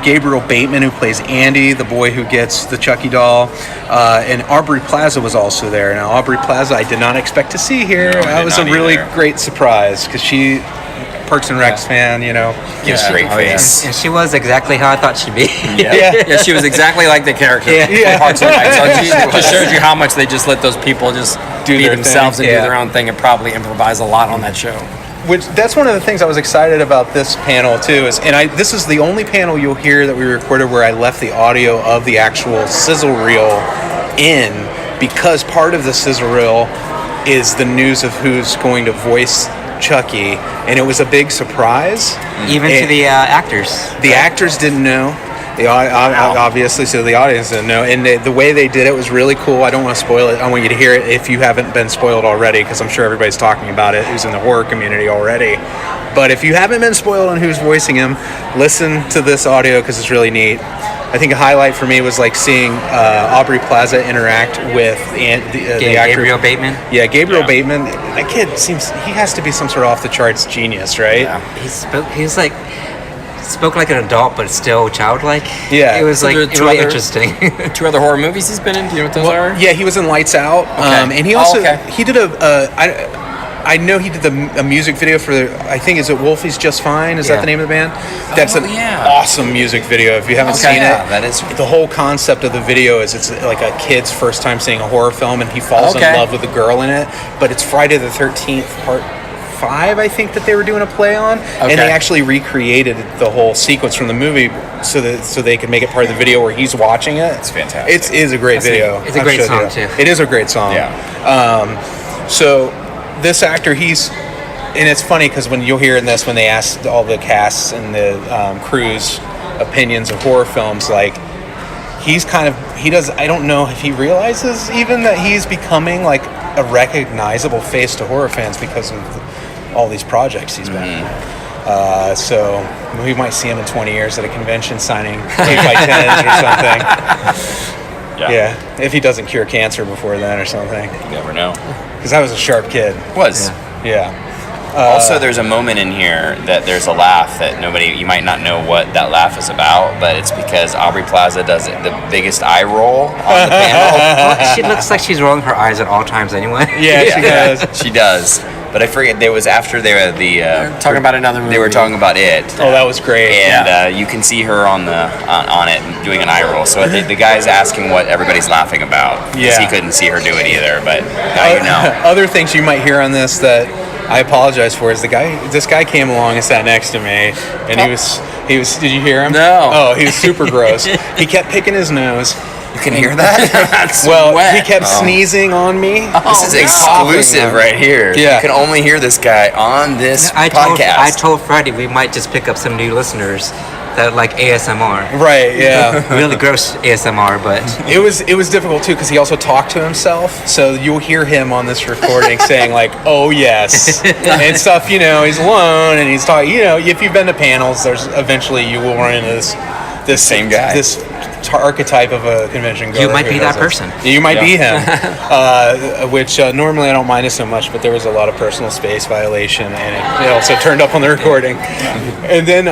Gabriel Bateman, who plays Andy, the boy who gets the Chucky doll. And Aubrey Plaza was also there. Now, Aubrey Plaza I did not expect to see here. That was a really great surprise because she, Parks and Recs fan, gives great face. And she was exactly how I thought she'd be. Yeah, she was exactly like the character from Parks and Recs. So it just shows you how much they just let those people just be themselves and do their own thing and probably improvise a lot on that show. That's one of the things I was excited about this panel too. This is the only panel you'll hear that we recorded where I left the audio of the actual sizzle reel in, because part of the sizzle reel is the news of who's going to voice Chucky, and it was a big surprise. Even to the actors. The actors didn't know. Obviously, so the audience didn't know. And the way they did it was really cool. I don't want to spoil it. I want you to hear it if you haven't been spoiled already, because I'm sure everybody's talking about it who's in the horror community already. But if you haven't been spoiled on who's voicing him, listen to this audio because it's really neat. I think a highlight for me was like seeing Aubrey Plaza interact with the actor Gabriel Bateman. Yeah, Gabriel Bateman. That kid he has to be some sort of off the charts genius, right? Yeah. He spoke like an adult, but still childlike. Yeah, it was like really interesting. 2 other horror movies he's been in. Do you know what those are? Yeah, he was in Lights Out, and he also he did I know he did a music video for I think is it Wolfie's Just Fine? Is that the name of the band? That's an awesome music video. If you haven't seen it, that is. The whole concept of the video is it's like a kid's first time seeing a horror film, and he falls in love with the girl in it. But it's Friday the 13th part 5, I think, that they were doing a play on, and they actually recreated the whole sequence from the movie so they could make it part of the video where he's watching it. It's fantastic. It is a great video. It's a great song too. It is a great song. Yeah. So this actor, and it's funny because when you'll hear in this, when they ask all the casts and the crews opinions of horror films, like I don't know if he realizes even that he's becoming like a recognizable face to horror fans because of all these projects he's been in. So we might see him in 20 years at a convention signing 8x10s or something. Yeah, if he doesn't cure cancer before then or something. You never know. Because I was a sharp kid. Yeah. Also, there's a moment in here that there's a laugh that you might not know what that laugh is about, but it's because Aubrey Plaza does the biggest eye roll on the panel. Well, she looks like she's rolling her eyes at all times anyway. Yeah, she does. She does. But I forget, there was after they were talking about another movie. They were talking about It. Oh, that was great. And you can see her on it doing an eye roll. So the guy's asking what everybody's laughing about. Yeah. He couldn't see her do it either, but now you know. Other things you might hear on this that I apologize for is this guy came along and sat next to me, and he was did you hear him? No. Oh, he was super gross. He kept picking his nose. You can hear that? That's Well, wet. he kept sneezing on me. This is exclusive right here. Yeah. You can only hear this guy on this I podcast. told Freddie we might just pick up some new listeners that like ASMR. Right, yeah. Really gross ASMR, but It was difficult too because he also talked to himself. So you'll hear him on this recording saying like, "Oh yes," and stuff. You know, he's alone and he's talking. You know, if you've been to panels, there's eventually you will run into this same guy, this archetype of a convention goer. You might be who that does this. person. You might be him, which normally I don't mind it so much, but there was a lot of personal space violation, and it also turned up on the recording. And then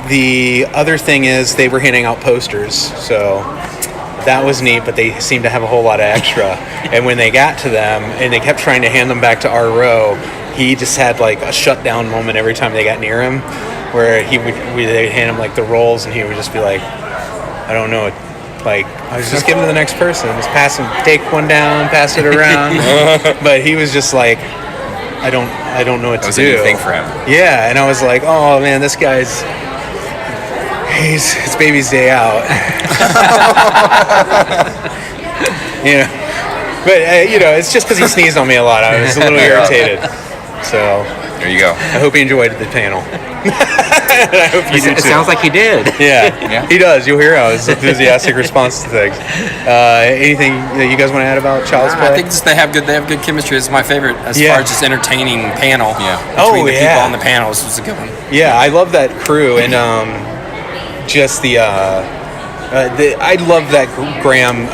the other thing is they were handing out posters, so that was neat, but they seemed to have a whole lot of extra. And when they got to them, and they kept trying to hand them back to our row, he just had like a shutdown moment every time they got near him, where they'd hand him like the rolls, and he would just be like, I don't know, like I was just giving to the next person, just pass him, take one down, pass it around. But he was just like, I don't know what to do. That was a new thing for him. Yeah, and I was like, oh man, this guy's. It's baby's day out. You know, but you know, it's just because he sneezed on me a lot. I was a little irritated. So there you go. I hope he enjoyed the panel. I hope you do too. It sounds like he did. Yeah, he does. You'll hear how his enthusiastic response to things. Anything that you guys want to add about Child's Play? I think just they have good chemistry. It's my favorite as far as just entertaining panel. Yeah. Between the people on the panels was a good one. Yeah, I love that crew and just the I love that Graham.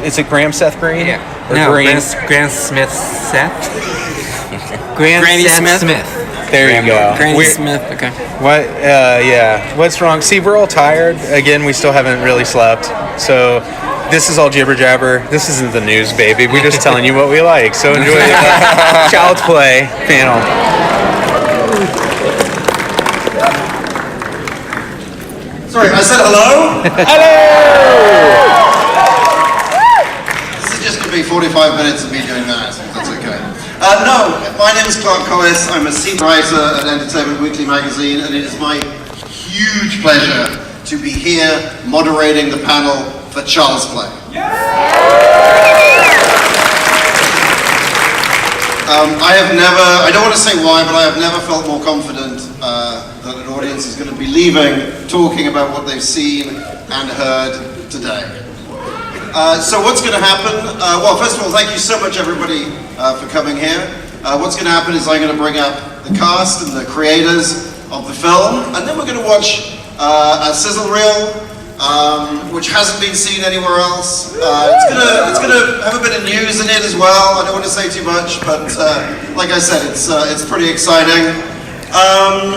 Is it Graham Seth Green? Yeah. Or No, Grahame-Smith Seth. Grahame-Smith. There you go. Grahame-Smith. Okay. What? Yeah. What's wrong? See, we're all tired. Again, we still haven't really slept. So this is all jibber jabber. This isn't the news, baby. We're just telling you what we like. So enjoy the Child's Play panel. Sorry, I said hello? Hello! This is just going to be 45 minutes of me doing that, if that's okay. No, my name is Clark Collis. I'm a senior writer at Entertainment Weekly magazine, and it is my huge pleasure to be here moderating the panel for Child's Play. I don't want to say why, but I have never felt more confident that an audience is going to be leaving talking about what they've seen and heard today. So what's going to happen? Well, first of all, thank you so much, everybody, for coming here. What's going to happen is I'm going to bring up the cast and the creators of the film, and then we're going to watch a sizzle reel, which hasn't been seen anywhere else. It's gonna have a bit of news in it as well. I don't want to say too much, but like I said, it's pretty exciting. And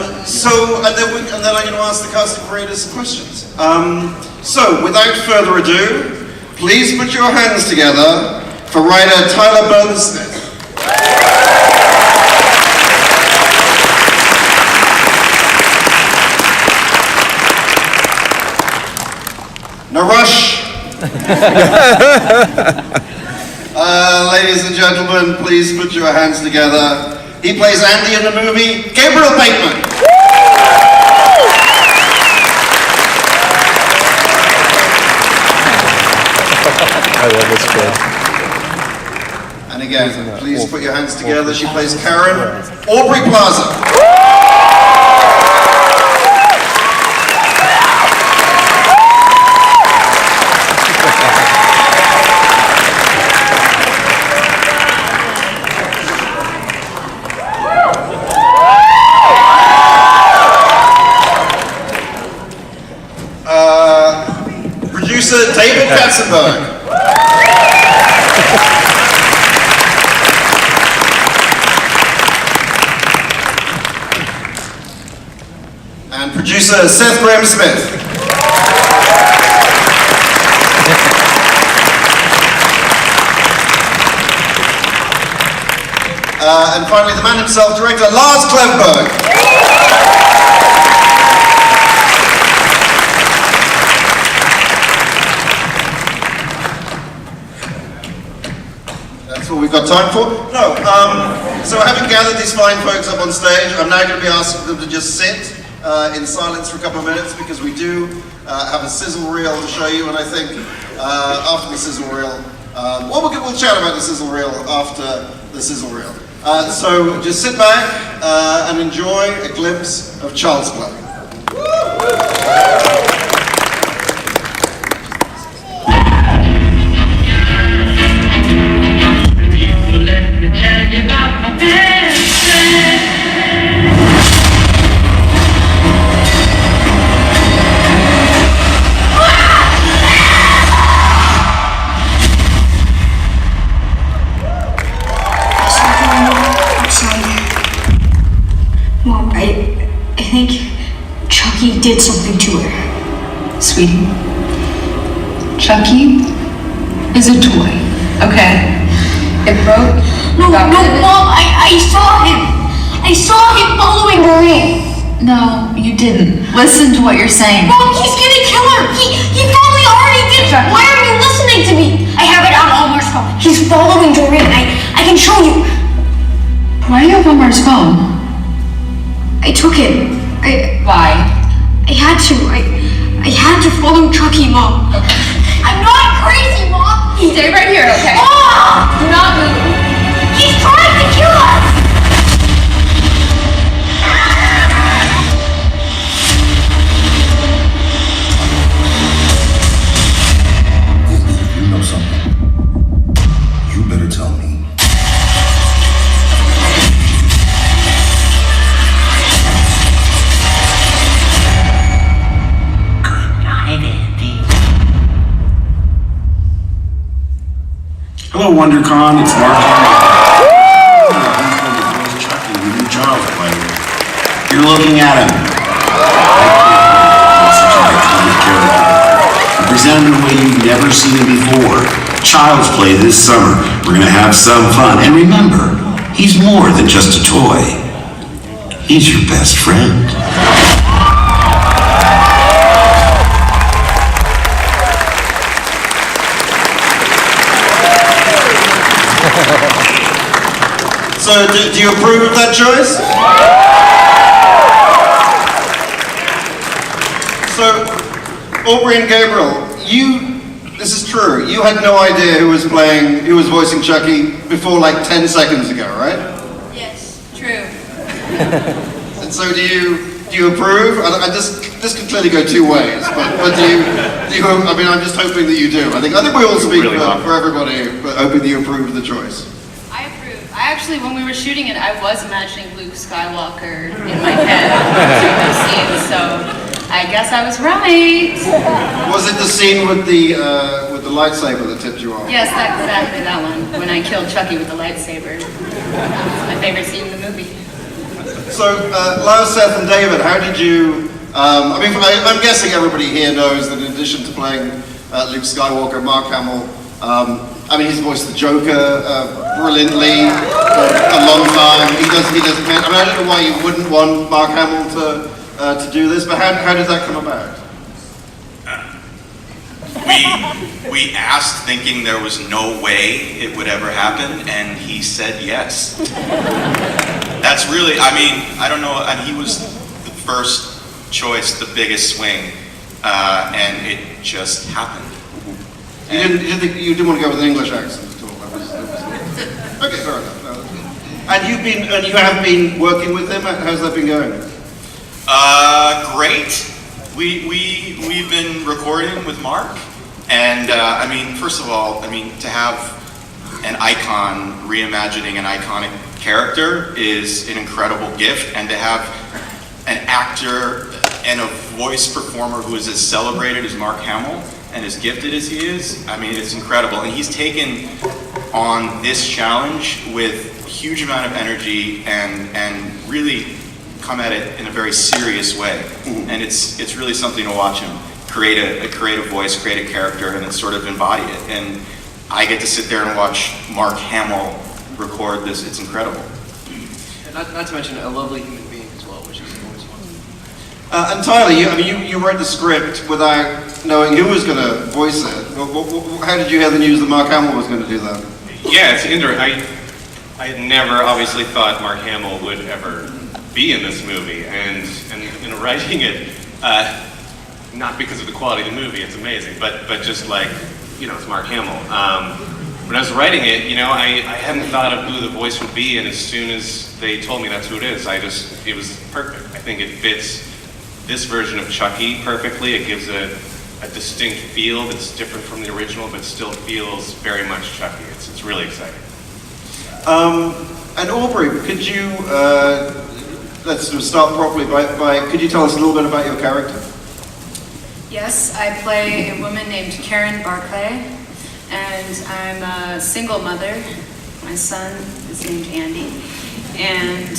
then I'm going to ask the cast and creators some questions. So without further ado, please put your hands together for writer Tyler Burton-Smith. No rush. Ladies and gentlemen, please put your hands together. He plays Andy in the movie, Gabriel Bateman. I love this kid. And again, please put your hands together. She plays Karen, Aubrey Plaza. Producer David Katzenberg. And producer Seth Grahame-Smith. And finally, the man himself, director Lars Klevberg. That's what we've got time for. No, so having gathered these fine folks up on stage, I'm now going to be asking them to just sit in silence for a couple of minutes because we do have a sizzle reel to show you, and I think after the sizzle reel, we'll chat about the sizzle reel after the sizzle reel. So just sit back and enjoy a glimpse of Child's Play. Mom, I think Chucky did something to her. Sweetie, Chucky is a toy, okay? It broke. No, Mom, I saw him. I saw him following Marie. No, you didn't. Listen to what you're saying. Mom, he's gonna kill her. He probably already did. Chucky. Why are you listening to me? I have it on Omar's phone. He's following Doreen. I can show you. Why do you have Omar's phone? I took it. Why? I had to. I had to follow Chucky, Mom. I'm not crazy, Mom. Stay right here, okay? Mom! Do not move. He's trying to kill us! You know something. You better tell me. Hello, WonderCon. It's Mark. Chucky, the new Child's Play. You're looking at him. He's such an iconic character. He presented in a way you've never seen him before. Child's Play this summer. We're gonna have some fun. And remember, he's more than just a toy. He's your best friend. So, do you approve of that choice? So, Aubrey and Gabriel, this is true, you had no idea who was voicing Chucky before like 10 seconds ago, right? Yes, true. And so do you approve? This could clearly go two ways, but do you, I mean, I'm just hoping that you do. I think we all speak for everybody, but hoping that you approve of the choice. I approve. I actually, when we were shooting it, I was imagining Luke Skywalker in my head during those scenes, so I guess I was right. Was it the scene with the lightsaber that tipped you off? Yes, exactly that one, when I killed Chucky with the lightsaber. It's my favorite scene in the movie. So, Lars, Seth, and David, how did you... I mean, I'm guessing everybody here knows that in addition to playing Luke Skywalker, Mark Hamill, I mean, he's voiced the Joker brilliantly for a long time. He does. I mean, I don't know why you wouldn't want Mark Hamill to do this, but how did that come about? We asked thinking there was no way it would ever happen, and he said yes. That's really, I mean, I don't know, he was the first choice, the biggest swing, and it just happened. You didn't want to go with an English accent at all. Okay, fair enough. No, that's good. And you have been working with him. How's that been going? Great. We've been recording with Mark, and I mean, first of all, I mean, to have an icon reimagining an iconic character is an incredible gift, and to have an actor and a voice performer who is as celebrated as Mark Hamill and as gifted as he is, I mean, it's incredible. And he's taken on this challenge with a huge amount of energy and really come at it in a very serious way. And it's really something to watch him create a voice, create a character, and then sort of embody it. And I get to sit there and watch Mark Hamill record this. It's incredible. Not to mention a lovely human being as well, which is always fun. And Tyler, you wrote the script without knowing who was going to voice it. How did you hear the news that Mark Hamill was going to do that? Yeah, it's interesting. I had never obviously thought Mark Hamill would ever be in this movie, and in a writing it, not because of the quality of the movie, it's amazing, but just like, it's Mark Hamill. When I was writing it, I hadn't thought of who the voice would be, and as soon as they told me that's who it is, it was perfect. I think it fits this version of Chucky perfectly. It gives a distinct feel that's different from the original, but still feels very much Chucky. It's really exciting. And Aubrey, could you, let's sort of start properly could you tell us a little bit about your character? Yes, I play a woman named Karen Barclay, and I'm a single mother. My son is named Andy, and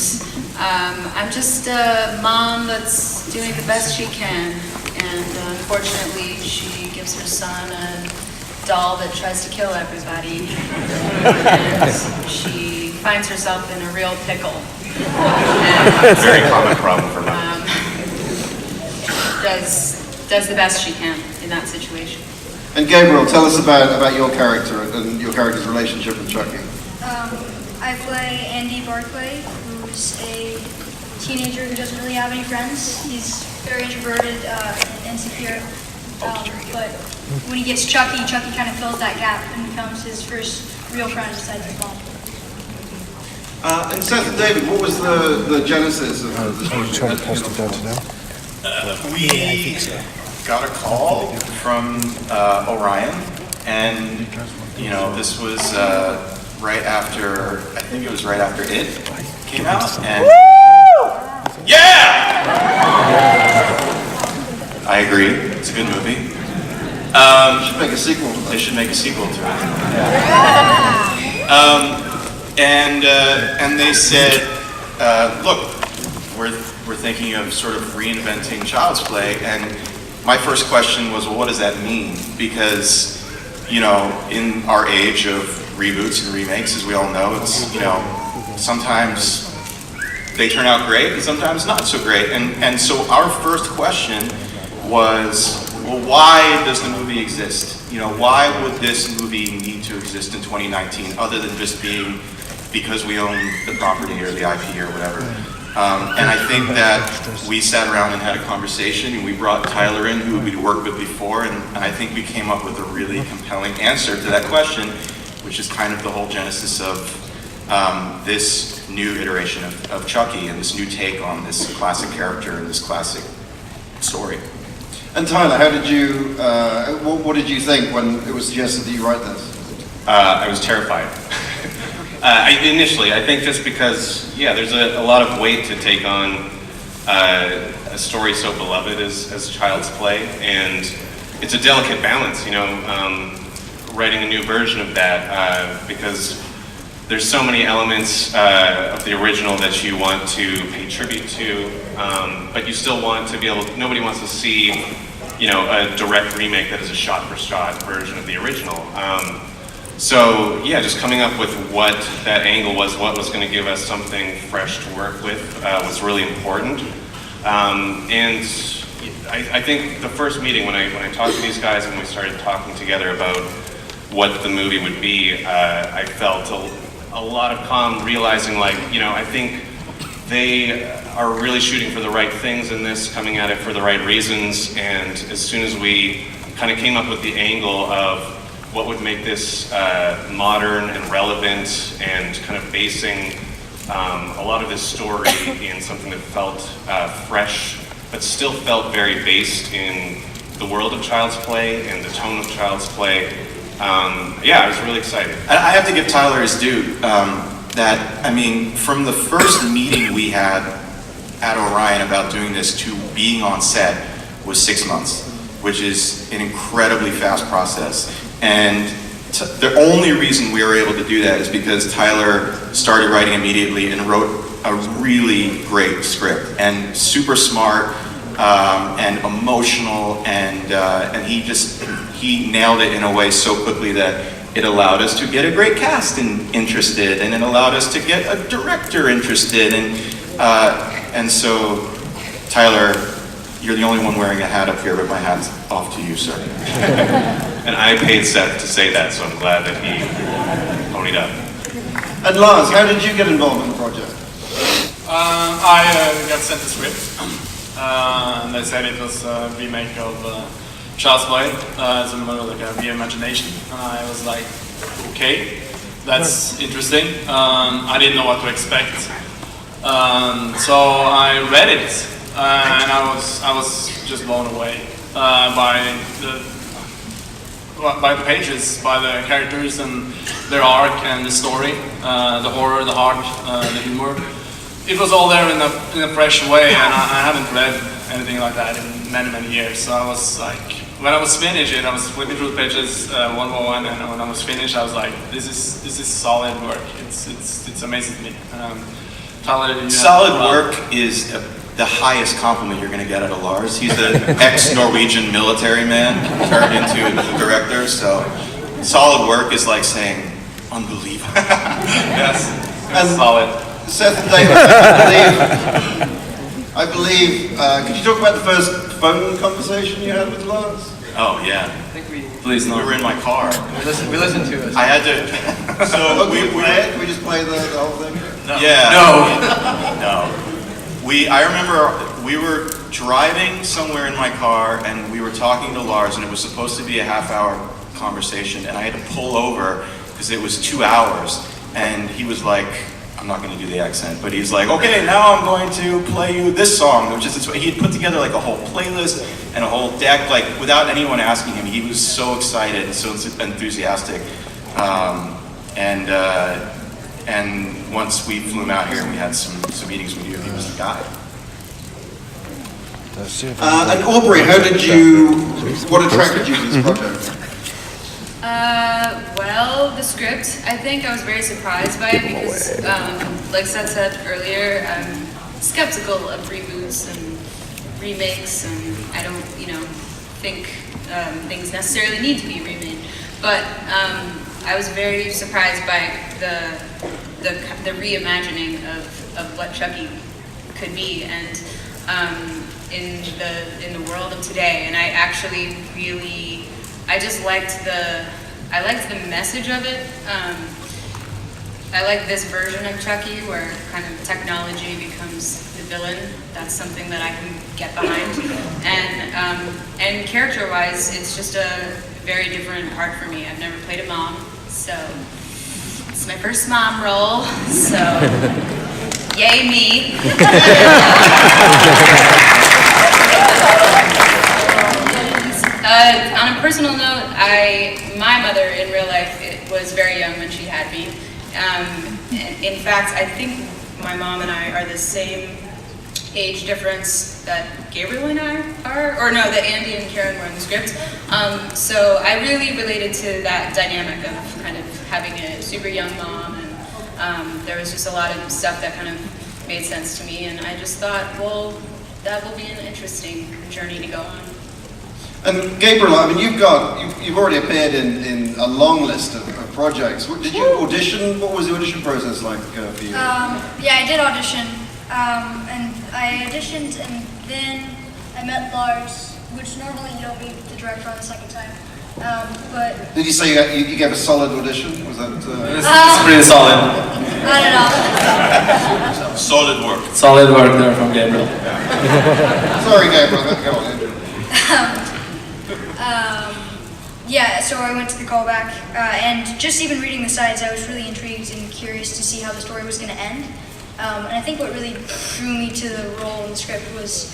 I'm just a mom that's doing the best she can, and unfortunately she gives her son a doll that tries to kill everybody, and she finds herself in a real pickle. Very common problem for moms. Does the best she can in that situation. And Gabriel, tell us about your character and your character's relationship with Chucky. I play Andy Barclay, who's a teenager who doesn't really have any friends. He's very introverted and insecure. But when he gets Chucky kind of fills that gap and becomes his first real friend besides his mom. And Seth and David, what was the genesis of this project? We got a call from Orion, and this was right after, I think it was right after It came out, and yeah! I agree, it's a good movie. They should make a sequel to it. They should make a sequel to it. And they said, look, we're thinking of sort of reinventing Child's Play, and my first question was, well, what does that mean? Because, in our age of reboots and remakes, as we all know, it's, sometimes they turn out great and sometimes not so great. And so our first question was, well, why does the movie exist? Why would this movie need to exist in 2019 other than just being because we own the property or the IP or whatever? And I think that we sat around and had a conversation, and we brought Tyler in, who we'd worked with before, and I think we came up with a really compelling answer to that question, which is kind of the whole genesis of this new iteration of Chucky and this new take on this classic character and this classic story. And Tyler, how did you, what did you think when it was suggested that you write this? I was terrified. Initially, I think just because, there's a lot of weight to take on a story so beloved as Child's Play, and it's a delicate balance, writing a new version of that, because there's so many elements of the original that you want to pay tribute to, but you still want to be able, nobody wants to see, a direct remake that is a shot-for-shot version of the original. So just coming up with what that angle was, what was going to give us something fresh to work with, was really important. And I think the first meeting when I talked to these guys and we started talking together about what the movie would be, I felt a lot of calm, realizing I think they are really shooting for the right things in this, coming at it for the right reasons, and as soon as we kind of came up with the angle of what would make this modern and relevant and kind of basing a lot of this story in something that felt fresh, but still felt very based in the world of Child's Play and the tone of Child's Play. I was really excited. I have to give Tyler his due. From the first meeting we had at Orion about doing this to being on set was 6 months, which is an incredibly fast process. And the only reason we were able to do that is because Tyler started writing immediately and wrote a really great script, and super smart and emotional, and he nailed it in a way so quickly that it allowed us to get a great cast interested, and it allowed us to get a director interested, and so Tyler, you're the only one wearing a hat up here, but my hat's off to you, sir. And I paid Seth to say that, so I'm glad that he ponied up. And Lars, how did you get involved in the project? I got sent the script. and they said it was a remake of Child's Play, as like a reimagination. And I was like, okay, that's interesting. I didn't know what to expect, so I read it, and I was just blown away by the pages, by the characters and their arc and the story, the horror, the heart, the humor. It was all there in a fresh way, and I haven't read anything like that in many years. So I was like, when I was finished, I was flipping through the pages one by one, and when I was finished, I was like, this is solid work. It's amazing to me. Tyler, Solid work is the highest compliment you're going to get out of Lars. He's an ex-Norwegian military man turned into a director, so solid work is like saying unbelievable. Yes, And solid. Seth and David, I believe, could you talk about the first phone conversation you had with Lars? Oh yeah. I think we We were in my car. we listened to it. I had to. So we just play the whole thing? No. Yeah. No. I remember we were driving somewhere in my car and we were talking to Lars, and it was supposed to be a half-hour conversation, and I had to pull over because it was 2 hours, and he was like, I'm not going to do the accent, but he's like, okay, now I'm going to play you this song, which is this way. He had put together like a whole playlist and a whole deck, like without anyone asking him. He was so excited and so enthusiastic. And once we flew him out here and we had some meetings with you, he was the guy. And Aubrey, what attracted you to this project? Well, the script, I think I was very surprised by it because, like Seth said earlier, I'm skeptical of reboots and remakes, and I don't, think things necessarily need to be remade. But I was very surprised by the reimagining of what Chucky could be, and in the world of today. And I actually really, I liked the message of it. I like this version of Chucky where kind of technology becomes the villain. That's something that I can get behind. And character-wise, it's just a very different part for me. I've never played a mom, so it's my first mom role, so yay me. On a personal note, my mother in real life was very young when she had me. In fact, I think my mom and I are the same age difference that Gabriel and I are, or no, that Andy and Karen were in the script. So I really related to that dynamic of kind of having a super young mom, and there was just a lot of stuff that kind of made sense to me, and I just thought, well, that will be an interesting journey to go on. And Gabriel, I mean, you've already appeared in a long list of projects. Did you audition? What was the audition process like for you? Yeah, I did audition, and I auditioned, and then I met Lars, which normally you don't meet the director on the second time. But did you say you gave a solid audition? Was that? It's pretty solid. I don't know. Solid work. Solid work there from Gabriel. Sorry, Gabriel. Go on, Andrew. Yeah, so I went to the callback, and just even reading the sides, I was really intrigued and curious to see how the story was going to end. And I think what really drew me to the role in the script was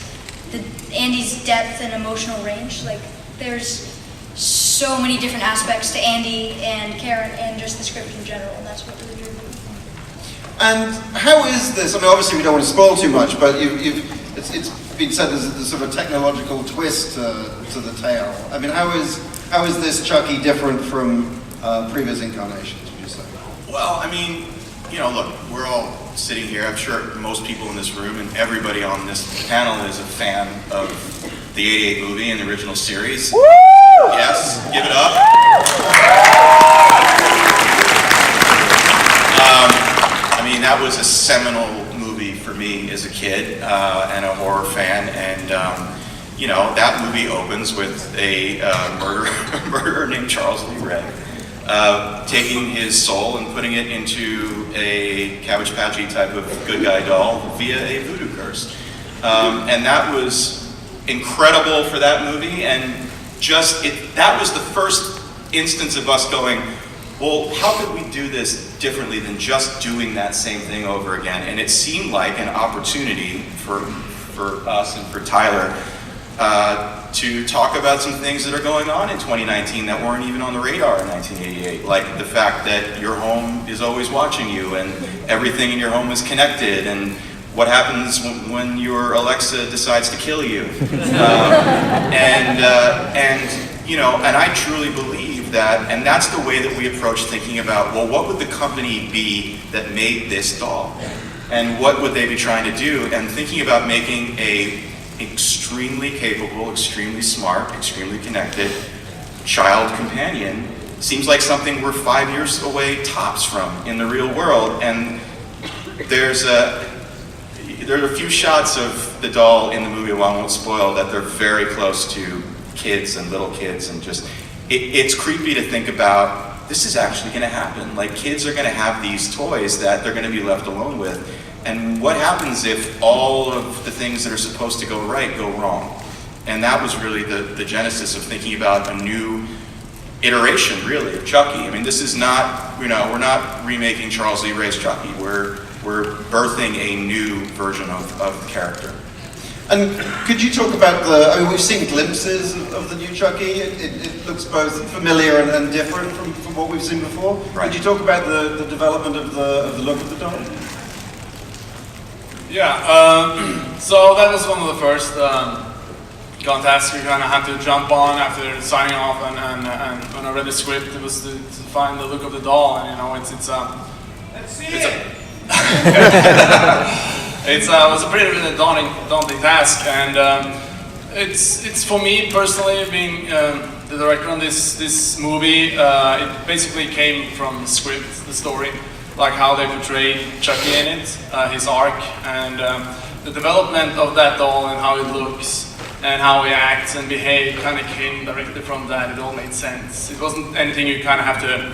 Andy's depth and emotional range. Like, there's so many different aspects to Andy and Karen and just the script in general, and that's what really drew me. And how is this? I mean, obviously we don't want to spoil too much, but it's been said there's a sort of technological twist to the tale. I mean, how is this Chucky different from previous incarnations, would you say? Well, I mean, look, we're all sitting here. I'm sure most people in this room and everybody on this panel is a fan of the '88 movie and the original series. Woo! Yes, give it up. I mean, that was a seminal movie for me as a kid and a horror fan, and that movie opens with a murderer named Charles Lee Ray taking his soul and putting it into a Cabbage Patchy type of good guy doll via a voodoo curse. And that was incredible for that movie, and that was the first instance of us going, well, how could we do this differently than just doing that same thing over again? And it seemed like an opportunity for us and for Tyler to talk about some things that are going on in 2019 that weren't even on the radar in 1988, like the fact that your home is always watching you and everything in your home is connected, and what happens when your Alexa decides to kill you. And I truly believe that, and that's the way that we approach thinking about, well, what would the company be that made this doll? And what would they be trying to do? And thinking about making a extremely capable, extremely smart, extremely connected child companion seems like something we're 5 years away tops from in the real world. And there are a few shots of the doll in the movie, I won't spoil, that they're very close to kids and little kids, and just, it's creepy to think about, this is actually gonna happen. Like, kids are gonna have these toys that they're gonna be left alone with. And what happens if all of the things that are supposed to go right go wrong? And that was really the genesis of thinking about a new iteration, really, of Chucky. I mean, this is not, we're not remaking Charles Lee Ray's Chucky. We're birthing a new version of the character. And could you talk about we've seen glimpses of the new Chucky. It looks both familiar and different from what we've seen before. Right. Could you talk about the development of the look of the doll? Yeah, so that was one of the first contests we kind of had to jump on after signing off, and when I read the script, it was to find the look of the doll, and it's it was a pretty daunting task, and it's for me personally, being the director on this movie, it basically came from the script, the story, like how they portrayed Chucky in it, his arc, and the development of that doll and how it looks and how he acts and behaves kind of came directly from that. It all made sense. It wasn't anything you kind of have to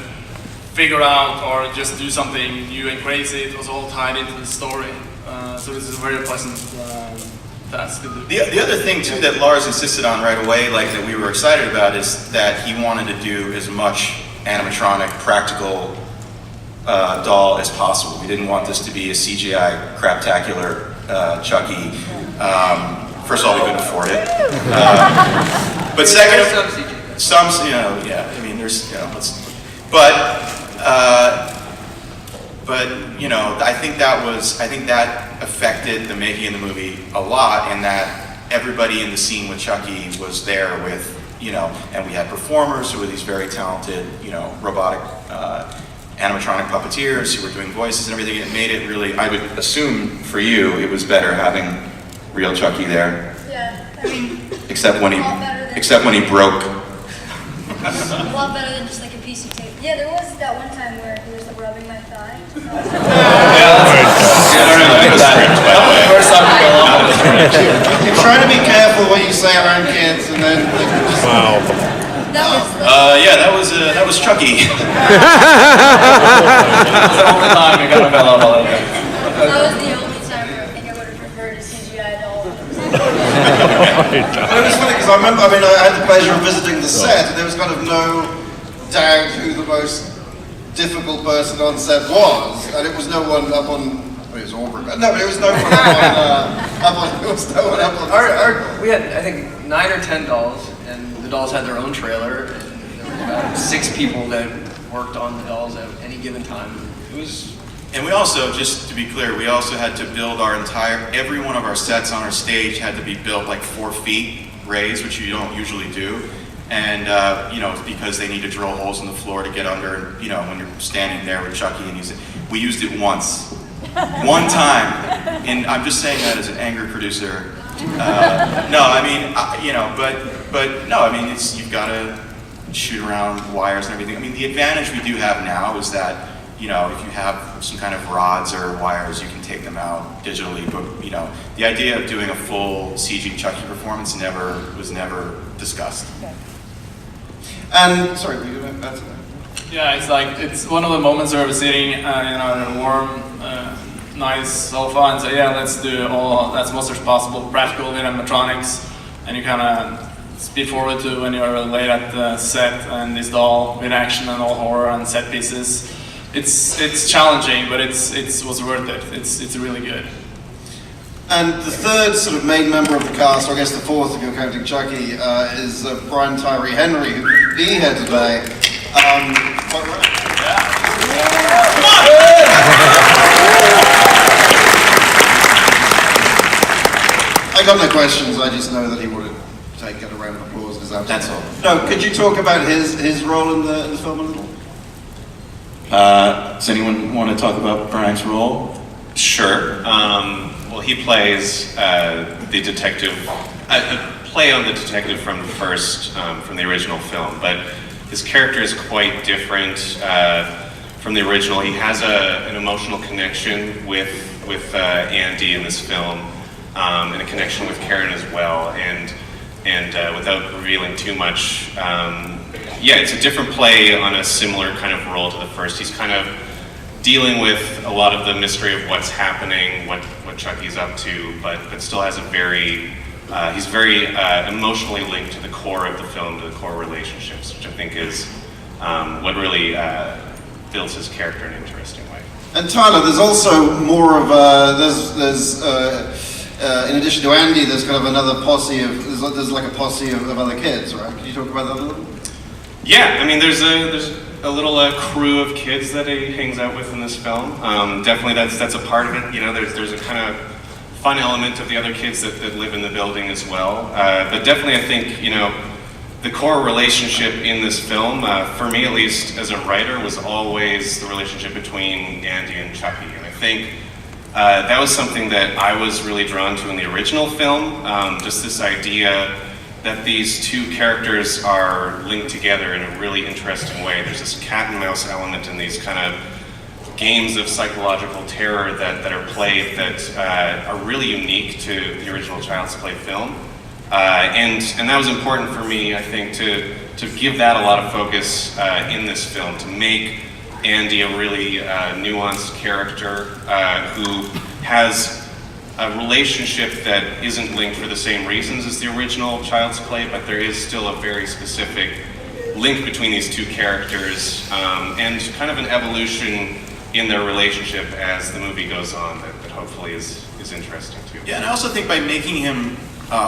figure out or just do something new and crazy. It was all tied into the story. So this is a very pleasant task to do. The other thing too that Lars insisted on right away, like that we were excited about, is that he wanted to do as much animatronic, practical doll as possible. We didn't want this to be a CGI craptacular Chucky. First of all, we couldn't afford it. But second, I think that affected the making of the movie a lot, in that everybody in the scene with Chucky was there with, and we had performers who were these very talented, robotic animatronic puppeteers who were doing voices and everything. It made it really, I would assume for you, it was better having real Chucky there. Yeah, I mean, except when he broke. a lot better than just like a piece of tape. Yeah, there was that one time where he was like rubbing my thigh. You're trying to be careful what you say around kids, and then just... Wow. That was Chucky. That was the only time where I think I would have preferred a CGI doll. It was funny because I remember, I had the pleasure of visiting the set, and there was kind of no doubt who the most difficult person on set was, and it was no one up on. It was Aubrey, but no, but it was no one up on. We had, I think, 9 or 10 dolls, and the dolls had their own trailer, and there was about 6 people that worked on the dolls at any given time. It was. And we also, just to be clear, we also had to build every one of our sets on our stage had to be built like 4 feet raised, which you don't usually do. And, because they need to drill holes in the floor to get under, when you're standing there with Chucky and we used it once. One time. And I'm just saying that as an angry producer. You've got to shoot around wires and everything. The advantage we do have now is that, if you have some kind of rods or wires, you can take them out digitally. But, the idea of doing a full CG Chucky performance was never discussed. And, sorry, were you going to answer that? Yeah, it's one of the moments where we're sitting, in a warm nice sofa and say, yeah, let's do all as much as possible practical with animatronics, and you kind of speed forward to when you're late at the set and this doll with action and all horror and set pieces. It's challenging, but it was worth it. It's really good. And the third sort of main member of the cast, or I guess the fourth if you're counting Chucky, is Brian Tyree Henry, who couldn't be here today. Quite right. I got no questions, I just know that he would take a round of applause because that's all. No, could you talk about his role in the film a little? Does anyone want to talk about Brian's role? Sure. Well, he plays the detective, a play on the detective from the original film, but his character is quite different from the original. He has an emotional connection with Andy in this film, and a connection with Karen as well, and without revealing too much, yeah, it's a different play on a similar kind of role to the first. He's kind of dealing with a lot of the mystery of what's happening, what Chucky's up to, but still has he's very emotionally linked to the core of the film, to the core relationships, which I think is what really builds his character in an interesting way. And Tyler, there's also more of in addition to Andy, there's kind of another posse there's like a posse of other kids, right? Can you talk about that a little? Yeah, I mean, there's a little crew of kids that he hangs out with in this film. Definitely, that's a part of it. You know, there's a kind of fun element of the other kids that live in the building as well. But definitely, I think, you know, the core relationship in this film, for me at least, as a writer, was always the relationship between Andy and Chucky. And I think that was something that I was really drawn to in the original film. Just this idea that these two characters are linked together in a really interesting way. There's this cat and mouse element in these kind of games of psychological terror that are played that are really unique to the original Child's Play film. And that was important for me, I think, to give that a lot of focus in this film, to make Andy a really nuanced character who has a relationship that isn't linked for the same reasons as the original Child's Play, but there is still a very specific link between these two characters, and kind of an evolution in their relationship as the movie goes on that hopefully is interesting too. Yeah, and I also think by making him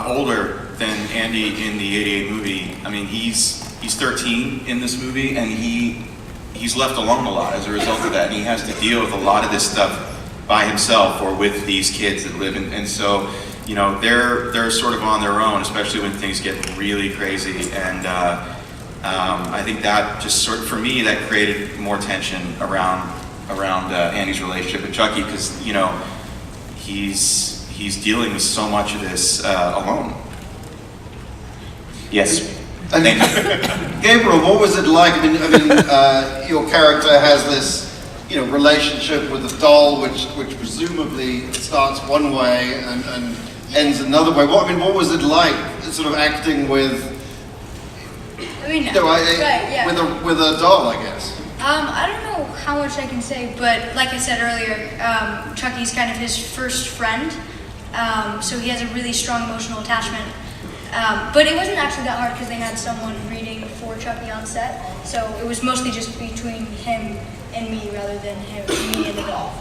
older than Andy in the '88 movie, I mean, he's 13 in this movie, and he's left alone a lot as a result of that, and he has to deal with a lot of this stuff by himself or with these kids that live in, and so, you know, they're sort of on their own, especially when things get really crazy, and I think that just sort of, for me, that created more tension around Andy's relationship with Chucky, because, you know, he's dealing with so much of this alone. Yes. Thank you. Gabriel, what was it like? I mean, your character has this, you know, relationship with a doll, which presumably starts one way and ends another way. What was it like, sort of acting with? I mean, you know, with a doll, I guess. I don't know how much I can say, but like I said earlier, Chucky's kind of his first friend, so he has a really strong emotional attachment. But it wasn't actually that hard because they had someone reading for Chucky on set, so it was mostly just between him and me rather than me and the doll.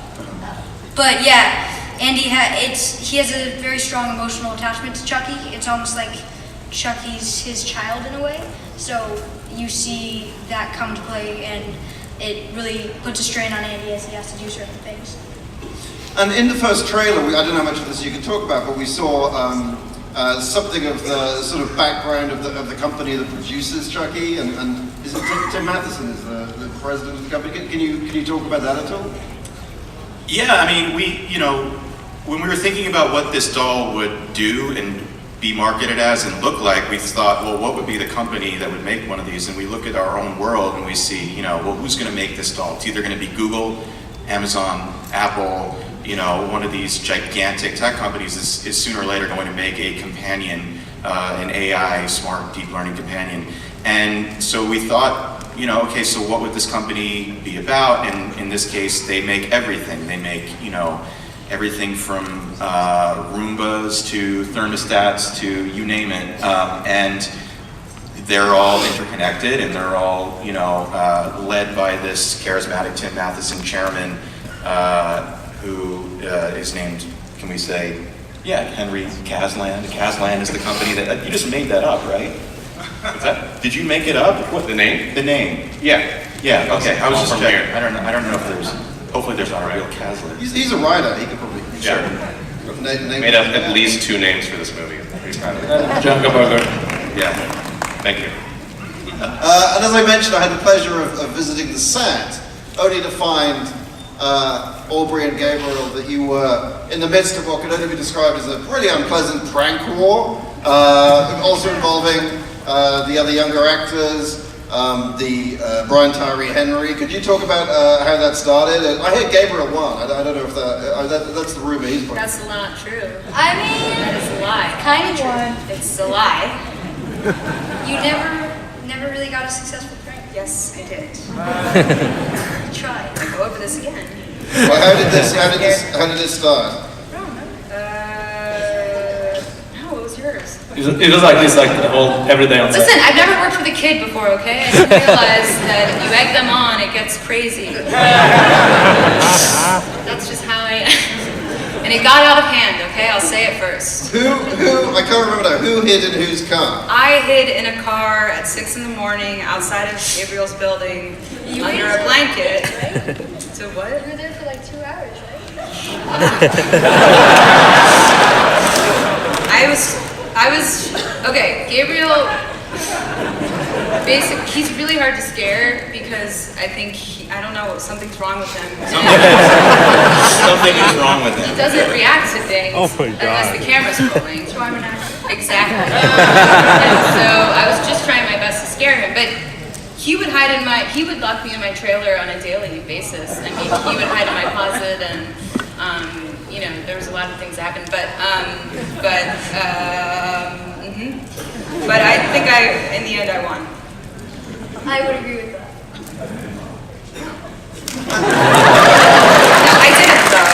But yeah, Andy he has a very strong emotional attachment to Chucky. It's almost like Chucky's his child in a way. So you see that come to play, and it really puts a strain on Andy as he has to do certain things. And in the first trailer, I don't know how much of this you can talk about, but we saw something of the sort of background of the company that produces Chucky, and is it Tim Matheson is the president of the company? Can you talk about that at all? Yeah, I mean, when we were thinking about what this doll would do and be marketed as and look like, we thought, well, what would be the company that would make one of these? And we look at our own world and we see, well, who's going to make this doll? It's either going to be Google, Amazon, Apple, one of these gigantic tech companies is sooner or later going to make a companion, an AI, smart deep learning companion. And so we thought you know, okay, so what would this company be about? And in this case, they make everything. They make, you know, everything from Roombas to thermostats to you name it. And they're all interconnected, and they're all, you know, led by this charismatic Tim Matheson chairman, who is named, can we say, Henry Kaslan. Kaslan is the company that, you just made that up, right? What's that? Did you make it up? What, the name? The name. Yeah, okay, I was just checking. I don't know if there's, hopefully there's not a real Kaslan. He's a writer, he could probably... Yeah. Made up at least 2 names for this movie. I'm pretty proud of it. Jungle Burger. Yeah, thank you. And as I mentioned, I had the pleasure of visiting the set, only to find Aubrey and Gabriel that you were in the midst of what could only be described as a pretty unpleasant prank war, also involving the other younger actors, the Brian Tyree Henry. Could you talk about how that started? I heard Gabriel won. I don't know if that's the rumor he's putting. That's not true. I mean, that is a lie. Kind of one. It's a lie. You never really got a successful prank. Yes, I did. Try. I'll go over this again. Well, how did this start? No, what was yours? It was like this, like the whole every day on set. Listen, I've never worked with a kid before, okay? I didn't realize that if you egg them on, it gets crazy. That's just how I am. And it got out of hand, okay? I'll say it first. Who, I can't remember now, who hid in whose car? I hid in a car at 6 in the morning outside of Gabriel's building under a blanket. Right? So what? You were there for like 2 hours, right? I was, okay, Gabriel, he's really hard to scare because I think, I don't know, something's wrong with him. Something is wrong with him. He doesn't react to things unless the camera's rolling. So I'm an actor. Exactly. And so I was just trying my best to scare him, but he would lock me in my trailer on a daily basis. I mean, he would hide in my closet and, you know, there was a lot of things that happened, but I think in the end I won. I would agree with that. No, I didn't though.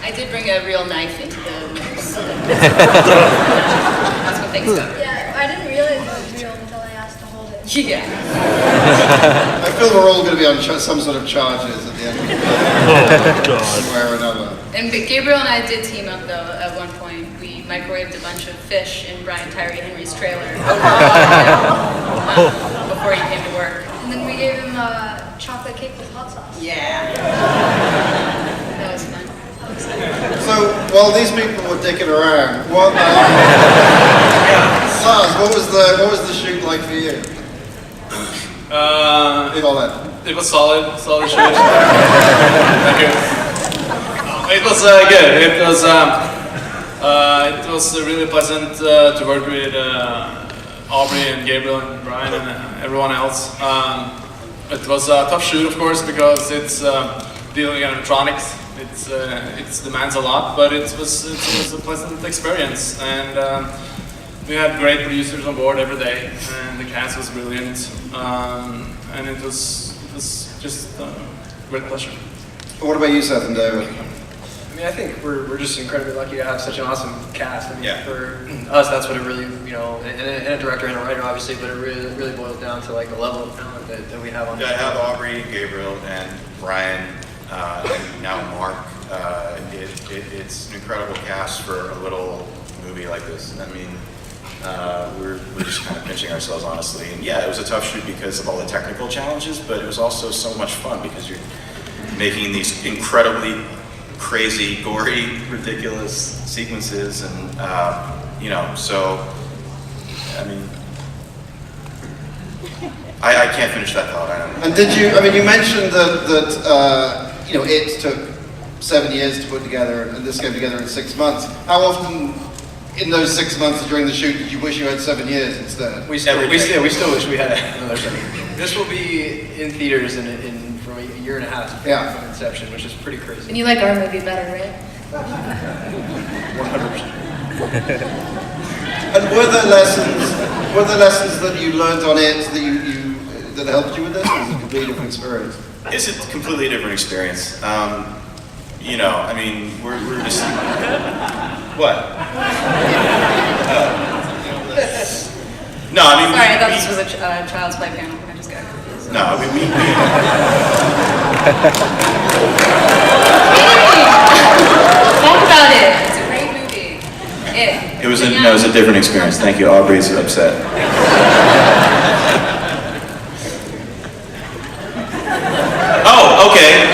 I did bring a real knife into the mix. That's what things go. Yeah, I didn't realize it was real until I asked to hold it. Yeah. I feel we're all going to be on some sort of charges at the end of the day. God. One way or another. And Gabriel and I did team up though at one point. We microwaved a bunch of fish in Brian Tyree Henry's trailer before he came to work. And then we gave him a chocolate cake with hot sauce. Yeah. That was fun. So, while these people were dicking around, Lars, what was the shoot like for you? It was solid shoot. Thank you. It was good. It was really pleasant to work with Aubrey and Gabriel and Brian and everyone else. It was a tough shoot, of course, because it's dealing with electronics. It demands a lot, but it was a pleasant experience, and we had great producers on board every day, and the cast was brilliant, and it was just a great pleasure. What about you, Seth and David? I mean, I think we're just incredibly lucky to have such an awesome cast. I mean, for us, that's what it really, you know, and a director and a writer, obviously, but it really boils down to like the level of talent that we have on. Yeah, I have Aubrey, Gabriel, and Brian, and now Mark. It's an incredible cast for a little movie like this. I mean, we're just kind of pinching ourselves, honestly. And yeah, it was a tough shoot because of all the technical challenges, but it was also so much fun because you're making these incredibly crazy, gory, ridiculous sequences, and you know, so I mean, I can't finish that thought. I don't know. And did you? I mean, you mentioned that you know, it took 7 years to put together, and this came together in 6 months. How often in those 6 months during the shoot did you wish you had 7 years instead? We still wish we had another 7 years. This will be in theaters in from a year and a half from inception, which is pretty crazy. And you like our movie better, right? 100%. And were there lessons that you learned on it that you that helped you with this, or is it a completely different experience? It's a completely different experience. You know, I mean, we're just... What? No, I mean... Sorry, I thought this was a Child's Play panel. I just got confused. No, we Talk about it. It's a great movie. It was a different experience. Thank you. Aubrey's upset. Oh, okay.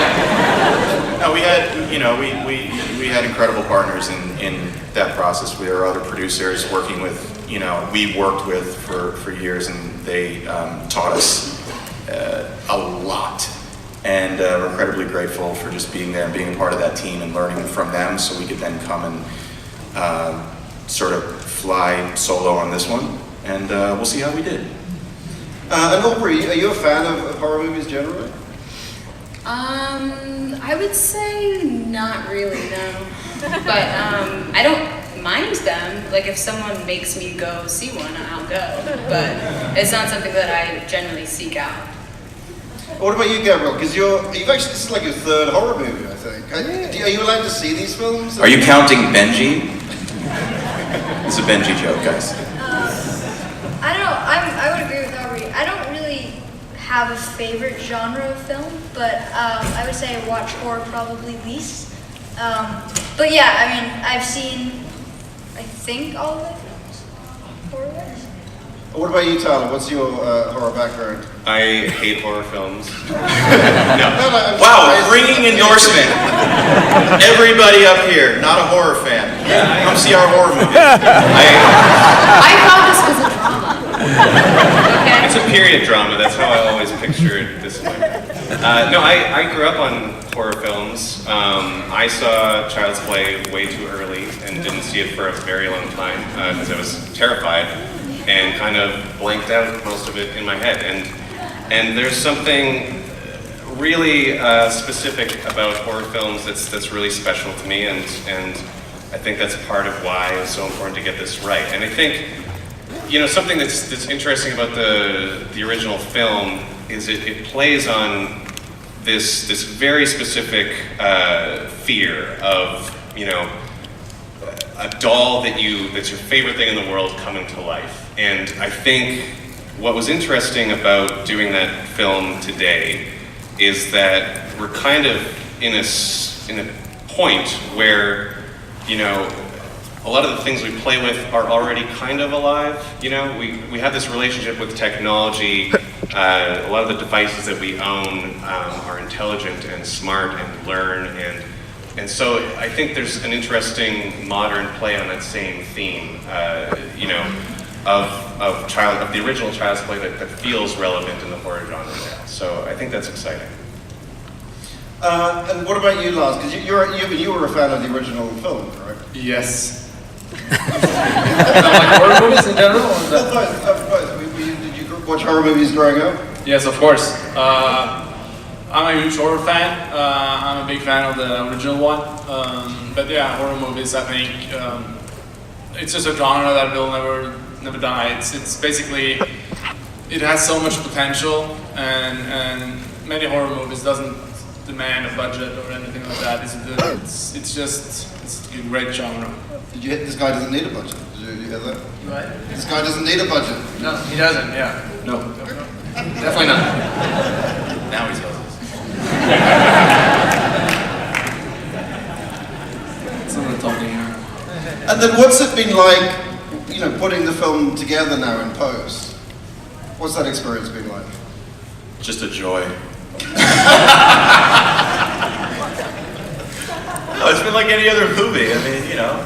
No, we had, you know, we had incredible partners in that process. We were other producers working with, you know, we worked with for years, and they taught us a lot. And we're incredibly grateful for just being there and being a part of that team and learning from them, so we could then come and sort of fly solo on this one, and we'll see how we did. And Aubrey, are you a fan of horror movies generally? I would say not really, no. But I don't mind them. Like if someone makes me go see one, I'll go. But it's not something that I generally seek out. What about you, Gabriel? Because this is like your third horror movie, I think. Are you allowed to see these films? Are you counting Benji? It's a Benji joke, guys. I don't know. I would agree with Aubrey. I don't really have a favorite genre of film, but I would say I watch horror probably least. But yeah, I mean, I've seen, I think, all of the films, horror-wise. What about you, Tyler? What's your horror background? I hate horror films. Wow, ringing endorsement. Everybody up here, not a horror fan. Come see our horror movie. I thought this was a drama. Okay. It's a period drama. That's how I always pictured this one. No, I grew up on horror films. I saw Child's Play way too early and didn't see it for a very long time because I was terrified and kind of blanked out most of it in my head. And there's something really specific about horror films that's really special to me, and I think that's part of why it's so important to get this right. And I think, you know, something that's interesting about the original film is it plays on this very specific fear of, you know, a doll that's your favorite thing in the world coming to life. And I think what was interesting about doing that film today is that we're kind of in a point where, you know, a lot of the things we play with are already kind of alive. You know, we have this relationship with technology. A lot of the devices that we own are intelligent and smart and learn, and so I think there's an interesting modern play on that same theme. You know, of the original Child's Play that feels relevant in the horror genre now. So I think that's exciting. And what about you, Lars? Because you were a fan of the original film, correct? Yes. Like horror movies in general? Or both. Did you watch horror movies growing up? Yes, of course. I'm a huge horror fan. I'm a big fan of the original one. But yeah, horror movies, I think, it's just a genre that will never die. It's basically, it has so much potential, and many horror movies doesn't demand a budget or anything like that. It's just a great genre. This guy doesn't need a budget. Did you hear that? Right. This guy doesn't need a budget. No, he doesn't. Yeah. No. Definitely not. Now he's does. Someone talking here. And then what's it been like, you know, putting the film together now in post? What's that experience been like? Just a joy. No, it's been like any other movie. I mean, you know,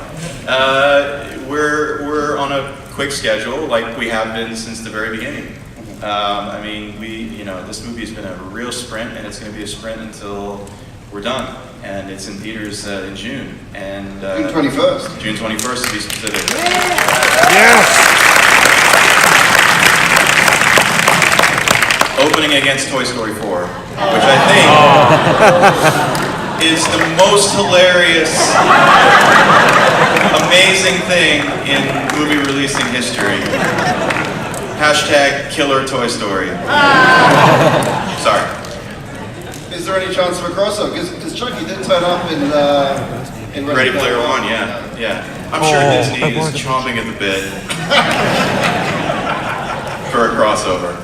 we're on a quick schedule, like we have been since the very beginning. I mean, this movie's been a real sprint, and it's going to be a sprint until we're done. And it's in theaters in June. And June 21st. June 21st to be specific. Yes. Opening against Toy Story 4, which I think is the most hilarious, amazing thing in movie releasing history. Hashtag killer Toy Story. Sorry. Is there any chance of a crossover? Because Chucky did turn up in Ready Player One, yeah. I'm sure Disney is chomping at the bit for a crossover.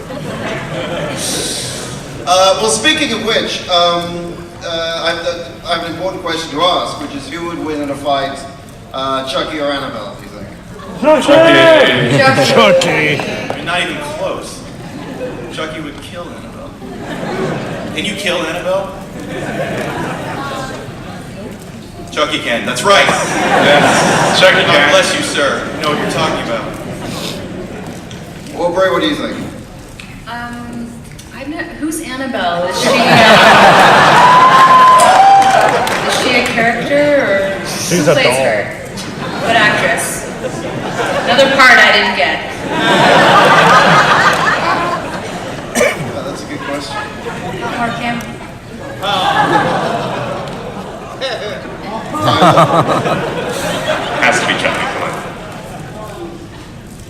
Well, speaking of which, I have an important question to ask, which is who would win in a fight, Chucky or Annabelle, do you think? Chucky! I mean, not even close. Chucky would kill Annabelle. Can you kill Annabelle? Chucky can, that's right! Yes, Chucky God can. bless you, sir. You know what you're talking about. Aubrey, what do you think? Who's Annabelle? Is she a character or who plays her? What actress? Another part I didn't get. That's a good question. Mark Hamill. Has to be Chucky, come on.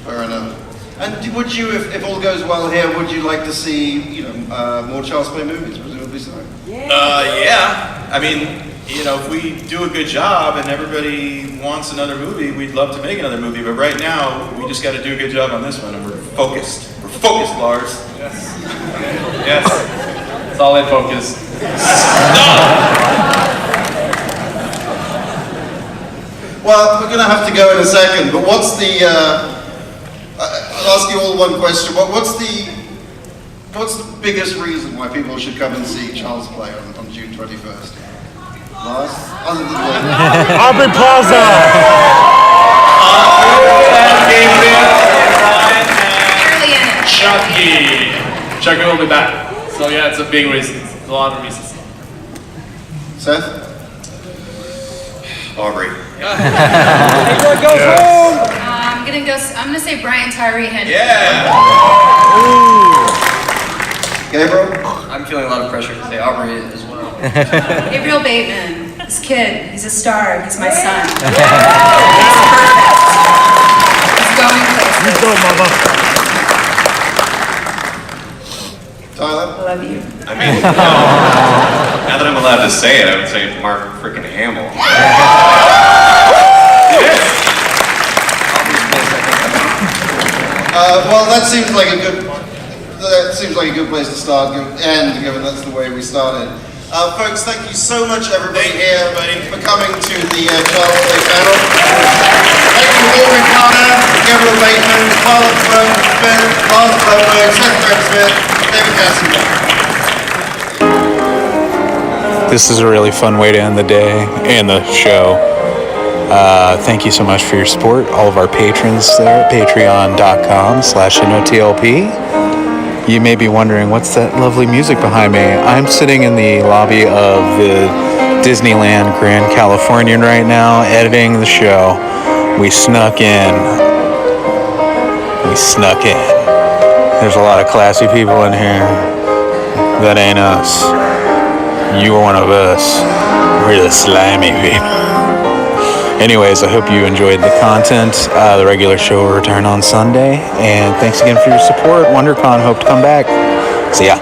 Fair enough. And would you, if all goes well here, would you like to see, more Child's Play movies? Presumably so. Yeah. I mean, if we do a good job and everybody wants another movie, we'd love to make another movie. But right now, we just got to do a good job on this one, and we're focused. We're focused, Lars. Yes. Yes. Solid focus. Well, we're going to have to go in a second, but what's the, I'll ask you all one question. What's the biggest reason why people should come and see Child's Play on June 21st? Lars? Other than Aubrey Plaza! Chucky will be back. So yeah, it's a big reason. A lot of reasons. Seth? Aubrey. I'm gonna say Brian Tyree Henry. Yeah. Gabriel? I'm feeling a lot of pressure to say Aubrey as well. Gabriel Bateman. This kid, he's a star. He's my son. He's going places. You go, mama. Tyler? I love you. I mean, now that I'm allowed to say it, I would say Mark freaking Hamill. Well, that seems like a good place to start, and given that's the way we started. Folks, thank you so much, everybody here, for coming to the Child's Play panel. Thank you, Aubrey Carter, Gabriel Bateman, Burton, Lars Klevberg, Seth Grahame-Smith, David Katzenberg. This is a really fun way to end the day and the show. Thank you so much for your support. All of our patrons there at patreon.com/NOTLP. You may be wondering, what's that lovely music behind me? I'm sitting in the lobby of the Disneyland Grand Californian right now, editing the show. We snuck in. There's a lot of classy people in here. That ain't us. You are one of us. We're the slimy people. Anyways, I hope you enjoyed the content. The regular show will return on Sunday. And thanks again for your support. WonderCon, hope to come back. See ya.